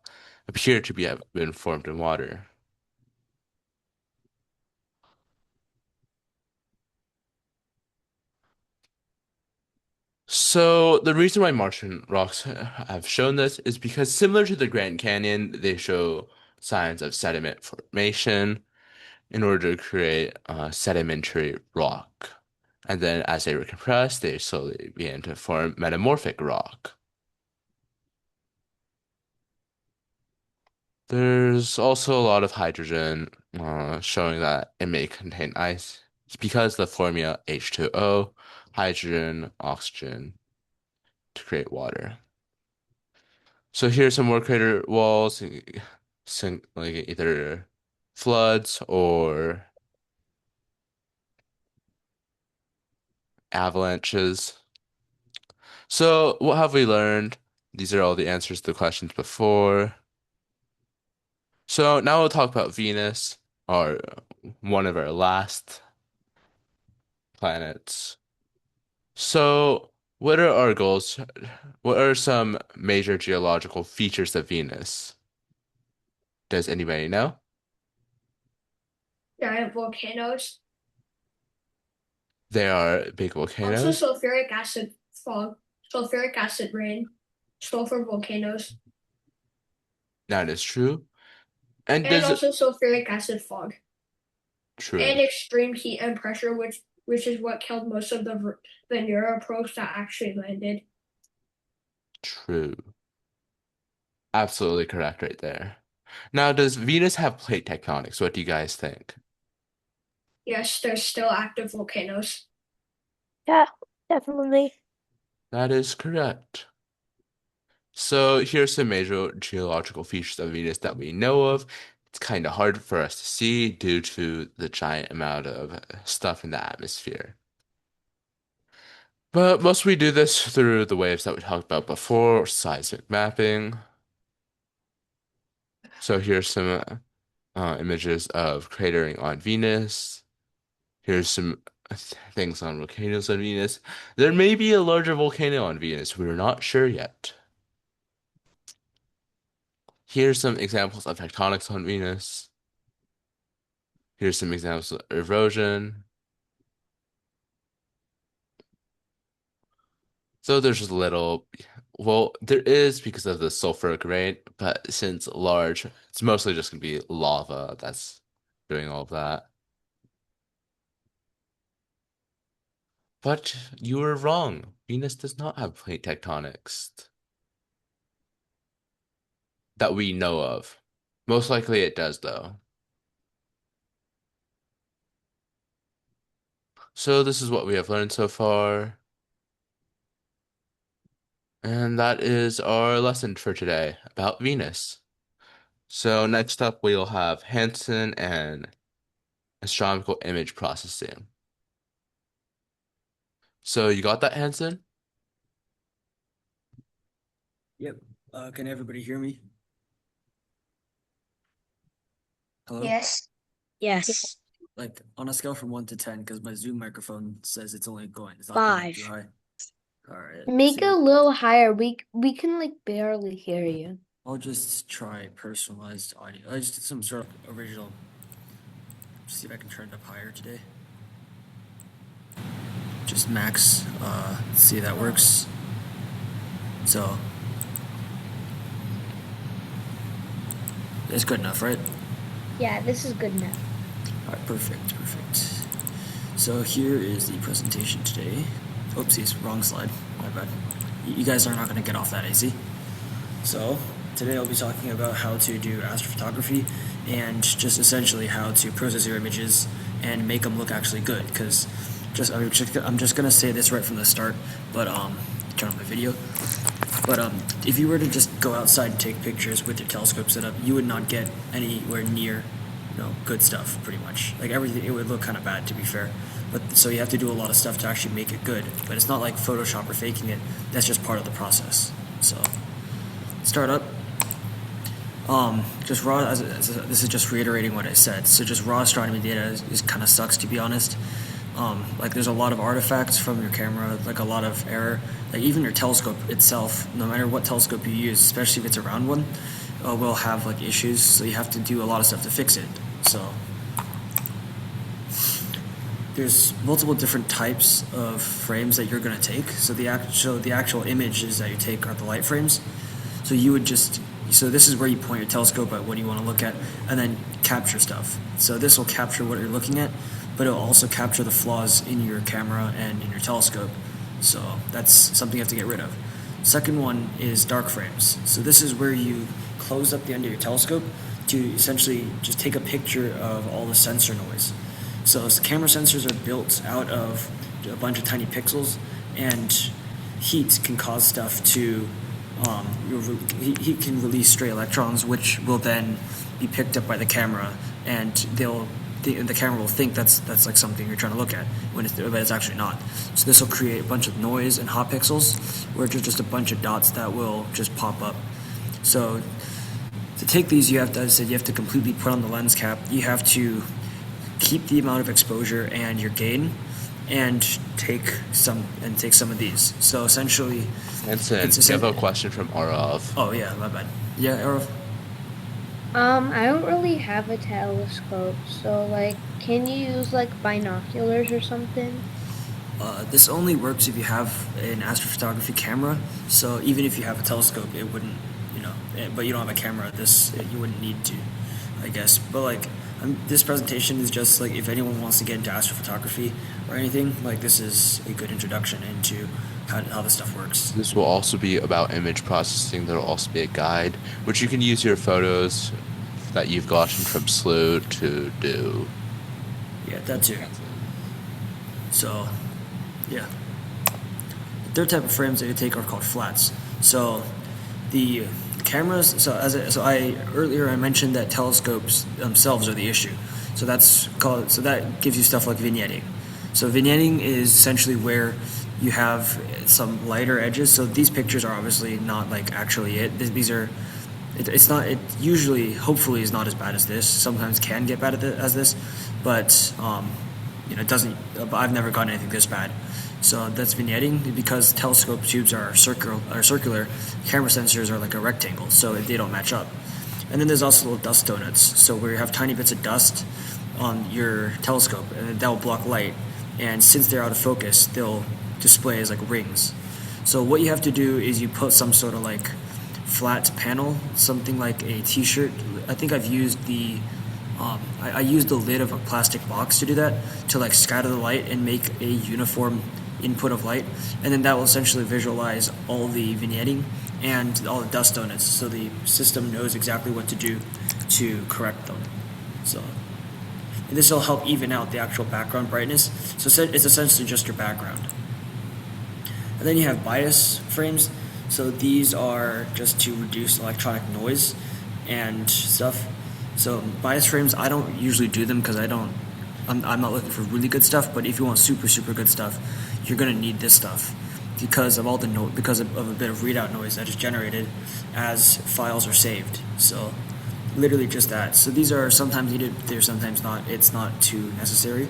appear to be have been formed in water. So the reason why Martian rocks have shown this is because similar to the Grand Canyon, they show signs of sediment formation in order to create sedimentary rock. And then as they were compressed, they slowly began to form metamorphic rock. There's also a lot of hydrogen showing that it may contain ice. It's because the formula H2O, hydrogen, oxygen to create water. So here's some more crater walls, like either floods or avalanches. So what have we learned? These are all the answers to the questions before. So now we'll talk about Venus, our one of our last planets. So what are our goals? What are some major geological features of Venus? Does anybody know? Giant volcanoes. They are big Also volcanoes. sulfuric acid fog, sulfuric acid rain, sulfur volcanoes, That is true. And and does it also sulfuric acid fog, true? and extreme heat and pressure, which is what killed most of the Venera probes that actually landed. True. Absolutely correct right there. Now, does Venus have plate tectonics? What do you guys think? Yes, there's still active volcanoes. Yeah, definitely. That is correct. So here's some major geological features of Venus that we know of. It's kind of hard for us to see due to the giant amount of stuff in the atmosphere. But mostly we do this through the waves that we talked about before, seismic mapping. So here's some images of cratering on Venus. Here's some things on volcanoes on Venus. There may be a larger volcano on Venus. We're not sure yet. Here's some examples of tectonics on Venus. Here's some examples of erosion. So there's just a little, well, there is because of the sulfuric rain, but since large, it's mostly just gonna be lava that's doing all of that. But you were wrong. Venus does not have plate tectonics that we know of. Most likely it does, though. So this is what we have learned so far. And that is our lesson for today about Venus. So next up, we'll have Hansen and astronomical image processing. So you got that, Hansen? Yep. Can everybody hear me? Hello? Yes. Yes. Like on a scale from 1 to 10, because my Zoom microphone says it's only going. It's not going too 5. high. All right. Make it a So little higher. We can like barely hear you. I'll just try personalized audio. I just did some sort of original. See if I can turn it up higher today. Just max. See if that works. So it's good enough, right? Yeah, this is good enough. All right, perfect. So here is the presentation today. Oopsies, wrong slide. My bad. You guys are not going to get off that easy. So today I'll be talking about how to do astrophotography and just essentially how to process your images and make them look actually good. Because I'm just gonna say this right from the start, but turn on my video. But if you were to just go outside and take pictures with your telescope set up, you would not get anywhere near, good stuff. Pretty much, like everything, it would look kind of bad, to be fair. But so you have to do a lot of stuff to actually make it good. But it's not like Photoshop or faking it. That's just part of the process. So start up. Just raw. This is just reiterating what I said. So just raw astronomy data is kind of sucks, to be honest. Like there's a lot of artifacts from your camera, like a lot of error. Like even your telescope itself, no matter what telescope you use, especially if it's a round one, will have like issues. So you have to do a lot of stuff to fix it. So there's multiple different types of frames that you're going to take. So the actual images that you take are the light frames. So this is where you point your telescope at what you want to look at and then capture stuff. So this will capture what you're looking at, but it'll also capture the flaws in your camera and in your telescope. So that's something you have to get rid of. Second one is dark frames. So this is where you close up the end of your telescope to essentially just take a picture of all the sensor noise. So camera sensors are built out of a bunch of tiny pixels, and heat can cause stuff to heat can release stray electrons, which will then be picked up by the camera, and the camera will think that's like something you're trying to look at, but it's actually not. So this will create a bunch of noise and hot pixels, which are just a bunch of dots that will just pop up. So to take these, you have to completely put on the lens cap. You have to keep the amount of exposure and your gain, and take some of these. So essentially, Hansen, we have a question from Arav. Oh yeah, my bad. Yeah, Arav. I don't really have a telescope, so like, can you use like binoculars or something? This only works if you have an astrophotography camera. So even if you have a telescope, it wouldn't, but you don't have a camera. You wouldn't need to, I guess. But like, this presentation is just like if anyone wants to get into astrophotography or anything, like this is a good introduction into how this stuff works. This will also be about image processing. There will also be a guide, which you can use your photos that you've gotten from SLOOH to do. Yeah, that too. So, yeah. The third type of frames that you take are called flats. So, the cameras. Earlier I mentioned that telescopes themselves are the issue. So that gives you stuff like vignetting. So vignetting is essentially where you have some lighter edges. So these pictures are obviously not like actually it. These are. It's not. It usually, hopefully, is not as bad as this. Sometimes can get bad as this, but it doesn't. I've never gotten anything this bad. So that's vignetting because telescope tubes are circular. Camera sensors are like a rectangle, so they don't match up. And then there's also little dust donuts. So where you have tiny bits of dust on your telescope, and that will block light. And since they're out of focus, they'll display as like rings. So what you have to do is you put some sort of like flat panel, something like a t-shirt. I think I've used I used the lid of a plastic box to do that, to like scatter the light and make a uniform input of light, and then that will essentially visualize all the vignetting and all the dust donuts, so the system knows exactly what to do to correct them. So and this will help even out the actual background brightness, so it's essentially just your background. And then you have bias frames. So these are just to reduce electronic noise, and stuff. So bias frames, I don't usually do them because I'm not looking for really good stuff. But if you want super good stuff, you're gonna need this stuff because of all the because of a bit of readout noise that is generated as files are saved. So literally just that. So these are sometimes needed, they're sometimes not. It's not too necessary.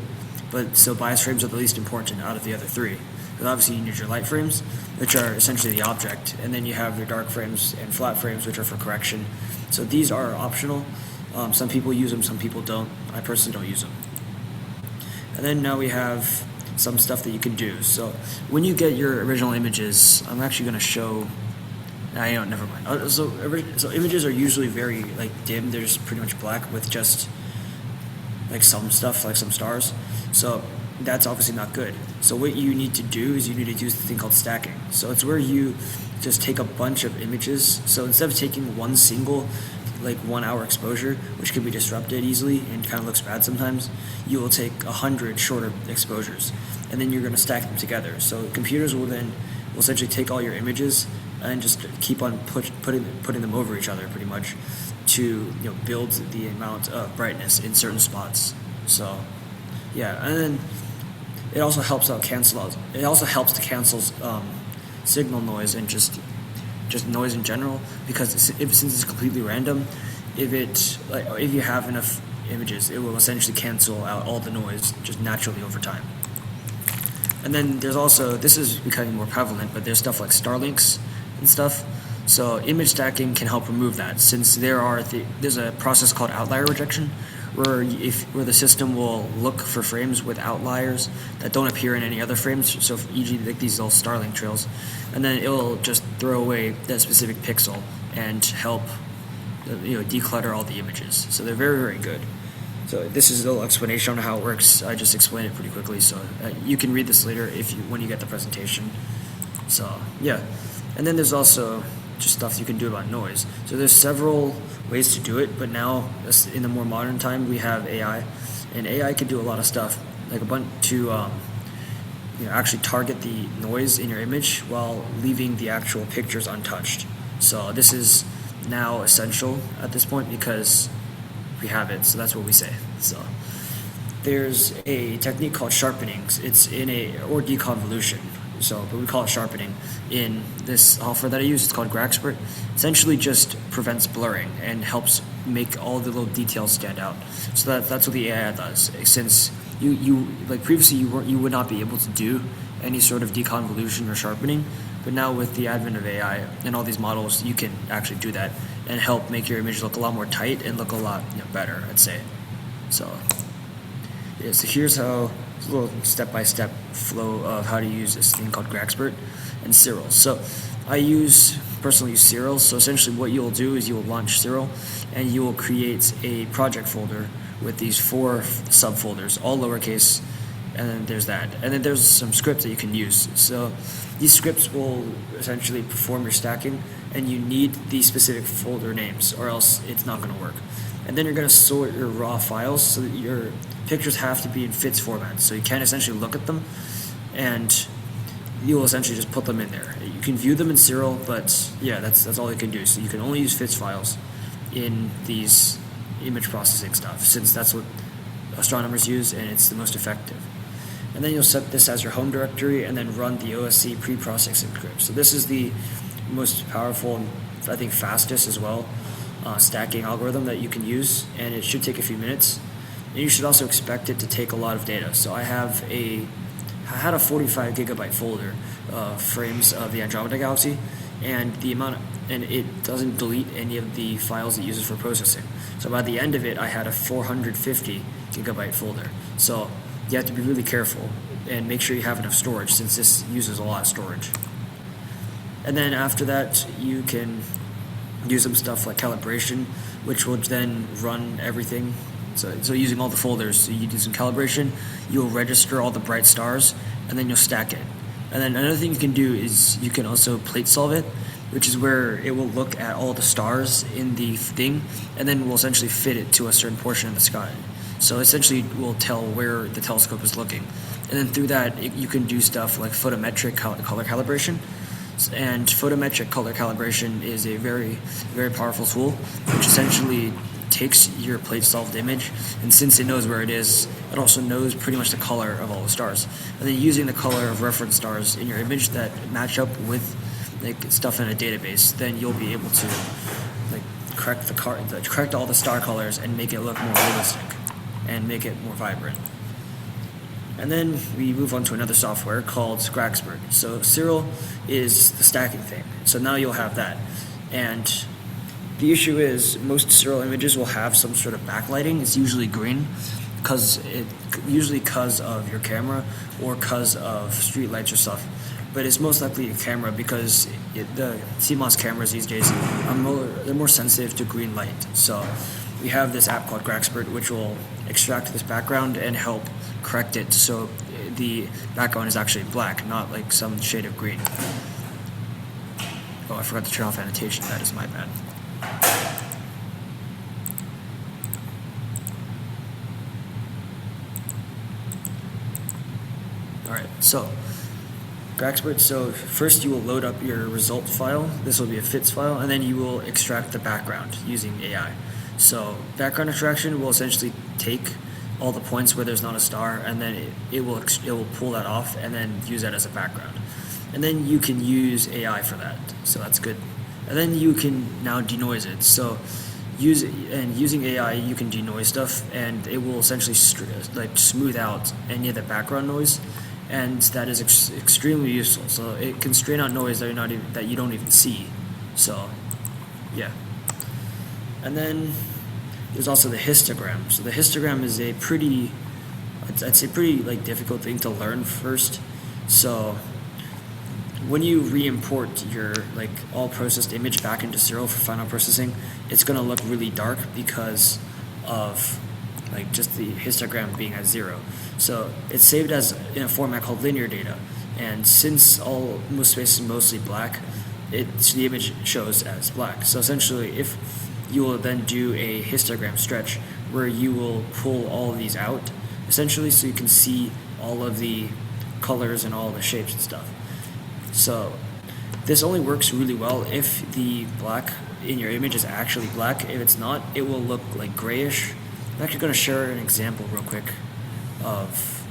But so bias frames are the least important out of the other three. Because obviously you need your light frames, which are essentially the object, and then you have your dark frames and flat frames, which are for correction. So these are optional. Some people use them, some people don't. I personally don't use them. And then now we have some stuff that you can do. So when you get your original images, I'm actually going to show. Never mind. So images are usually very dim. They're just pretty much black with just some stuff, like some stars. So that's obviously not good. So what you need to do is you need to do this thing called stacking. So it's where you just take a bunch of images. So instead of taking one single 1 hour exposure, which can be disrupted easily and kind of looks bad sometimes, you will take 100 shorter exposures, and then you're going to stack them together. So computers will essentially take all your images and just keep on putting them over each other pretty much to build the amount of brightness in certain spots. So yeah, and then it also helps out It also helps to cancel signal noise and just noise in general, because since it's completely random, if you have enough images, it will essentially cancel out all the noise just naturally over time. And then there's also, this is becoming more prevalent, but there's stuff like Starlinks and stuff. So image stacking can help remove that, since there's a process called outlier rejection, where the system will look for frames with outliers that don't appear in any other frames. So e.g. these little Starlink trails, and then it will just throw away that specific pixel and help declutter all the images. So they're very good. So this is a little explanation on how it works. I just explained it pretty quickly, so you can read this later when you get the presentation. So yeah, and then there's also just stuff you can do about noise. So there's several ways to do it, but now in the more modern time we have AI, and AI can do a lot of stuff, like a bunch to actually target the noise in your image while leaving the actual pictures untouched. So this is now essential at this point because we have it, so that's what we say. So there's a technique called sharpening. It's or deconvolution. But we call it sharpening. In this software that I use, it's called Grexpert. Essentially just prevents blurring and helps make all the little details stand out. So that's what the AI does. Since you previously you would not be able to do any sort of deconvolution or sharpening, but now with the advent of AI and all these models, you can actually do that and help make your image look a lot more tight and look a lot better, I'd say. So yeah, so here's a little step-by-step flow of how to use this thing called Grexpert and Cyril. So I personally use Cyril. So essentially what you'll do is you will launch Cyril and you will create a project folder with these 4 subfolders, all lowercase, and then there's that. And then there's some scripts that you can use. So these scripts will essentially perform your stacking, and you need these specific folder names or else it's not going to work. And then you're going to sort your raw files so that your pictures have to be in FITS format. So you can essentially look at them, and you will essentially just put them in there. You can view them in Cyril, but yeah, that's all you can do. So you can only use FITS files in these image processing stuff, since that's what astronomers use and it's the most effective. And then you'll set this as your home directory and then run the OSC pre-processing script. So this is the most powerful and I think fastest as well stacking algorithm that you can use, and it should take a few minutes. And you should also expect it to take a lot of data. So I had a 45 gigabyte folder of frames of the Andromeda Galaxy, and it doesn't delete any of the files it uses for processing. So by the end of it, I had a 450 gigabyte folder. So you have to be really careful and make sure you have enough storage, since this uses a lot of storage. And then after that, you can do some stuff like calibration, which will then run everything. So using all the folders, so you do some calibration, you'll register all the bright stars, and then you'll stack it. And then another thing you can do is you can also plate solve it, which is where it will look at all the stars in the thing, and then will essentially fit it to a certain portion of the sky. So essentially we'll tell where the telescope is looking. And then through that, you can do stuff like photometric color calibration. And photometric color calibration is a very, very powerful tool, which essentially takes your plate solved image, and since it knows where it is, it also knows pretty much the color of all the stars. And then using the color of reference stars in your image that match up with like stuff in a database, then you'll be able to like correct all the star colors and make it look more realistic and make it more vibrant. And then we move on to another software called Graxpert. So Cyril is the stacking thing. So now you'll have that. And the issue is most Cyril images will have some sort of backlighting. It's usually green because of your camera or because of street lights or stuff. But it's most likely your camera because the CMOS cameras these days they're more sensitive to green light. So we have this app called Graxpert, which will extract this background and help correct it so the background is actually black, not like some shade of green. Oh, I forgot to turn off annotation. That is my bad. Alright, so Graxpert, so first you will load up your result file. This will be a FITS file, and then you will extract the background using AI. So background extraction will essentially take all the points where there's not a star, and then it will pull that off and then use that as a background. And then you can use AI for that, so that's good. And then you can now denoise it. So using AI, you can denoise stuff, and it will essentially smooth out any of the background noise, and that is extremely useful. So it can strain out noise that you don't even see. So yeah. And then there's also the histogram. So the histogram is a pretty, I'd say pretty like difficult thing to learn first. So when you re-import your like all processed image back into Cyril for final processing, it's gonna look really dark because of like just the histogram being at 0. So it's saved as in a format called linear data, and since most space is mostly black, the image shows as black. So essentially, if you will then do a histogram stretch where you will pull all of these out, essentially, so you can see all of the colors and all the shapes and stuff. So this only works really well if the black in your image is actually black. If it's not, it will look like grayish. I'm actually going to share an example real quick of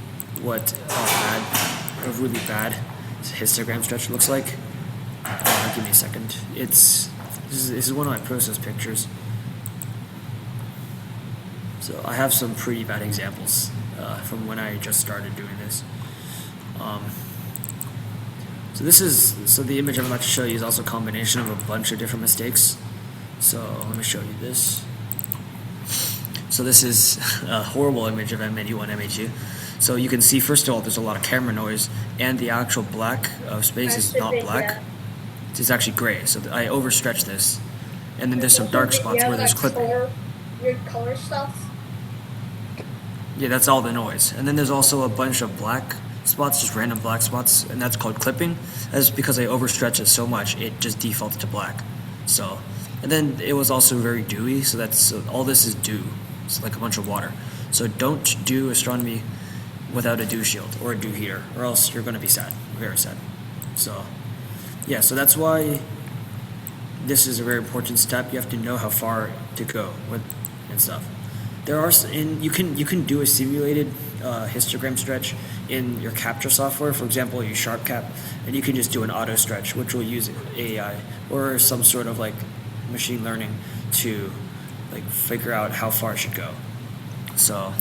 what a really bad histogram stretch looks like. Give me a second. This is one of my process pictures. So I have some pretty bad examples from when I just started doing this. So the image I'm about to show you is also a combination of a bunch of different mistakes. So let me show you this. So this is a horrible image of MNU1, MA2. So you can see, first of all, there's a lot of camera noise, and the actual black of space is not black. It's actually gray. So I overstretched this. And then there's some dark spots where there's clipping. Weird color stuff. Yeah, that's all the noise. And then there's also a bunch of black spots, just random black spots, and that's called clipping. That's because I overstretched it so much, it just defaulted to black. So, and then it was also very dewy, so all this is dew. It's like a bunch of water. So don't do astronomy without a dew shield or a dew heater, or else you're going to be sad, very sad. So, yeah, so that's why this is a very important step. You have to know how far to go with and stuff. You can do a simulated histogram stretch in your capture software. For example, you SharpCap, and you can just do an auto stretch, which will use AI or some sort of like machine learning to like figure out how far it should go. So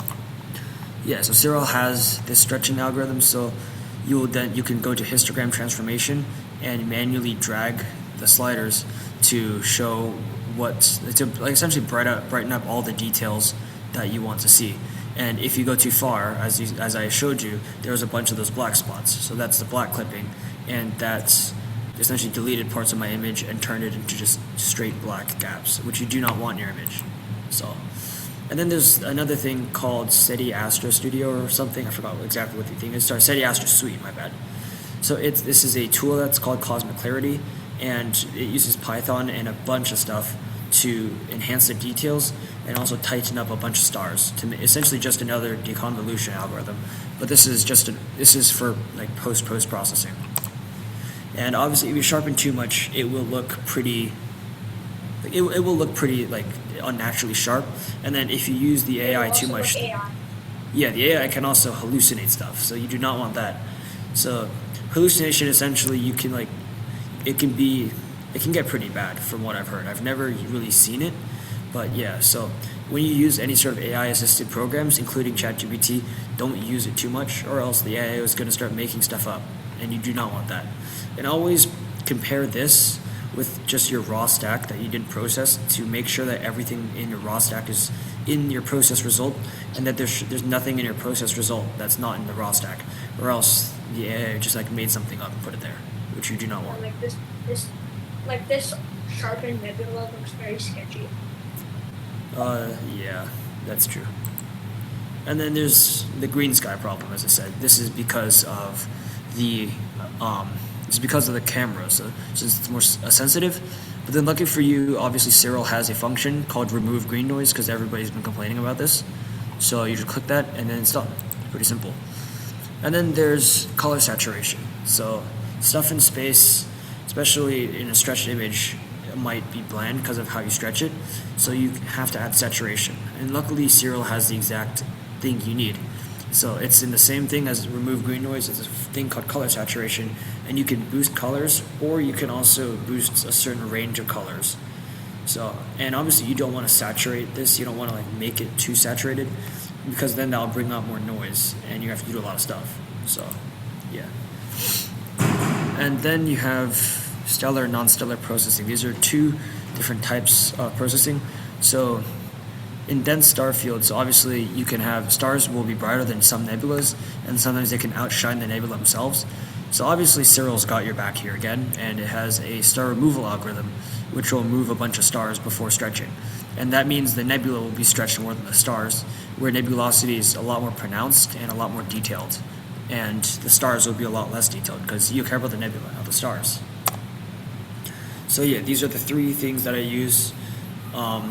yeah, so Cyril has this stretching algorithm. So you can go to histogram transformation and manually drag the sliders to show essentially brighten up all the details that you want to see. And if you go too far, as I showed you, there was a bunch of those black spots. So that's the black clipping, and that's essentially deleted parts of my image and turned it into just straight black gaps, which you do not want in your image. So, and then there's another thing called SETI Astro Studio or something. I forgot exactly what the thing is. Sorry, SETI Astro Suite, my bad. So this is a tool that's called Cosmic Clarity, and it uses Python and a bunch of stuff to enhance the details and also tighten up a bunch of stars to essentially just another deconvolution algorithm. But this is for like post processing. And obviously, if you sharpen too much, it will look pretty. It will look pretty like unnaturally sharp. And then if you use the AI too much, yeah, the AI can also hallucinate stuff. So you do not want that. So hallucination, essentially, you can like, it can get pretty bad from what I've heard. I've never really seen it, but yeah. So when you use any sort of AI assisted programs, including ChatGPT, don't use it too much, or else the AI is going to start making stuff up, and you do not want that. And always compare this with just your raw stack that you didn't process to make sure that everything in your raw stack is in your process result, and that there's nothing in your process result that's not in the raw stack, or else the AI just like made something up and put it there, which you do not want. Like this sharpened nebula looks very sketchy. Yeah, that's true. And then there's the green sky problem, as I said. This is because of the camera, so since it's more sensitive. But then lucky for you, obviously Cyril has a function called remove green noise, because everybody's been complaining about this. So you just click that and then it's done. Pretty simple. And then there's color saturation. So stuff in space, especially in a stretched image, it might be bland because of how you stretch it. So you have to add saturation. And luckily Cyril has the exact thing you need. So it's in the same thing as remove green noise. It's a thing called color saturation, and you can boost colors, or you can also boost a certain range of colors. So, and obviously you don't want to saturate this. You don't want to like make it too saturated, because then that'll bring out more noise, and you have to do a lot of stuff. So, yeah. And then you have stellar and non-stellar processing. These are two different types of processing. So in dense star fields, obviously you can have stars will be brighter than some nebulas, and sometimes they can outshine the nebula themselves. So obviously Cyril's got your back here again, and it has a star removal algorithm which will remove a bunch of stars before stretching. And that means the nebula will be stretched more than the stars, where nebulosity is a lot more pronounced and a lot more detailed. And the stars will be a lot less detailed, because you care about the nebula, not the stars. So yeah, these are the three things that I use.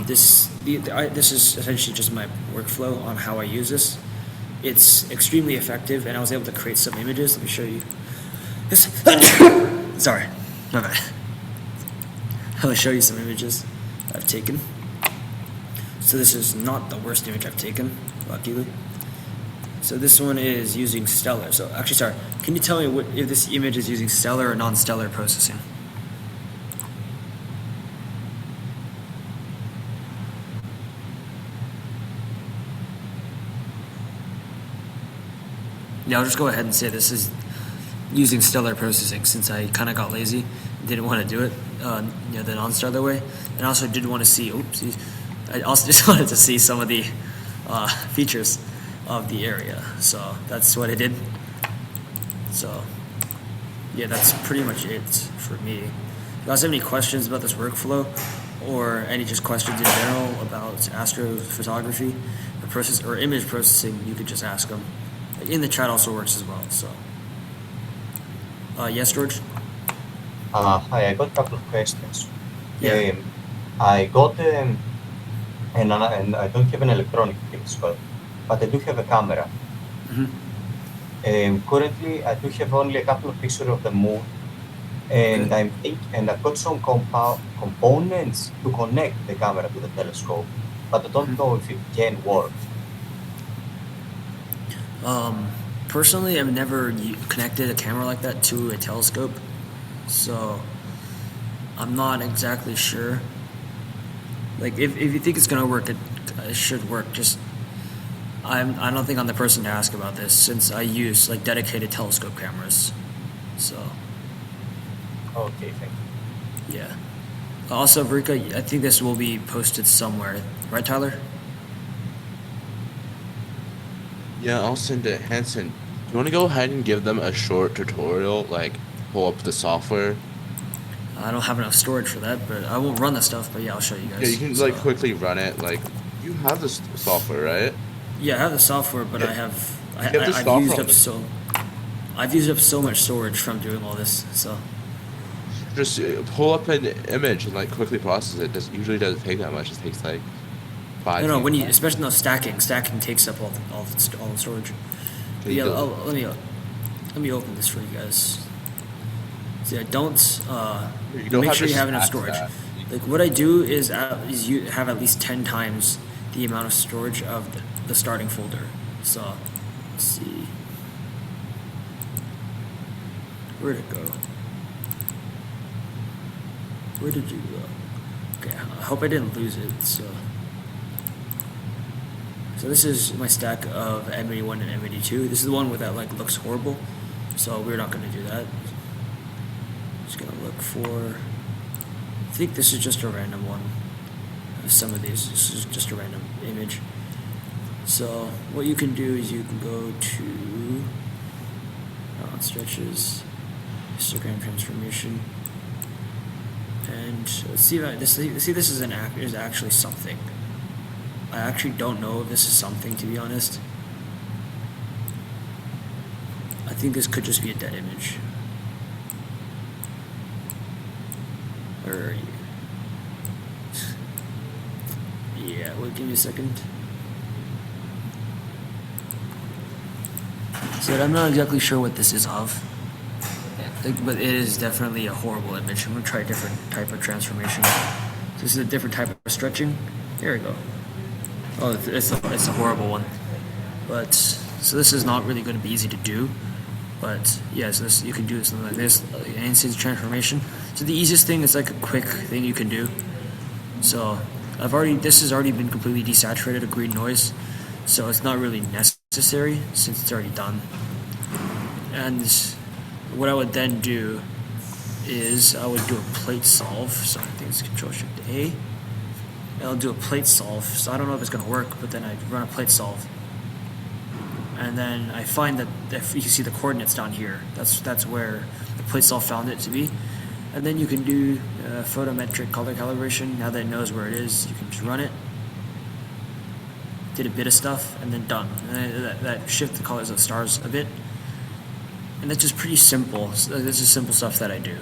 This is essentially just my workflow on how I use this. It's extremely effective, and I was able to create some images. Let me show you. Sorry, my bad. I'll show you some images I've taken. So this is not the worst image I've taken, luckily. So this one is using stellar. So actually, sorry, can you tell me if this image is using stellar or non-stellar processing? Yeah, I'll just go ahead and say this is using stellar processing, since I kind of got lazy and didn't want to do it the non-stellar way. And I also did want to see, I also just wanted to see some of the features of the area. So that's what I did. So yeah, that's pretty much it for me. If you guys have any questions about this workflow, or any just questions in general about astrophotography or image processing, you could just ask them. In the chat also works as well. So, yes, George. Hi, I got a couple of questions. Yeah. I got and I don't have an electronic telescope, but I do have a camera. Currently, I do have only a couple of pictures of the moon, and I've got some components to connect the camera to the telescope, but I don't know if it can work. Personally, I've never connected a camera like that to a telescope, so I'm not exactly sure. Like, if you think it's gonna work, it should work. Just I don't think I'm the person to ask about this, since I use like dedicated telescope cameras. So. Okay, thank you. Yeah. Also, Rika, I think this will be posted somewhere, right, Tyler? Yeah, I'll send it. Hanson, do you want to go ahead and give them a short tutorial, like pull up the software? I don't have enough storage for that, but I won't run the stuff, but yeah, I'll show you guys. Yeah, you can like quickly run it. Like, you have the software, right? Yeah, I have the software, but Yeah. I've used up so much storage from doing all this, so. Just pull up an image and like quickly process it. Usually doesn't take that much. It takes like 5. No, when especially no stacking takes up all the storage. Yeah, let me open this for you guys. So yeah, don't You don't make have sure to you have enough stack storage. that. Like what I do is you have at least 10 times the amount of storage of the starting folder. So let's see, where'd it go? Where did you go? Okay, I hope I didn't lose it. So this is my stack of M81 and M82. This is the one that like looks horrible, so we're not going to do that. Just gonna look for. I think this is just a random one. Some of these, this is just a random image. So what you can do is you can go to stretches, histogram transformation, and let's see if this is actually something. I actually don't know if this is something, to be honest. I think this could just be a dead image. Or yeah, wait, give me a second. So I'm not exactly sure what this is of, but it is definitely a horrible image. I'm gonna try a different type of transformation. So this is a different type of stretching. There we go. Oh, it's a horrible one. But so this is not really going to be easy to do. But yes, you can do something like this, like an instant transformation. So the easiest thing is like a quick thing you can do. So this has already been completely desaturated of green noise, so it's not really necessary since it's already done. And what I would then do is I would do a plate solve. So I think it's Control-Shift-A. I'll do a plate solve. So I don't know if it's going to work, but then I run a plate solve. And then I find that if you can see the coordinates down here, that's where the plate solve found it to be. And then you can do photometric color calibration. Now that it knows where it is, you can just run it. Did a bit of stuff, and then done. And that shift the colors of the stars a bit. And that's just pretty simple. So this is simple stuff that I do.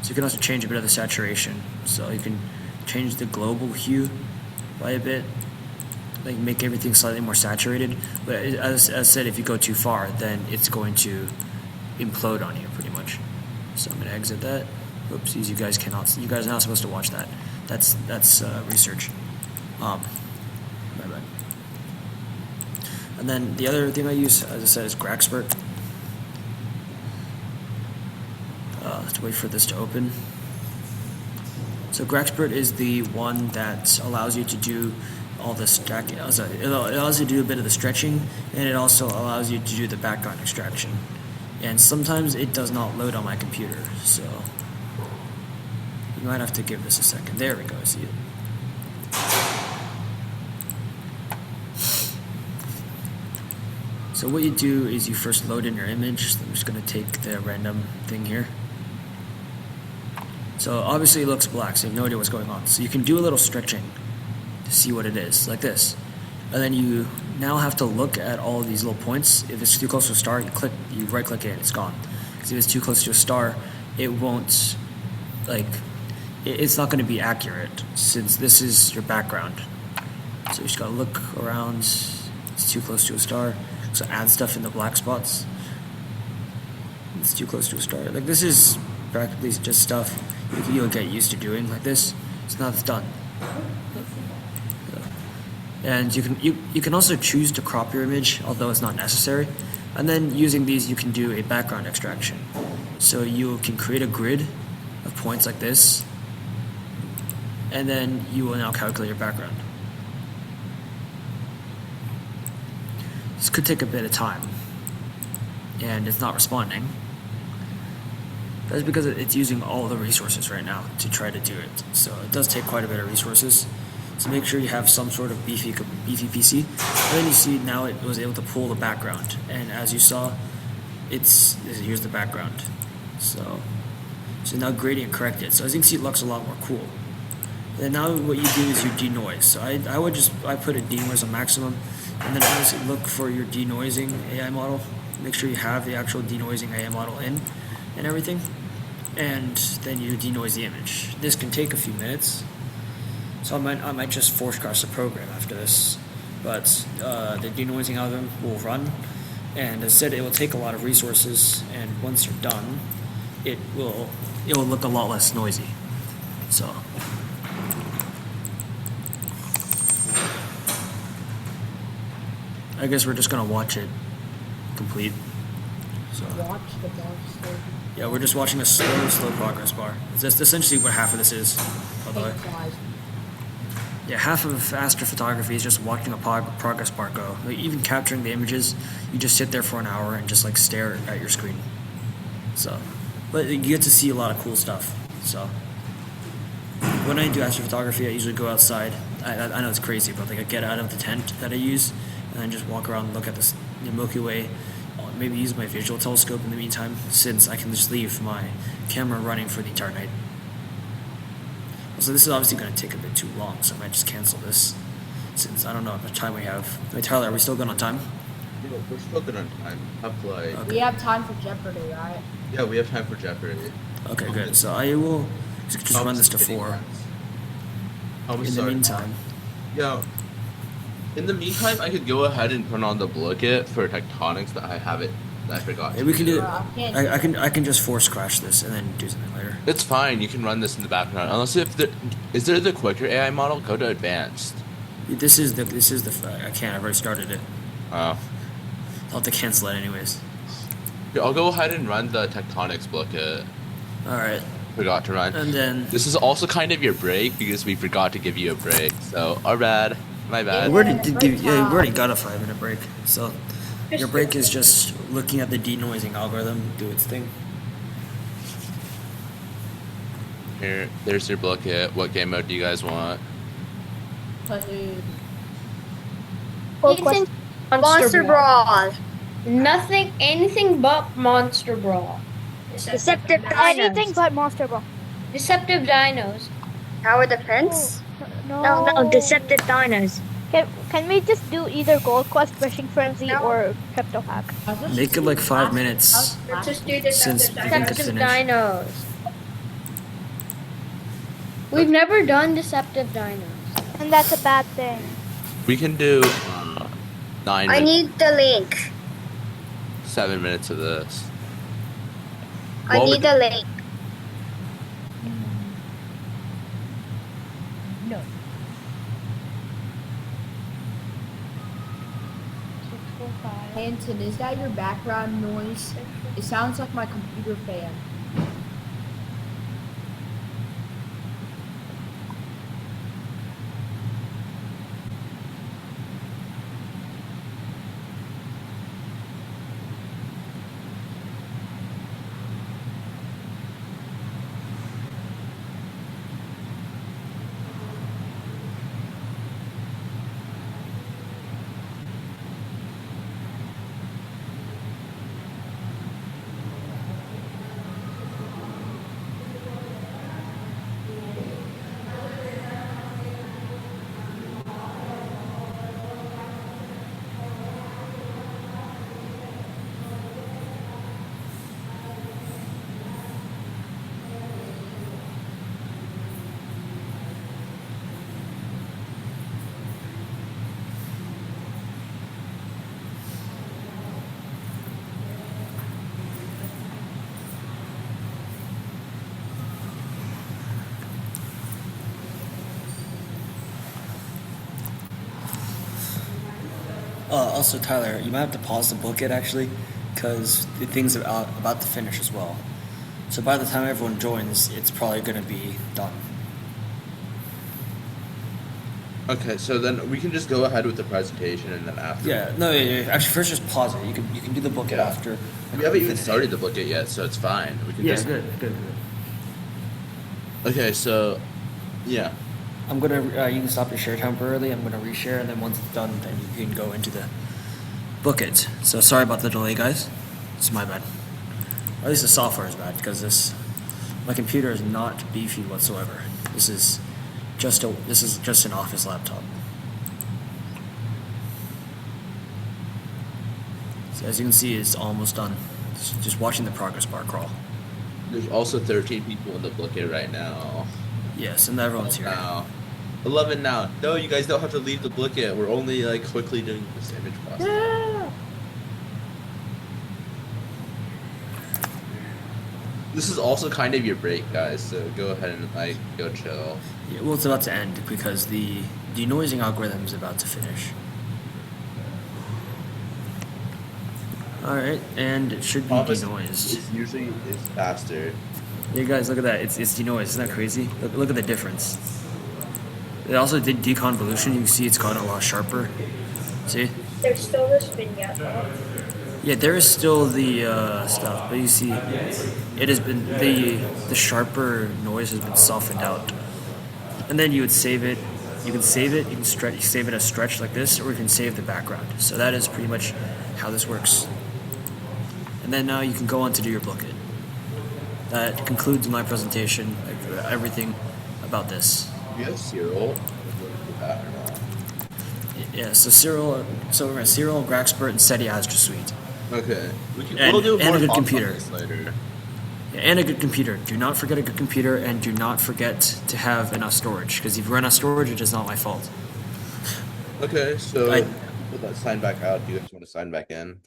So you can also change a bit of the saturation. So you can change the global hue by a bit, like make everything slightly more saturated. But as I said, if you go too far, then it's going to implode on you pretty much. So I'm going to exit that. Oopsies, you guys are not supposed to watch that. That's research. My bad. And then the other thing I use, as I said, is Graxpert. Let's wait for this to open. So Graxpert is the one that allows you to do all the stack. It allows you to do a bit of the stretching, and it also allows you to do the background extraction. And sometimes it does not load on my computer, so you might have to give this a second. There we go, I see it. So what you do is you first load in your image. So I'm just going to take the random thing here. So obviously it looks black, so you have no idea what's going on. So you can do a little stretching to see what it is, like this. And then you now have to look at all of these little points. If it's too close to a star, you right click it, it's gone. Because if it's too close to a star, it won't, it's not going to be accurate since this is your background. So you just got to look around. It's too close to a star. So add stuff in the black spots. It's too close to a star. Like this is practically just stuff you'll get used to doing like this. So now it's done. And you can also choose to crop your image, although it's not necessary. And then using these, you can do a background extraction. So you can create a grid of points like this, and then you will now calculate your background. This could take a bit of time, and it's not responding. That's because it's using all the resources right now to try to do it. So it does take quite a bit of resources. So make sure you have some sort of beefy PC. And then you see now it was able to pull the background. And as you saw, here's the background. So now gradient corrected. So as you can see, it looks a lot more cool. And now what you do is you denoise. So I put a denoise on maximum, and then obviously look for your denoising AI model. Make sure you have the actual denoising AI model in and everything. And then you denoise the image. This can take a few minutes. So I might just force crash the program after this. But the denoising algorithm will run. And as I said, it will take a lot of resources. And once you're done, it will look a lot less noisy. So I guess we're just gonna watch it complete. So Watch the bar slow. yeah, we're just watching a slow progress bar. That's essentially what half of this is, by the way. Yeah, half of astrophotography is just watching a progress bar go. Like, even capturing the images, you just sit there for an hour and just like stare at your screen. So, but you get to see a lot of cool stuff. So, when I do astrophotography, I usually go outside. I know it's crazy, but like I get out of the tent that I use and then just walk around and look at the Milky Way. Maybe use my visual telescope in the meantime, since I can just leave my camera running for the entire night. So this is obviously going to take a bit too long, so I might just cancel this, since I don't know how much time we have. Wait, Tyler, are we still good on time? Yeah, we're still good on time. Have like... We have time for Jeopardy, right? Yeah, we have time for Jeopardy. Okay, good. So I will just run this to 4. In the meantime. Yeah. In the meantime, I could go ahead and turn on the blanket for tectonics that I have it. That I forgot. Yeah, we can do it. I can just force crash this and then do something later. It's fine. You can run this in the background. Unless is there the quicker AI model? Go to advanced. This is the I can't. I've already started it. Oh. I'll have to cancel it anyways. Here, I'll go ahead and run the tectonics blanket. All right. Forgot to run. And then this is also kind of your break because we forgot to give you a break. So our bad. My bad. We already got a 5-minute break. So your break is just looking at the denoising algorithm do its thing. Here, there's your blanket. What game mode do you guys want? Monster Brawl. Anything but Monster Brawl. Deceptive Dinos. Anything but Monster Brawl. Deceptive Dinos. Tower Defense? No, Deceptive Dinos. Can we just do either Gold Quest, Fishing Frenzy, or Crypto Hack? Make it like 5 minutes. Let's just do Since Deceptive Dinos. We've never done Deceptive Dinos. And that's a bad thing. We can do 9 I need the link. 7 minutes of this. I need the link. No. Hanson, is that your background noise? It sounds like my computer fan. Also, Tyler, you might have to pause the booklet actually, because the thing's about to finish as well. So by the time everyone joins, it's probably going to be done. Okay, so then we can just go ahead with the presentation and then after. Yeah, actually, first just pause it. You can do the booklet after. We haven't even started the booklet yet, so it's fine. We can just... good. Okay, so yeah. I'm gonna. You can stop your share temporarily. I'm gonna reshare, and then once it's done, then you can go into the booklet. So sorry about the delay, guys. It's my bad. Or at least the software is bad because my computer is not beefy whatsoever. This is just an office laptop. So as you can see, it's almost done. Just watching the progress bar crawl. There's also 13 people in the booklet right now. Yes, and everyone's here. Now. 11 now. No, you guys don't have to leave the booklet. We're only like quickly doing this image process. Yeah. This is also kind of your break, guys, so go ahead and like go chill. Yeah, well, it's about to end because the denoising algorithm is about to finish. All right, and it should be Thomas denoised. is usually is faster. Yeah, guys, look at that. It's denoised. Isn't that crazy? Look at the difference. It also did deconvolution. You can see it's gotten a lot sharper. See? There's still this vignette though. Yeah, there is still the stuff, but you see, it has been the sharper noise has been softened out. And then you would save it. You can save it. You can stretch. Save it as stretch like this, or you can save the background. So that is pretty much how this works. And then now you can go on to do your booklet. That concludes my presentation. Like, everything about this. You have Cyril. That or not? Yeah. So Cyril. So we're at Cyril, Graxpert, and SETI Astra Suite. Okay. And, we'll do and more a good talks on computer. this later. Yeah, and a good computer. Do not forget a good computer, and do not forget to have enough storage. Because if you run out of storage, it is not my fault. Okay, so people that sign back out, do you guys want to sign back in?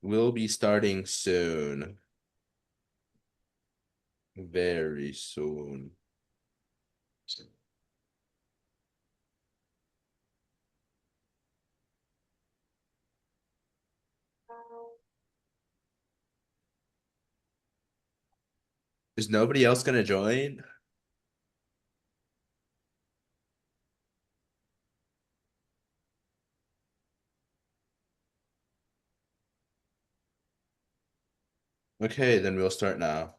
We'll be starting soon. Very soon. Is nobody else gonna join? Okay, then we'll start now.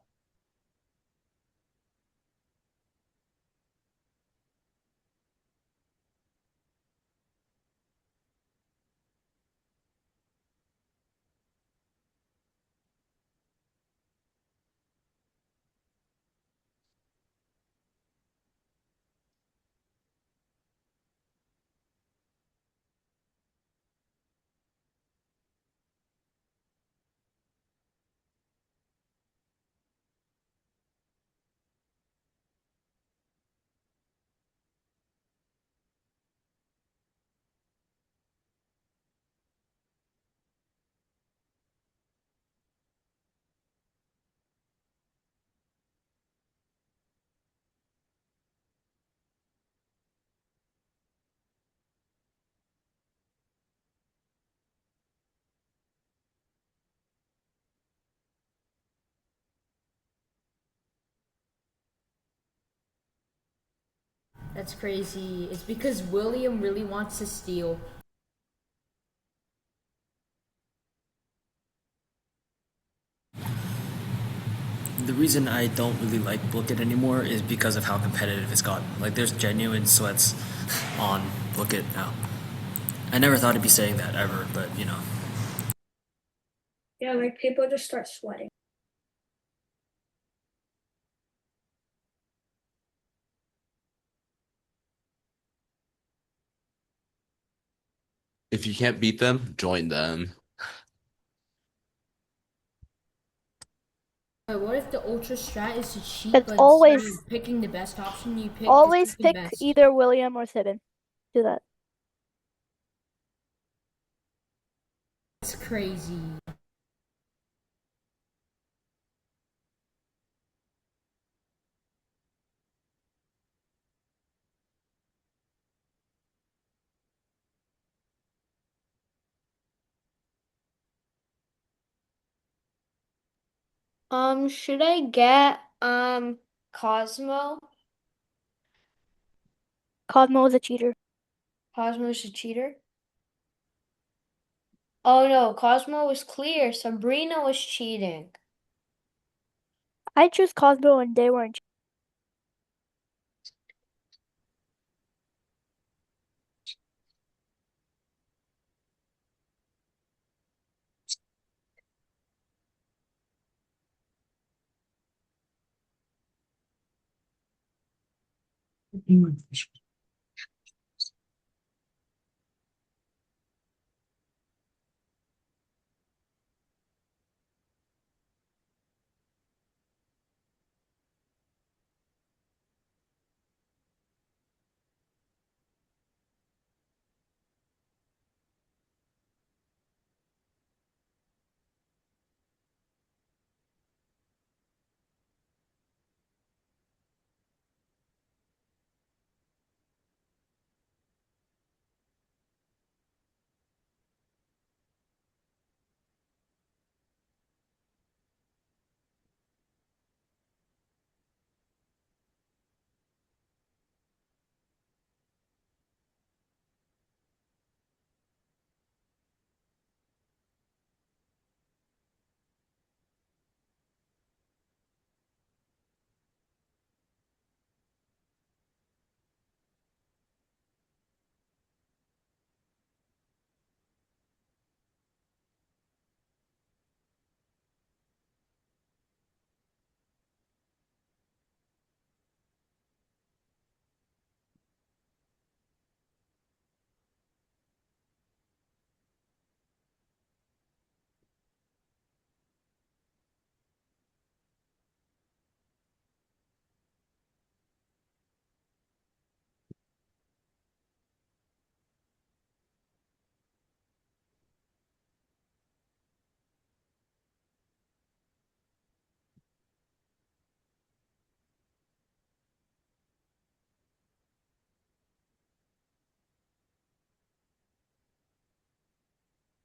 That's crazy. It's because William really wants to steal. The reason I don't really like Bookit anymore is because of how competitive it's gotten. Like, there's genuine sweats on Bookit now. I never thought I'd be saying that ever, but you know. Yeah, like people just start sweating. If you can't beat them, join them. What if the ultra strat is to cheat, It's but always instead of picking the best option, you pick the always second pick best? either William or Sibin. Do that. It's crazy. Should I get Cosmo? Cosmo is a cheater. Cosmo's a cheater? Oh no, Cosmo was clear. Sabrina was cheating. I choose Cosmo and they weren't.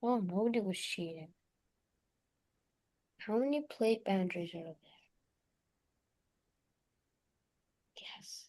Well, nobody was cheating. How many plate boundaries are there? Yes.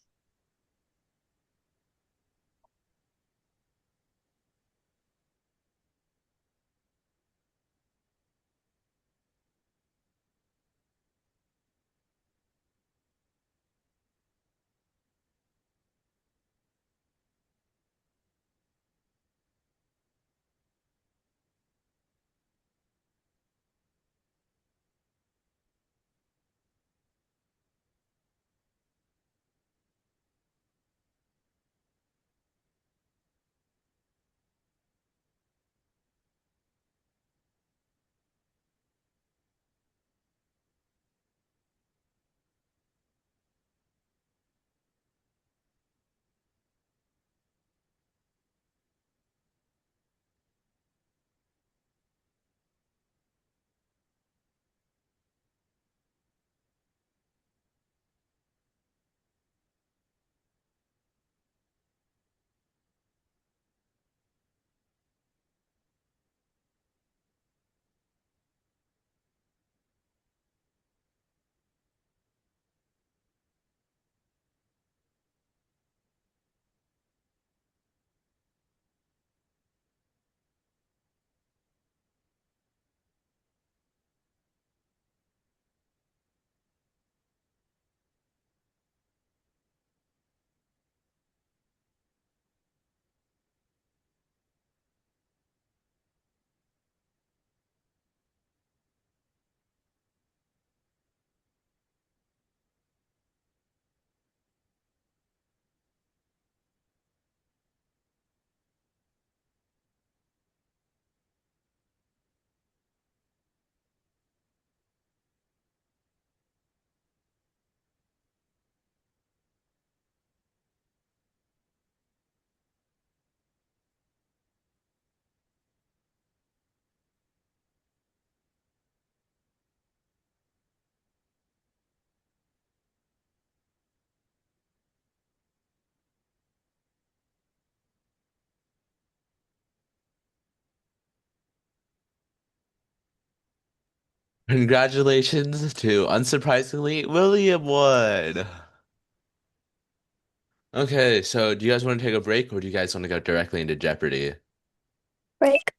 Congratulations to, unsurprisingly, William won. Okay, so do you guys want to take a break or do you guys want to go directly into Jeopardy? Break.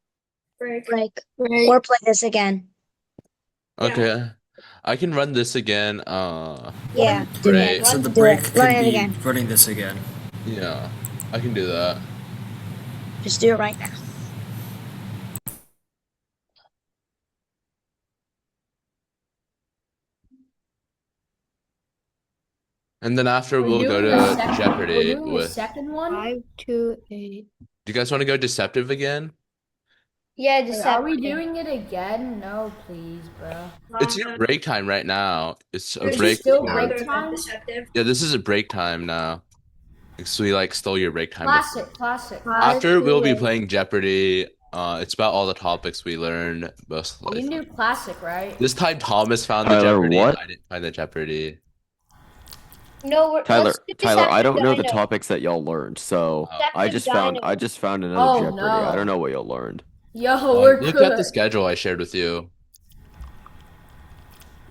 Break. Or play this again. Okay, I can run this again. Yeah, do Great. it. So the Do break it. could Run it be again. running this again. Yeah, I can do that. Just do it right now. And then after We're we'll go doing a to second. We're Jeopardy doing a with. second one. 528. Do you guys want to go deceptive again? Yeah, Wait, are we deceptive. doing it again? No, please, bro. It's your break time right now. It's a Is break it still before. break time? Deceptive. Yeah, this is a break time now. So we like stole your break time before. Classic. After we'll be playing Jeopardy. It's about all the topics we learned. Mostly. You knew classic, right? This time Thomas found the Tyler, Jeopardy. what? I didn't find the Jeopardy. No, let's Tyler, do Tyler, I deceptive don't know the dino. topics that y'all learned, so I Deceptive just found dino. another Oh, Jeopardy. I don't no. know what y'all learned. Yo, we're Look at the good. schedule I shared with you.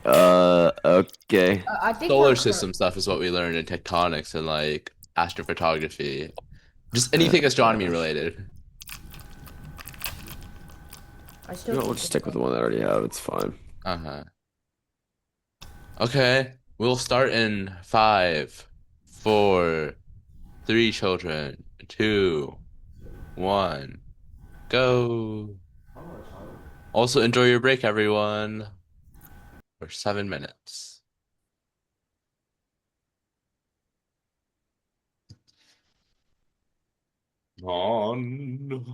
Okay. I think Solar we're system stuff is what we learned in tectonics and like astrophotography. Just anything astronomy related. I still No, we'll think just stick with the one that I already have. It's fine. Uh-huh. Okay, we'll start in 5, 4, 3 children, 2, 1, go. Also enjoy your break, everyone, for 7 minutes. On.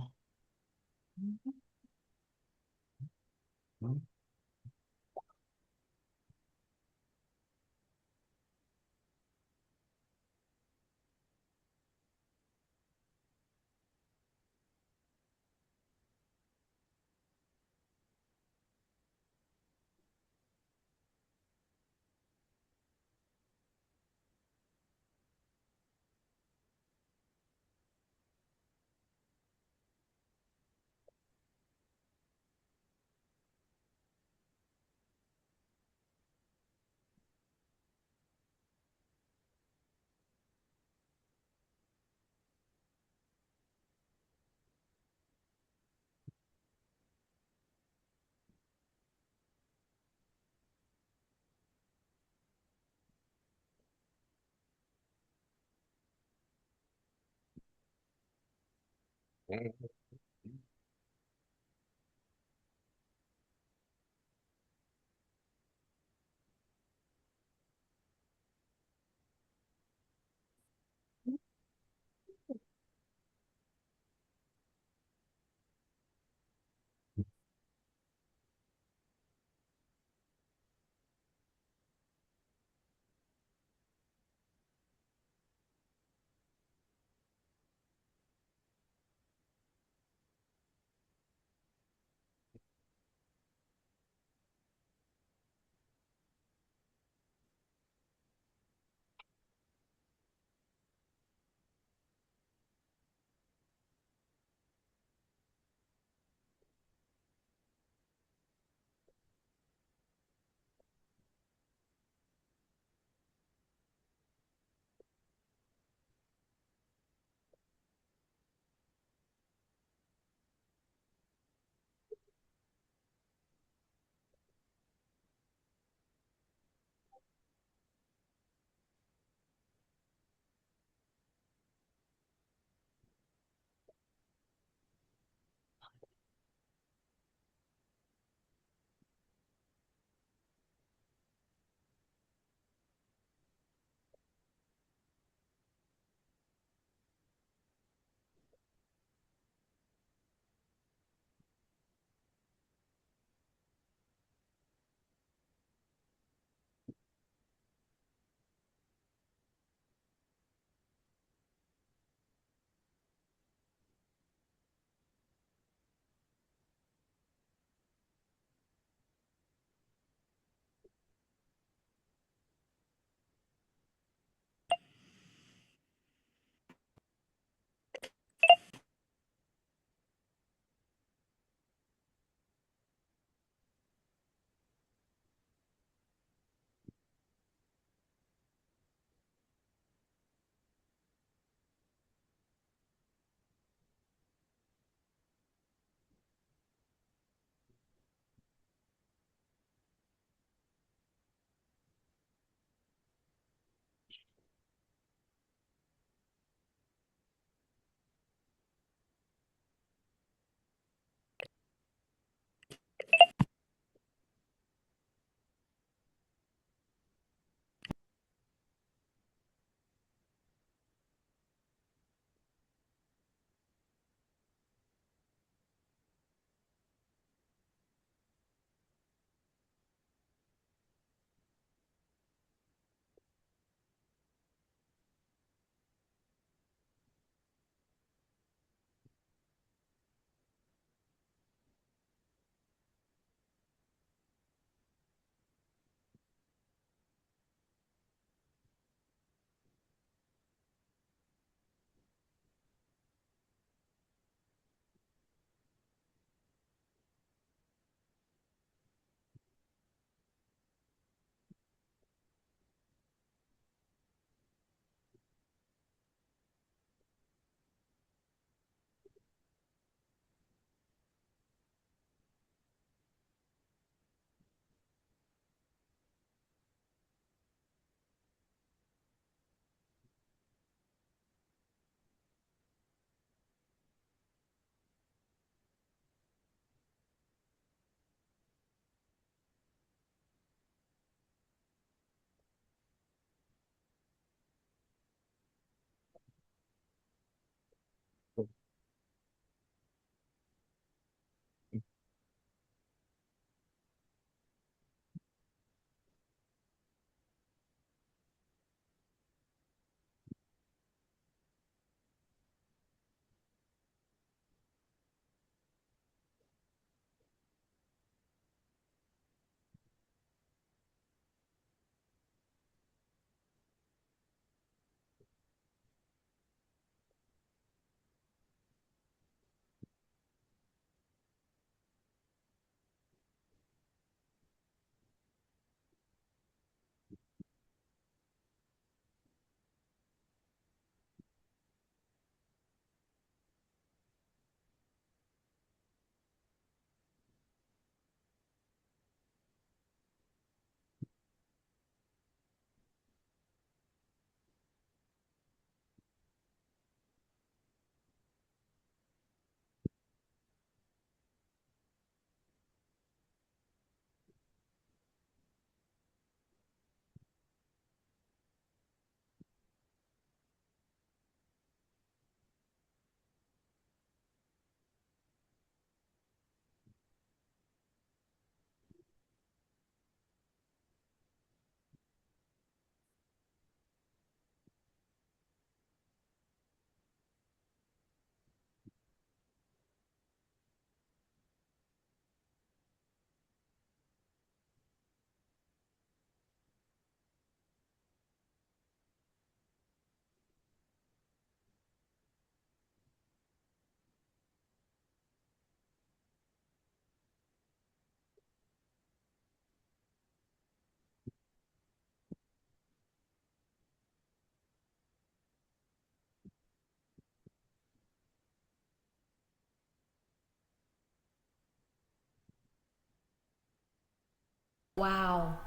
Wow.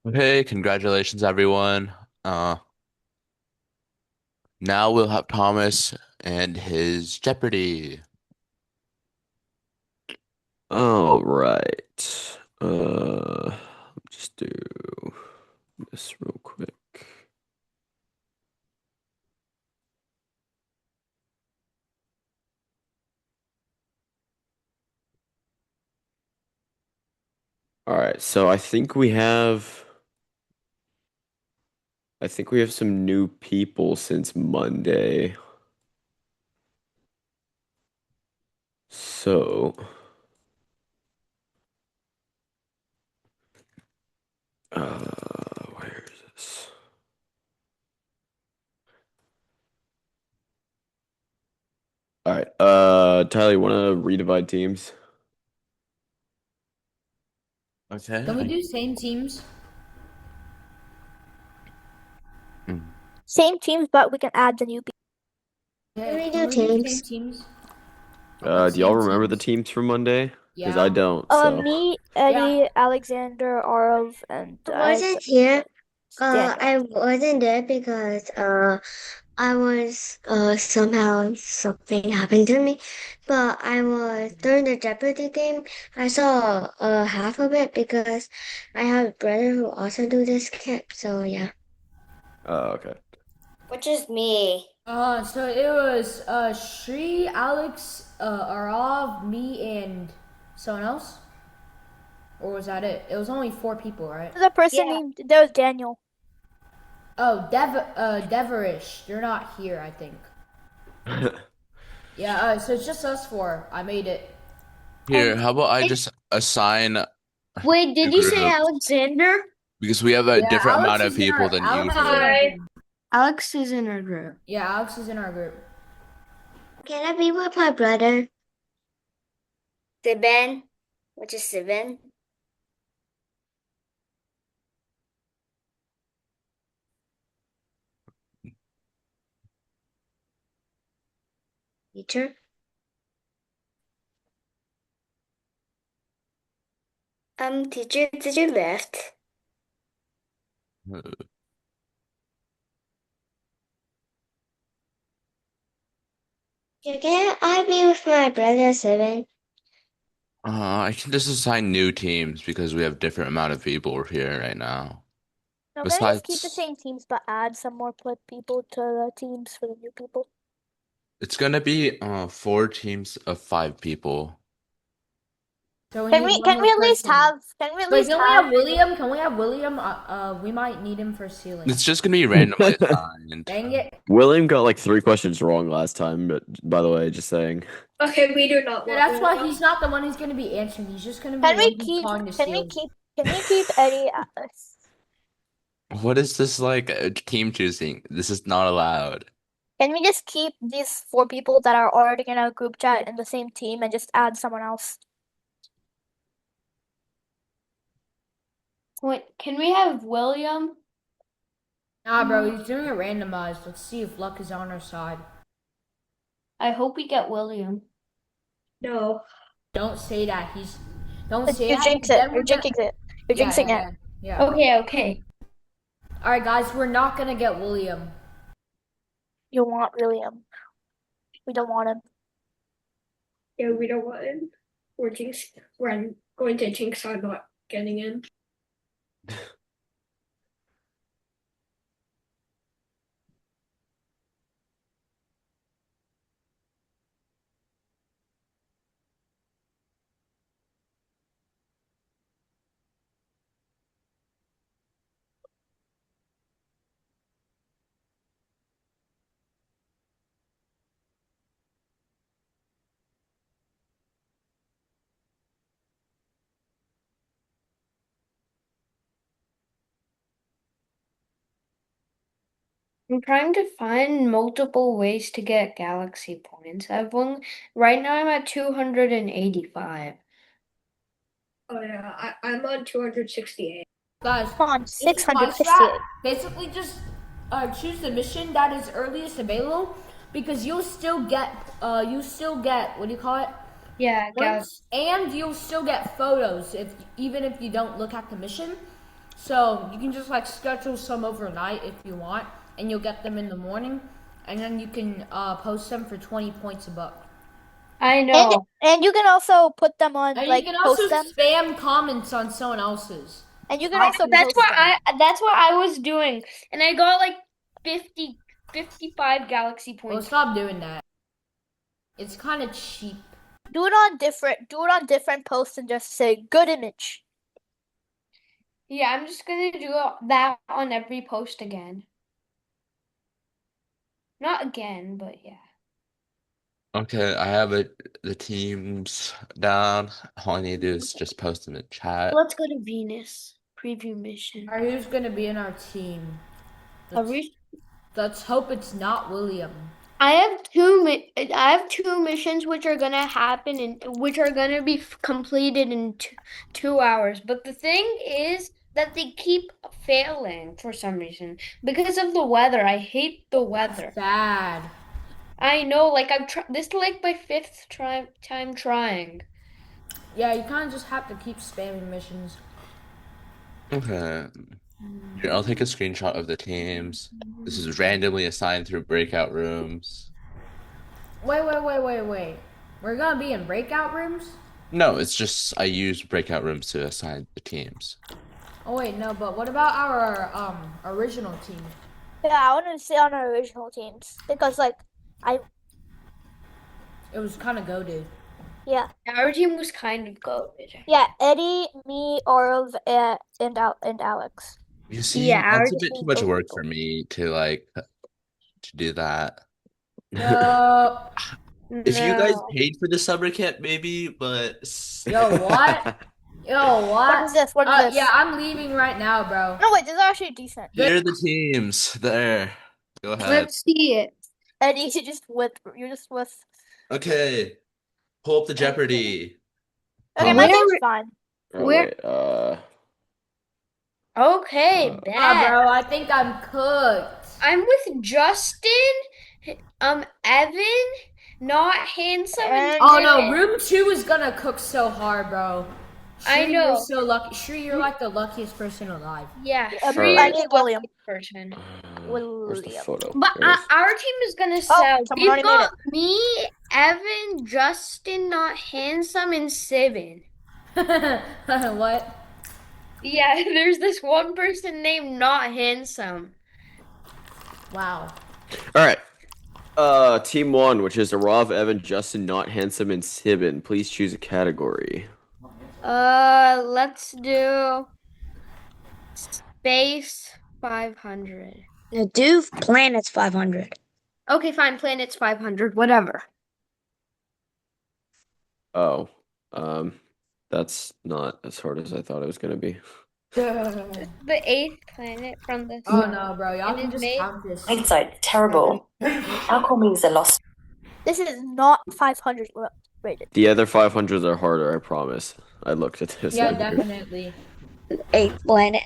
Okay, congratulations, everyone. Now we'll have Thomas and his Jeopardy. All right. Just do this real quick. All right, so I think we have some new people since Monday. So, where is this? All right, Tyler, you want to redivide teams? Okay. Can we do same teams? Same teams, but we can add the new people. Yeah, we can do we do same teams? teams? Do y'all Same remember the teams. teams from Monday? Because I Yeah. don't, so. Me, Yeah. Eddie, Alexander, Arov, and I wasn't here. Daniel. I wasn't there because I was somehow something happened to me. But I was during the Jeopardy game. I saw half of it because I have a brother who also do this camp. So yeah. Okay. Which is me. So it was Shri, Alex, Arav, me, and someone else? Or was that it? It was only 4 people, right? There's a person named there was Daniel. Oh, Deverish. They're not here, I think. Yeah, so it's just us 4. I made it. Here, how about I just assign Wait, the did you say group Alexander? because we have a Yeah, different Alex amount of is in people our than Alex is in usual. our group. Alex is in our group. Yeah, Alex is in our group. Can I be with my brother? Siben, which is Siben. Teacher? Teacher left. Yeah, can I be with my brother 7? I can just assign new teams because we have different amount of people here right now. No, maybe just keep the Besides, same teams, but add some more people to the teams for the new people. it's gonna be 4 teams of 5 people. So we Can need we one can more we at least person. have can we at Wait, least can we have have William? Can we have William? We might need him for ceiling. It's just gonna be randomly assigned. Dang it. William got like 3 questions wrong last time, but by the way, just saying. Okay, we do not Yeah, want that's why William. he's not the one who's gonna be answering. He's just gonna be can the we one who's keep calling the can we seals. keep Eddie What is this like team choosing? This is not allowed. can we just keep these 4 people that are already in our group chat in the same team and just add someone else? Wait, can we have William? Nah, bro, he's doing it randomized. Let's see if luck is on our side. I hope we get William. No. Don't say that. Don't say You that. jinx it. You're jinxing it. You're jinxing it. Yeah. Okay. All right, guys, we're not gonna get William. You want William. We don't want him. Yeah, we don't want him. We're going to jinx on not getting in. I'm trying to find multiple ways to get galaxy points. Right now I'm at 285. Oh yeah, I'm on 268. Guys, I'm on this is my strat. 658. Basically, just choose the mission that is earliest available, because you'll still get what do you call it? Yeah, Points, and you'll still get photos even if you don't look at the mission. So you can just like schedule some overnight if you want, and you'll get them in the morning, and then you can post them for 20 points a buck. I know. And you can also put them on, And like, you can also post them. spam comments on someone else's. And you can also That's post them. that's what I was doing. And I got like 55 galaxy Well, points. stop doing that. It's kind of cheap. Do it on different posts and just say good image. Yeah, I'm just gonna do that on every post again. Not again, but yeah. Okay, I have the teams down. All I need to do is just post them in chat. Let's go to Venus. Preview mission. Alright, who's gonna be in our team? Let's, let's hope it's not William. I have two missions which are gonna happen which are gonna be completed in 2 hours. But the thing is that they keep failing for some reason because of the weather. I hate the weather. Bad. I know, like this is like my fifth time trying. Yeah, you kind of just have to keep spamming missions. Okay. Here, I'll take a screenshot of the teams. This is randomly assigned through breakout rooms. Wait. We're gonna be in breakout rooms? No, it's just I use breakout rooms to assign the teams. Oh wait, no, but what about our original team? Yeah, I want to stay on our original teams because, like, it was kind of goated. Yeah. Our team was kind of goated. Yeah, Eddie, me, Orv, and Alex. You see, that's a bit too much work for me to do that. No. If you guys paid for the summer camp, maybe, but Yo, what? What is this? What is this? Yeah, I'm leaving right now, bro. No, wait, this is actually decent. Here are the teams. There. Go ahead. Let's see it. Eddie, you're just with. Okay. Pull up the Jeopardy. Okay, my team's fine. Okay, bad. Bro, I think I'm cooked. I'm with Justin, Evan, not handsome. Oh no, room 2 is gonna cook so hard, bro. I know. You're so lucky. Sure, you're like the luckiest person alive. Yeah, I need William. Person. Where's the photo? But our team is gonna sell. We've got me, Evan, Justin, not handsome, and Sibin. What? Yeah, there's this one person named not handsome. Wow. All right. Team 1, which is Arav, Evan, Justin, not handsome, and Sibin. Please choose a category. Let's do space 500. Do planets 500. Okay, fine. Planets 500. Whatever. Oh, that's not as hard as I thought it was gonna be. The 8th planet from the sun. Oh no, bro. Y'all can just count this. Hindsight, terrible. Alcohol means a loss. This is not 500 rated. The other 500s are harder, I promise. I looked at this. Yeah, definitely. 8th planet.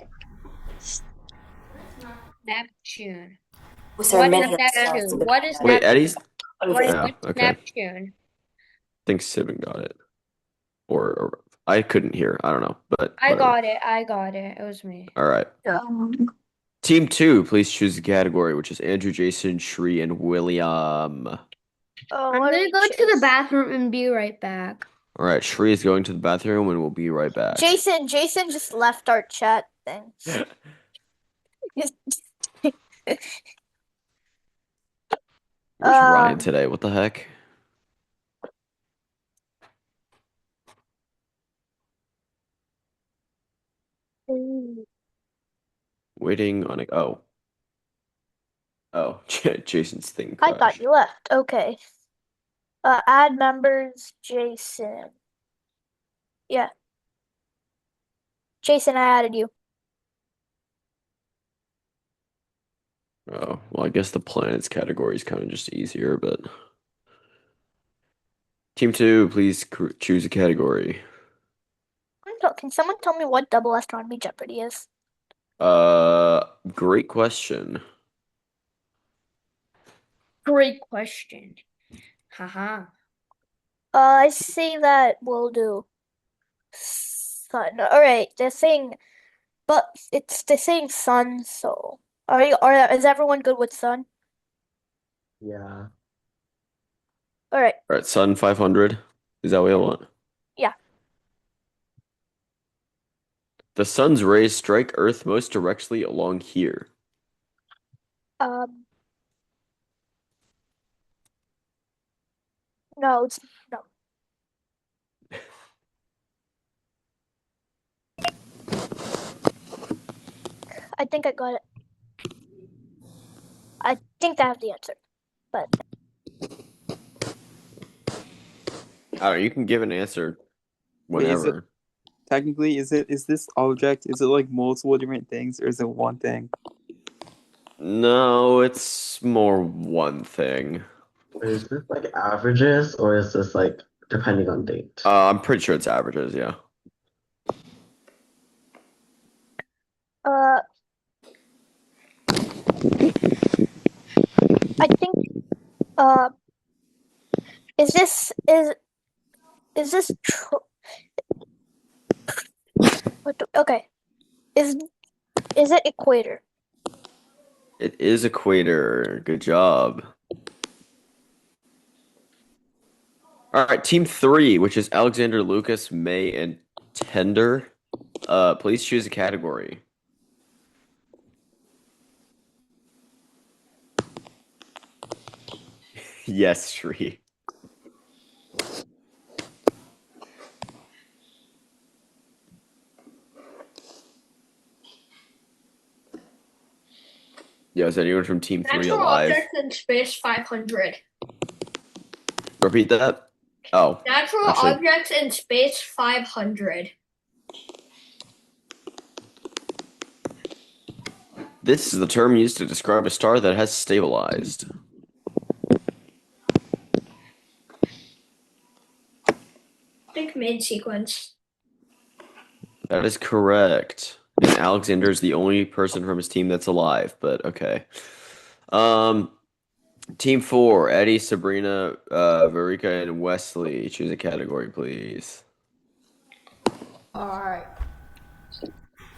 Neptune. What is Neptune? What is Wait, Eddie's? What's okay. Neptune? I think Sibin got it. Or I couldn't hear. I don't know. But I got it. It was me. All right. Team 2, please choose a category, which is Andrew, Jason, Shree, and William. I'm gonna go to the bathroom and be right back. All right, Shree is going to the bathroom and we'll be right back. Jason just left our chat thing. Where's Ryan today? What the heck? Waiting on a Jason's thing crashed. I thought you left. Okay. Add members, Jason. Yeah. Jason, I added you. Oh, well, I guess the planets category is kind of just easier, but Team 2, please choose a category. Can someone tell me what double astronomy Jeopardy is? Great question. Great question. Haha. I say that we'll do sun. All right, they're saying, but they're saying sun. So, is everyone good with sun? Yeah. All right. All right, Sun 500. Is that what you want? Yeah. The sun's rays strike Earth most directly along here. No, no. I think I got it. I think I have the answer, but I don't know, you can give an answer Wait, whenever. technically, is this object, is it like multiple different things or is it one thing? No, it's more one thing. Is this like averages or is this like depending on date? I'm pretty sure it's averages, yeah. I think is this okay? Is it equator? It is equator. Good job. All right, Team 3, which is Alexander, Lucas, May, and Tender. Please choose a category. Yes, Shri. Yo, is anyone from Team 3 Natural alive? objects in space 500. Repeat that? Oh. Natural actually, objects in space 500. this is the term used to describe a star that has stabilized. I think main sequence. That is correct. And Alexander is the only person from his team that's alive, but okay. Team 4, Eddie, Sabrina, Verika, and Wesley. Choose a category, please. Alright.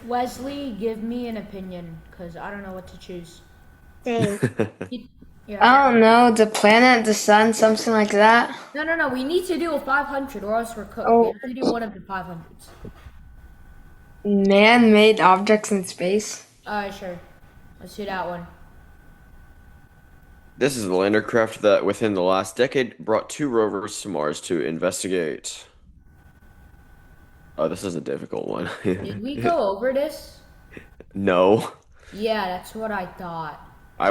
Wesley, give me an opinion, because I don't know what to choose. Same. I don't know, the planet, the sun, something like that. No, we need to do a 500 or else we're cooked. Oh. We have to do one of the 500s. Man-made objects in space. Alright, sure. Let's do that one. This is the lander craft that, within the last decade, brought 2 rovers to Mars to investigate. Oh, this is a difficult one. Did we go over this? No. Yeah, that's what I thought. I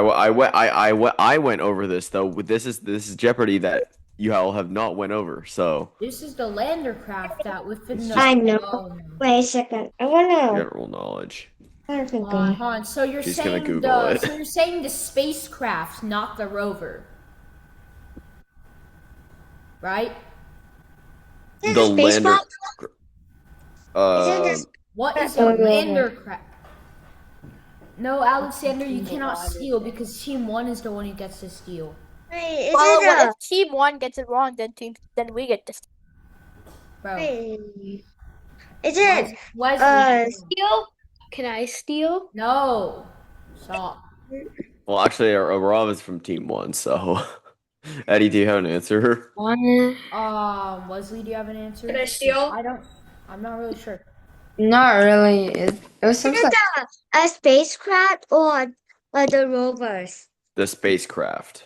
went over this though. This is Jeopardy that you all have not went over. So This is the lander craft that within the. I know. Oh, no. Wait a second. I wanna. general knowledge. Hold on. So you're She's gonna saying Google it. So you're saying the spacecraft, not the rover, right? Is it The a space lander. box? What is a lander craft? No, Alexander, you cannot steal because Team 1 is the one who gets to steal. Wait, is Well, it if Team 1 gets it wrong, then we get this. Bro. Wait. Is it Wesley, Steal? Can I steal? No. Stop. Well, actually, Rob is from Team 1, so Eddie, do you have an answer? Wesley, do you have an answer? Can I steal? I'm not really sure. Not really. It was is some it a spacecraft or the rovers? The spacecraft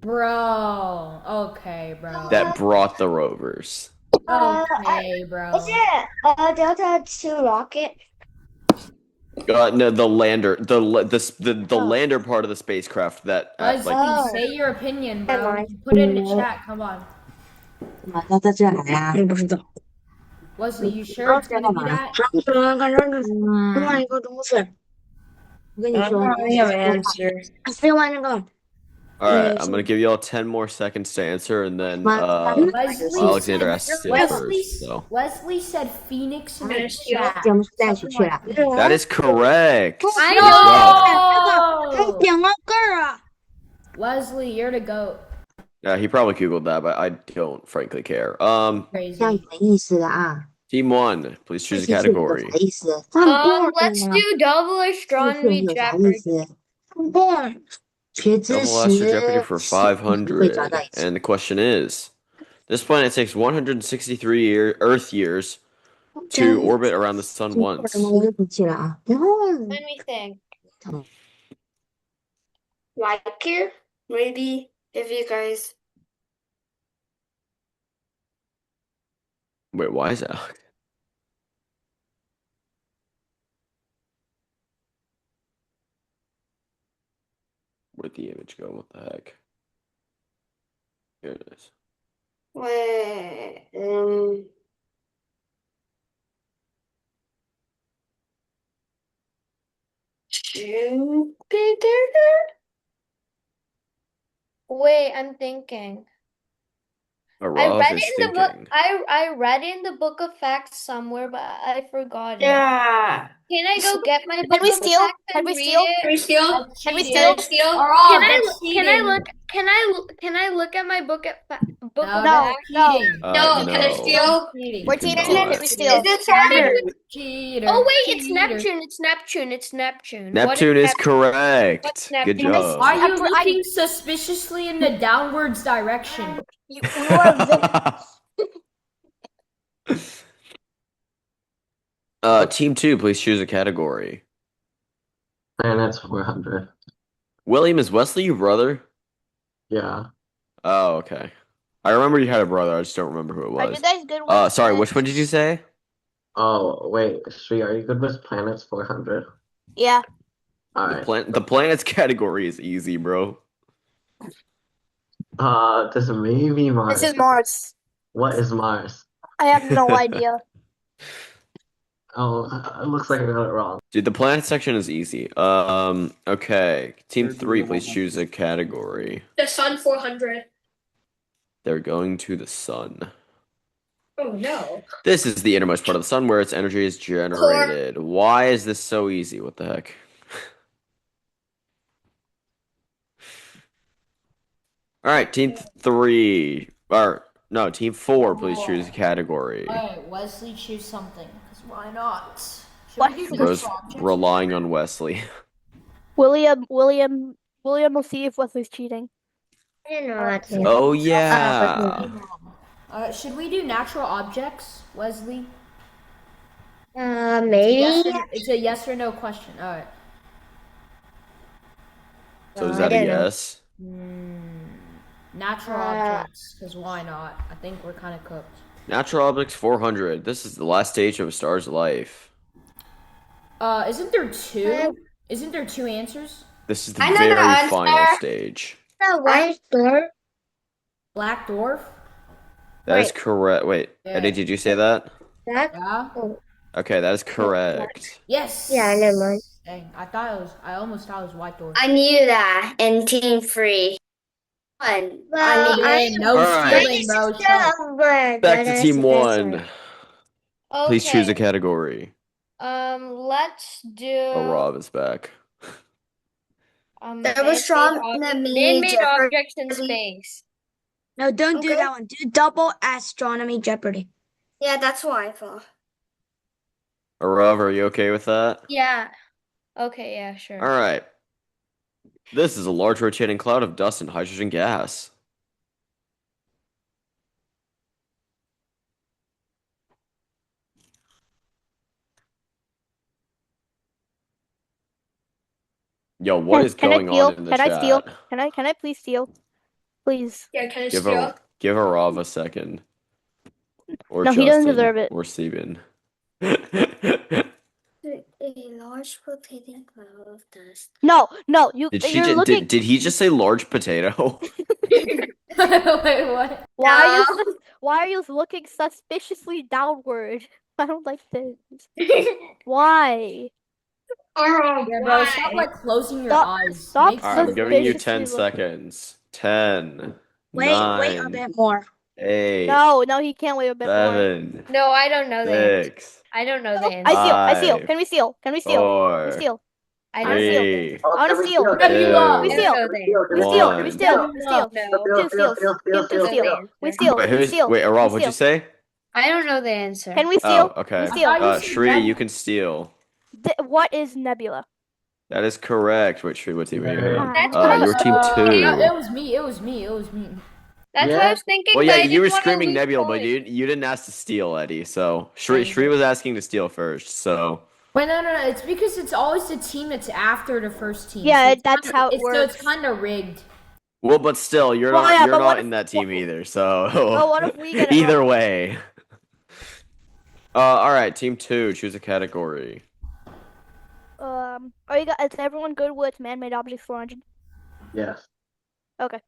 Bro. Okay, bro. that brought the rovers. Okay, bro. Is it a Delta II rocket? No, the lander, the lander part of the spacecraft that Wesley, say your opinion, bro. Put it in the chat. Come on. Wesley, you sure it's gonna be that? 我跟你说， I already have an answer. I still wanna go. All right, I'm gonna give y'all 10 more seconds to answer, and then Alexander has to say first. So Wesley said Phoenix in the Gonna steal. chat. 我们是在一起去了。 that is correct. I Good job. No! 点了个啊！ Wesley, you're the goat. Yeah, he probably googled that, but I don't frankly care. 这样 Crazy. 没意思了啊！ Team 1, please choose a 一起去有 category. 啥意思？很 let's boring 啊！ do double 一起去 astronomy 有啥意 Jeopardy. 思？很 boring。学知 Double Astro 识 Jeopardy for 会找到 500. 一起。 And the question is, this planet takes 163 Earth years to orbit around the sun 我 once. 怎么又不去了啊？然后 Let me think. Like here, maybe if you guys. Wait, why is that? Where'd the image go? What the heck? Here it is. Wait, Jupiter? Wait, I'm thinking. I Arav read is it in the book. thinking. I read it in the book of facts somewhere, but I forgot it. Yeah. Can I go get my book Can we of steal? facts Can and we read steal? it? Can we steal? Can we Cheating. steal? Arav, Can I that's can I cheating. look can I look at my book of No, facts? that's No. cheating. No, can I No. steal? Cheating. We're You team 2. cannot. Can we steal? Is it Saturn? Cheater. Oh wait, it's Cheater. Neptune. It's Neptune. It's Neptune. Neptune is What's correct. Good Neptune? job. Why are you looking suspiciously in the downwards direction? We are Team 2, please choose a category. Planets 400. William, is Wesley your brother? Yeah. Oh, okay. I remember you had a brother. I just don't remember who it Are you was. guys good with Sorry, planets? which one did you say? Oh, wait. Sri, are you good with Planets 400? Yeah. Alright. The planets category is easy, bro. This may be Mars. This is Mars. What is Mars? I have no idea. Oh, it looks like I got it wrong. Dude, the planet section is easy. Okay. Team 3, please choose a category. The Sun 400. They're going to the sun. Oh no. This is the innermost part of the sun where its energy is generated. Why is this so easy? What the heck? Alright, Team 3. No, Team 4, please choose a category. Alright, Wesley, choose something. Because why not? What? Should we do Bro's natural objects? relying on Wesley. William will see if Wesley's cheating. Oh, yeah. Should we do natural objects, Maybe. Wesley? It's a yes or no question. Alright. So is that a yes? Natural objects, because why not? I think we're kind of cooked. Natural objects 400. This is the last stage of a star's life. Isn't there two? Isn't there two answers? This is the very final stage. White dwarf. Black dwarf? That is correct. Wait, Eddie, did you say that? Yeah. Okay, that is correct. Yes. Yeah, never mind. Dang, I almost thought it was white dwarf. I knew that in Team 3. No stealing, bro. Back to Team 1. Please choose a Okay. category. Let's do Rob is back. man-made objects in space. No, don't do that one. Do double astronomy Jeopardy. Yeah, that's what I thought. Rob, are you okay with that? Yeah. Okay, yeah, sure. All right. This is a large rotating cloud of dust and hydrogen gas. Yo, what is going on in the chat? Can I steal? Can I please steal? Please. Yeah, can I steal? Give Arav a second. Or No, Justin, he doesn't deserve it. Or Steven. A large rotating cloud of dust. No, you're looking. Did he just say large potato? Wait, what? Why are you looking suspiciously downward? I don't like this. Why? Yeah, bro, stop like closing your Stop, eyes. stop Make All right, I'm giving you suspiciously 10 looking. seconds. 10, Wait a 9, bit more. 8, No, he can't wait a bit more. 7, No, I don't know the answer. 6, I don't know the I answer. steal. I steal. 5, Can we steal? Can we steal? Can we 4, steal? I I don't wanna know steal. the 3, answer. I wanna steal. Nebula. We I steal. don't know the answer. We steal. We 1. steal. We steal. No. We steal. I don't know the We answer. steal. Wait, We steal. wait, Rob, We what'd you steal. say? I don't know the answer. Can we Oh, steal? Can okay. we steal? Shri, you can steal. What is Nebula? That is correct. Wait, Shri, what team are you in? That's what I You're was team thinking. 2. It was me. It was me. It was me. That's what I was thinking. Well, but yeah, I you were didn't wanna screaming lose Nebula, but points. you didn't ask to steal, Eddie. So Shri was asking to steal first. So Wait, no. It's because it's always the team that's after the first team. Yeah, so that's how it So works. it's kind of rigged. well, but still, you're Well, not yeah, you're but what not in that team either. So Well, what if we get it either wrong? way. All right, team 2, choose a category. Is everyone good with man-made objects 400? Yes. Okay.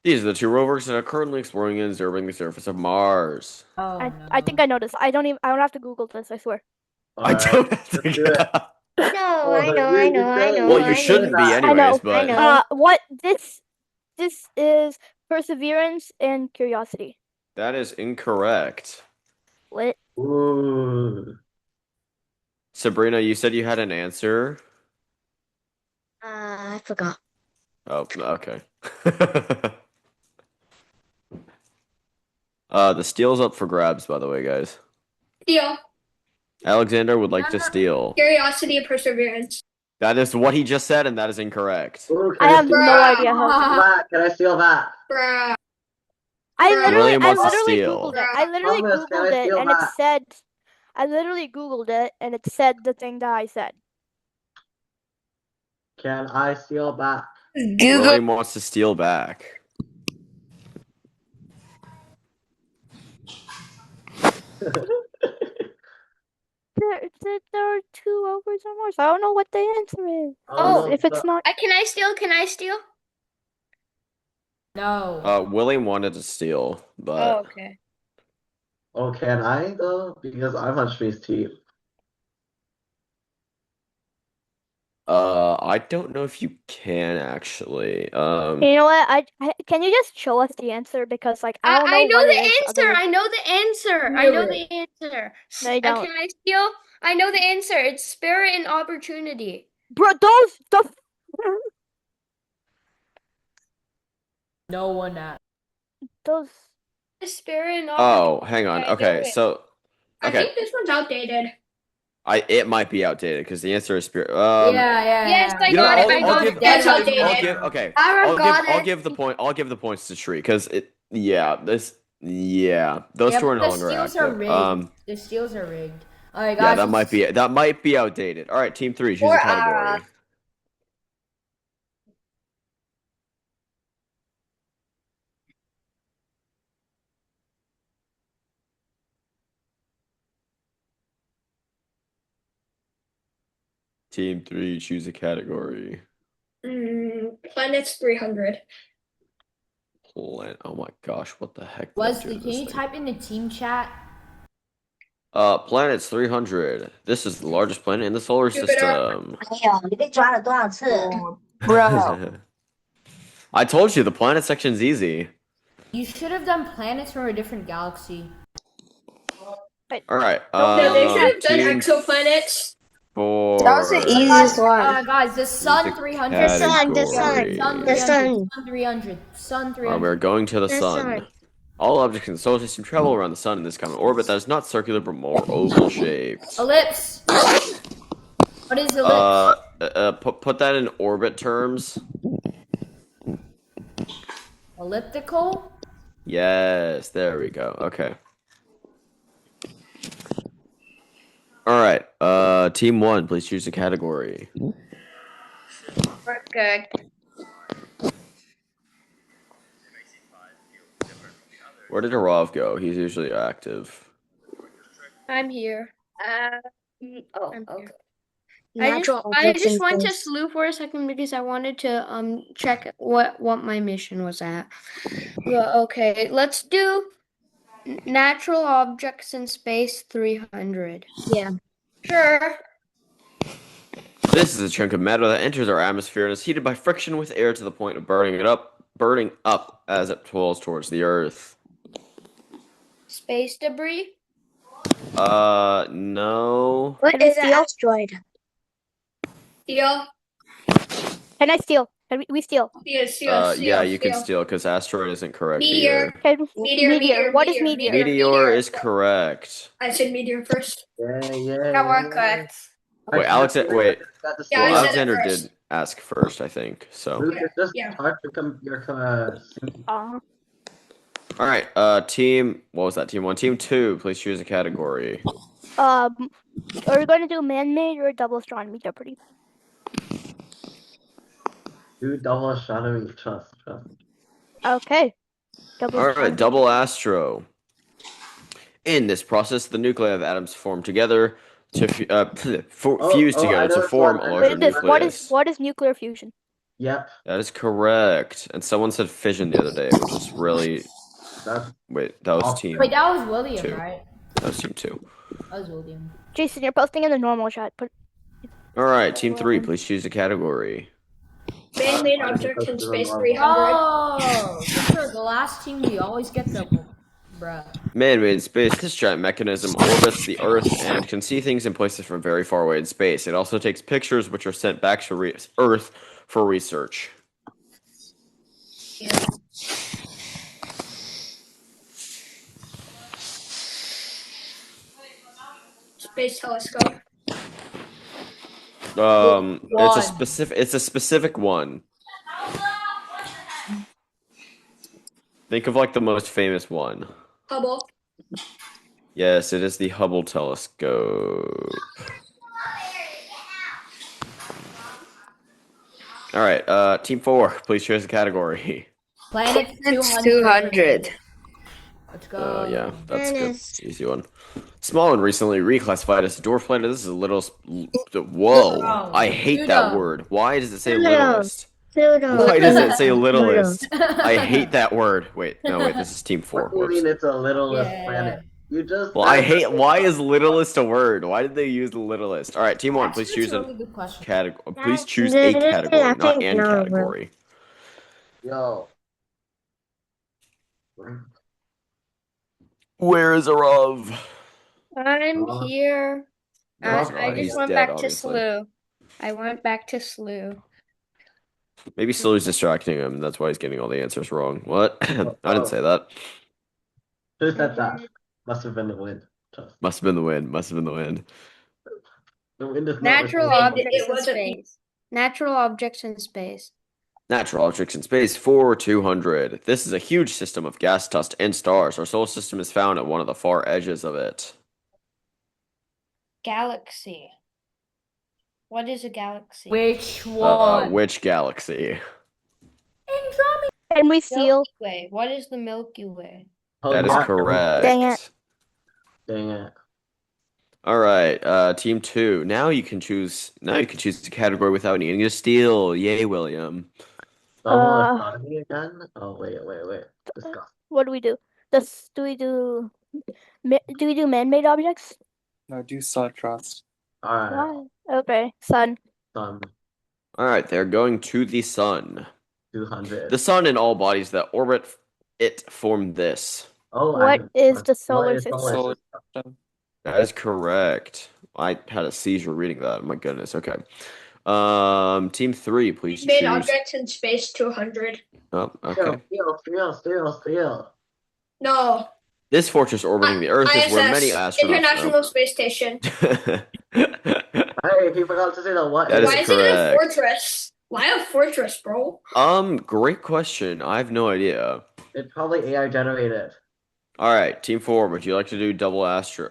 These are the 2 rovers that are currently exploring and observing the surface of Mars. Oh, I think I know this. I don't have to Google this, I swear. I don't have to do it. No, I know. Well, you shouldn't be anyways, but What this is perseverance and curiosity. that is incorrect. What? Ooh. Sabrina, you said you had an answer. I forgot. Oh, okay. The steel's up for grabs, by the way, guys. Steal. Alexander would like to steal. Curiosity and perseverance. That is what he just said, and that is incorrect. Ooh, I have no idea how. Can I steal that? Bruh. I William wants to literally steal. Googled it. I literally Thomas, can I Googled it, steal and it that? said. I literally Googled it, and it said the thing that I said. Can I steal back? William wants to steal back. There are 2 rovers on Mars. I don't know what the answer is. Oh, if it's not. Can I steal? Can I steal? No. William wanted to steal, Oh, but okay. Oh, can I though? Because I'm on Shree's team. I don't know if you can actually. You know what? Can you just show us the answer because I don't know I know what the it is answer. other- I know the answer. I know the answer. No, you don't. Can I steal? I know the answer. It's spirit and opportunity. Bro, No one at. those. The spirit and opportunity. Oh, hang on. I know Okay, it. so I think this one's outdated. it might be outdated because the answer is spirit. Yes, I You know, got it. I I'll got give, it. That's I'll outdated. give, okay. Got I'll it. give the point. I'll give the points to Shri because those 2 are no longer The steals are active. rigged. The steals are rigged. All right, Yeah, guys. that might be outdated. All right, team 3, choose a Or category. Team 3, choose a category. Planets 300. Oh my gosh, what the heck? Wesley, can you type in the team chat? Planets 300. This is the largest planet in the solar system. Bro. I told you the planet section's easy. You should have done planets from a different galaxy. All right. No, they should have done team exoplanets. 4. That was the easiest one. Guys, the sun 300. The sun, the sun, the sun. Sun 300. Sun 300. Alright, we're going to the The sun. sun. All objects in the solar system travel around the sun in this kind of orbit that is not circular but more oval shaped. Ellipse. What is ellipse? Put that in orbit terms. Elliptical? Yes, there we go. Okay. Alright, team 1, please choose a category. Good. Where did Arav go? He's usually active. I'm here. Okay. I Natural just went to objects SLOOH for a second because I wanted to check what my mission was at. Well, okay, let's do natural objects in space 300. Yeah. Sure. This is a chunk of matter that enters our atmosphere and is heated by friction with air to the point of burning up as it falls towards the Earth. Space debris? No. What is an asteroid? Steel. Can I steal? Can we steal? Yeah, you can steal because asteroid isn't correct Meteor. either. Meteor. What is meteor? Meteor is correct. I said meteor first. Yeah. That one correct. Wait, Alexander Yeah, I said it Alexander first. did ask first, I think. So. Luke, it's just Yeah. hard to come your All right, team. What was that? Team 1, Team 2. Please choose a category. Are we going to do man-made or double astronomy Jeopardy? do double astronomy. Trust. Okay. All right, double astro. In this process, the nuclei of atoms form together to fuse together to form a larger nucleus. What is nuclear fusion? Yep. That is correct. And someone said fission the other day, which is really. Wait, that was team. Wait, that was William, 2. right? That was team 2. That was William. Jason, you're posting in the normal chat. All right, team 3. Please choose a category. Man-made objects in space 300. Oh, for the last team, we always get the bruh. Man-made in space, this giant mechanism orbits the Earth and can see things in places from very far away in space. It also takes pictures which are sent back to Earth for research. Yeah. Space telescope. It's a specific one. Think of like the most famous one. Hubble. Yes, it is the Hubble telescope. All right, team 4, please choose a category. Planet 200. Let's go. Yeah, that's good. Easy one. Small and recently reclassified as a dwarf planet. This is a little. Whoa! I hate that word. Why does it say littlest? Why does it say littlest? I hate that word. Wait, this is team 4. What do you mean it's a littlest planet? You just. Well, I hate. Why is littlest a word? Why did they use the littlest? All right, team 1, please choose a category. Please choose a category, not an category. Yo. Where is Arav? I'm here. I He's just went dead, back obviously. to SLOOH. I went back to SLOOH. Maybe Slow's distracting him. That's why he's getting all the answers wrong. What? I didn't say that. Who said that? Must have been the wind. Must have been the wind. Must have been the wind. The wind is Natural objects in space. Natural objects in space. Natural objects in space 4200. This is a huge system of gas, dust, and stars. Our solar system is found at one of the far edges of it. Galaxy. What is a galaxy? Which one? Which galaxy? Andromeda. Can we steal? Milky Way. What is the Milky Way? That is correct. Dang it. All right, team 2. Now you can choose the category without needing to steal. Yay, William. Astronomy again? Oh wait. Discuss. What do we do? Do we do man-made objects? No, do sun trust. Alright. Okay, sun. All right, they're going to the sun. 200. The sun and all bodies that orbit it form this. What is the solar system? That is correct. I had a seizure reading that. My goodness. Okay. Team 3, please Made choose. objects in space 200. Oh, okay. Steal. No. This fortress orbiting the Earth is where many ISS, astronauts. International Space Station. Hey, he forgot to say that. What? That is Why is it a correct. fortress? Why a fortress, bro? Great question. I have no idea. It's probably AI generated. All right, Team 4, would you like to do double astro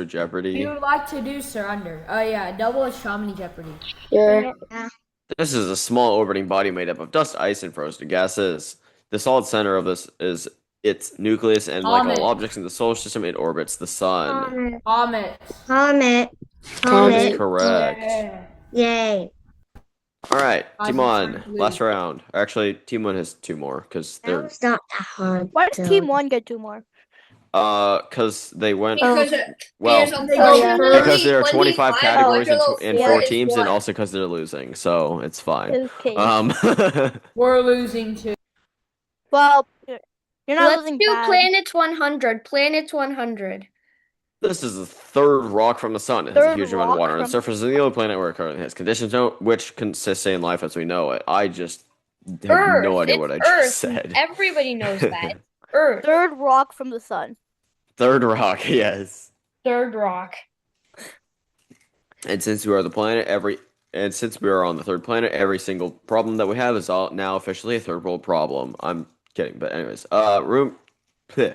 Jeopardy? You would like to do surrender. Oh yeah, double astronomy Jeopardy. Yeah. This is a small orbiting body made up of dust, ice, and frozen gases. The solid center of this is its nucleus, and like Comet. all objects in the solar system, it orbits the sun. Comet. That is correct. Yeah. Yay. All right, Team Awesome. 1, last round. Actually, Team 1 has 2 more because That they're was not that hard. Why does Team 1 get 2 more? Because they went Because well they go because there are 25 25 categories in modulo 4 four is teams, and what? also because they're losing, so it's fine. Okay. We're losing too. Well, you're not Let's losing do bad. planets 100. Planets 100. This is the third rock from the sun. It has a huge amount of water on the surface of the only planet where it currently has conditions which can sustain life as we know it. I just have Earth. no idea It's what I Earth. just said. Everybody knows that. Earth. Third rock from the sun. Third rock, yes. Third rock. And since we are since we are on the third planet, every single problem that we have is now officially a third world problem. I'm kidding, but anyways,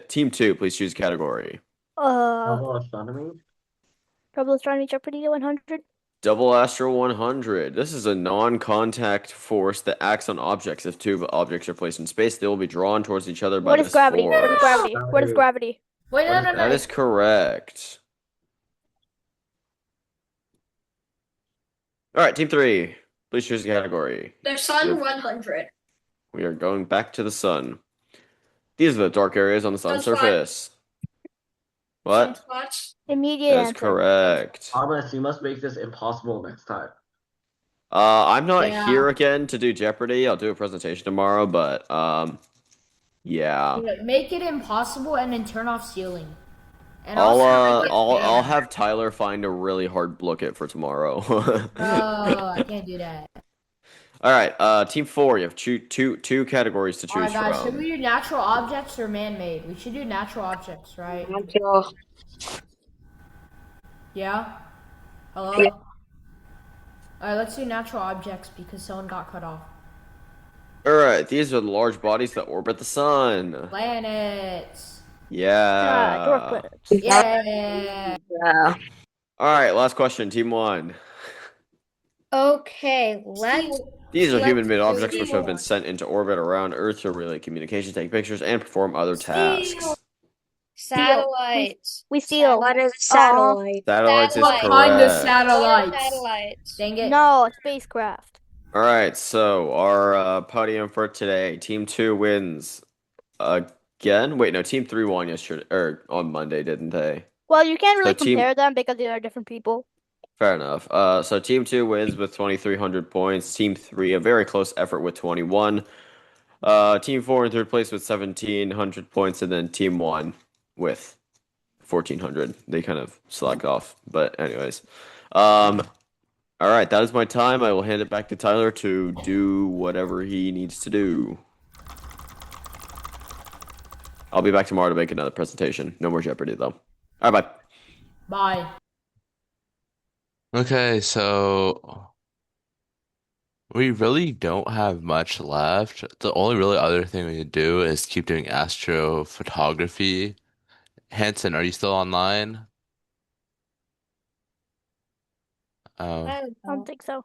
team 2, please choose category. Double astronomy. Double astronomy Jeopardy 100. Double Astro 100. This is a non-contact force that acts on objects. If two objects are placed in space, they will be drawn towards each other by this gravity? force. What is gravity? What is gravity? Wait, no. That is correct. All right, team 3, please choose the category. The sun 100. We are going back to the sun. These are the dark areas on the sun's surface. What? Immediate That is answer. correct. Thomas, you must make this impossible next time. I'm not here again to do Jeopardy. I'll do a presentation tomorrow, but yeah. Make it impossible and then turn off ceiling. And I'll have Tyler find a really hard look at for tomorrow. Oh, I can't do that. All right, team 4, you have two categories to choose Alright, guys, from. should we do natural objects or man-made? We should do natural objects, right? Yeah? Hello? Yeah. Alright, let's do natural objects because someone got cut off. Alright, these are the large bodies that orbit the sun. Planets. Yeah. Dwarf planets. Yeah. Alright, last question, team 1. Okay, These are human-made objects which have been sent into orbit around Earth to relay communication, take pictures, and perform other tasks. Satellites. We steal. What is a satellite? Satellites is What correct. kind of satellites? Satellites. Dang it. No, spacecraft. Alright, so our podium for today. Team 2 wins again. Wait, no, team 3 won yesterday, or on Monday, didn't they? Well, you can't really So team- compare them because they are different people. Fair enough. So team 2 wins with 2,300 points. Team 3, a very close effort with 21. Team 4 in third place with 1,700 points, and then team 1 with 1,400. They kind of slacked off, but anyways. All right, that is my time. I will hand it back to Tyler to do whatever he needs to do. I'll be back tomorrow to make another presentation. No more Jeopardy, though. All right, bye. Bye. Okay, so we really don't have much left. The only really other thing we could do is keep doing astrophotography. Hanson, are you still online? Oh, I don't think so.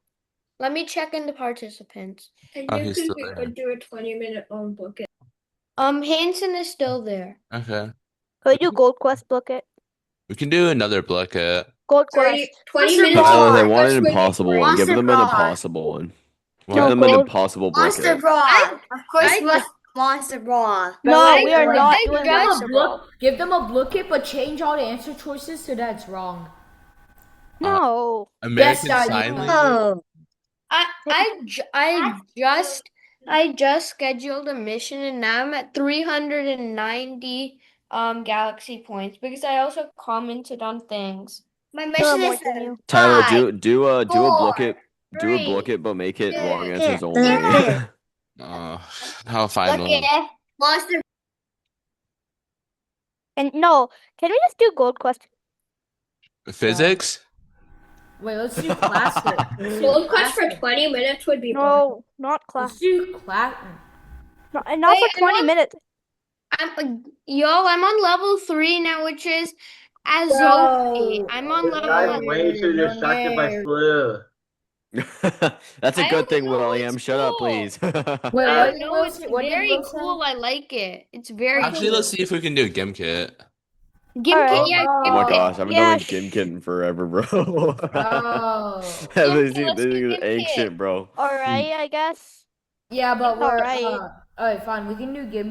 Let me check in the participants. And Oh, you he's still could there. do a 20-minute long book. Hanson is still there. okay. Could we do Gold Quest bucket? We can do another bucket. Gold Quest. 20 minutes. Tyler, they long want an book. impossible one. Give them an impossible one. Give No, them an gold. impossible Monster bucket. Brawl. Of course, Monster Brawl. No, we are not I doing got Monster Brawl. Give them a bucket, but change all the answer choices so that it's wrong. No. American Yes, Sign Daddy. Language. I just scheduled a mission and now I'm at 390 galaxy points because I also commented on things. My Still mission more is than you. Tyler, five, do a four, bucket, but make it wrong answers two, only. I'll find one. Monster. And no, can we just do Gold Quest? Physics? Wait, let's do classic. Gold Quest for 20 minutes would be boring. No, not class. Let's do classic. No, and not for 20 minutes. I'm on level 3 now, which is Azothi. I'm on This guy's level. way too distracted by SLOOH. That's a I good thing, don't know, William. it's Shut up, cool. please. Wait, I what know it's did very Will say? cool. I like it. It's very Actually, cool. let's see if we can do a Gimkit. Gimkit, Alright. yeah, Oh my Gimkit. gosh, I haven't Yeah, done Gimkit in forever, bro. Oh. This let's is do ancient, bro. Alright, I guess. Yeah, but we're Alright. alright, fine. We can do Gimkit.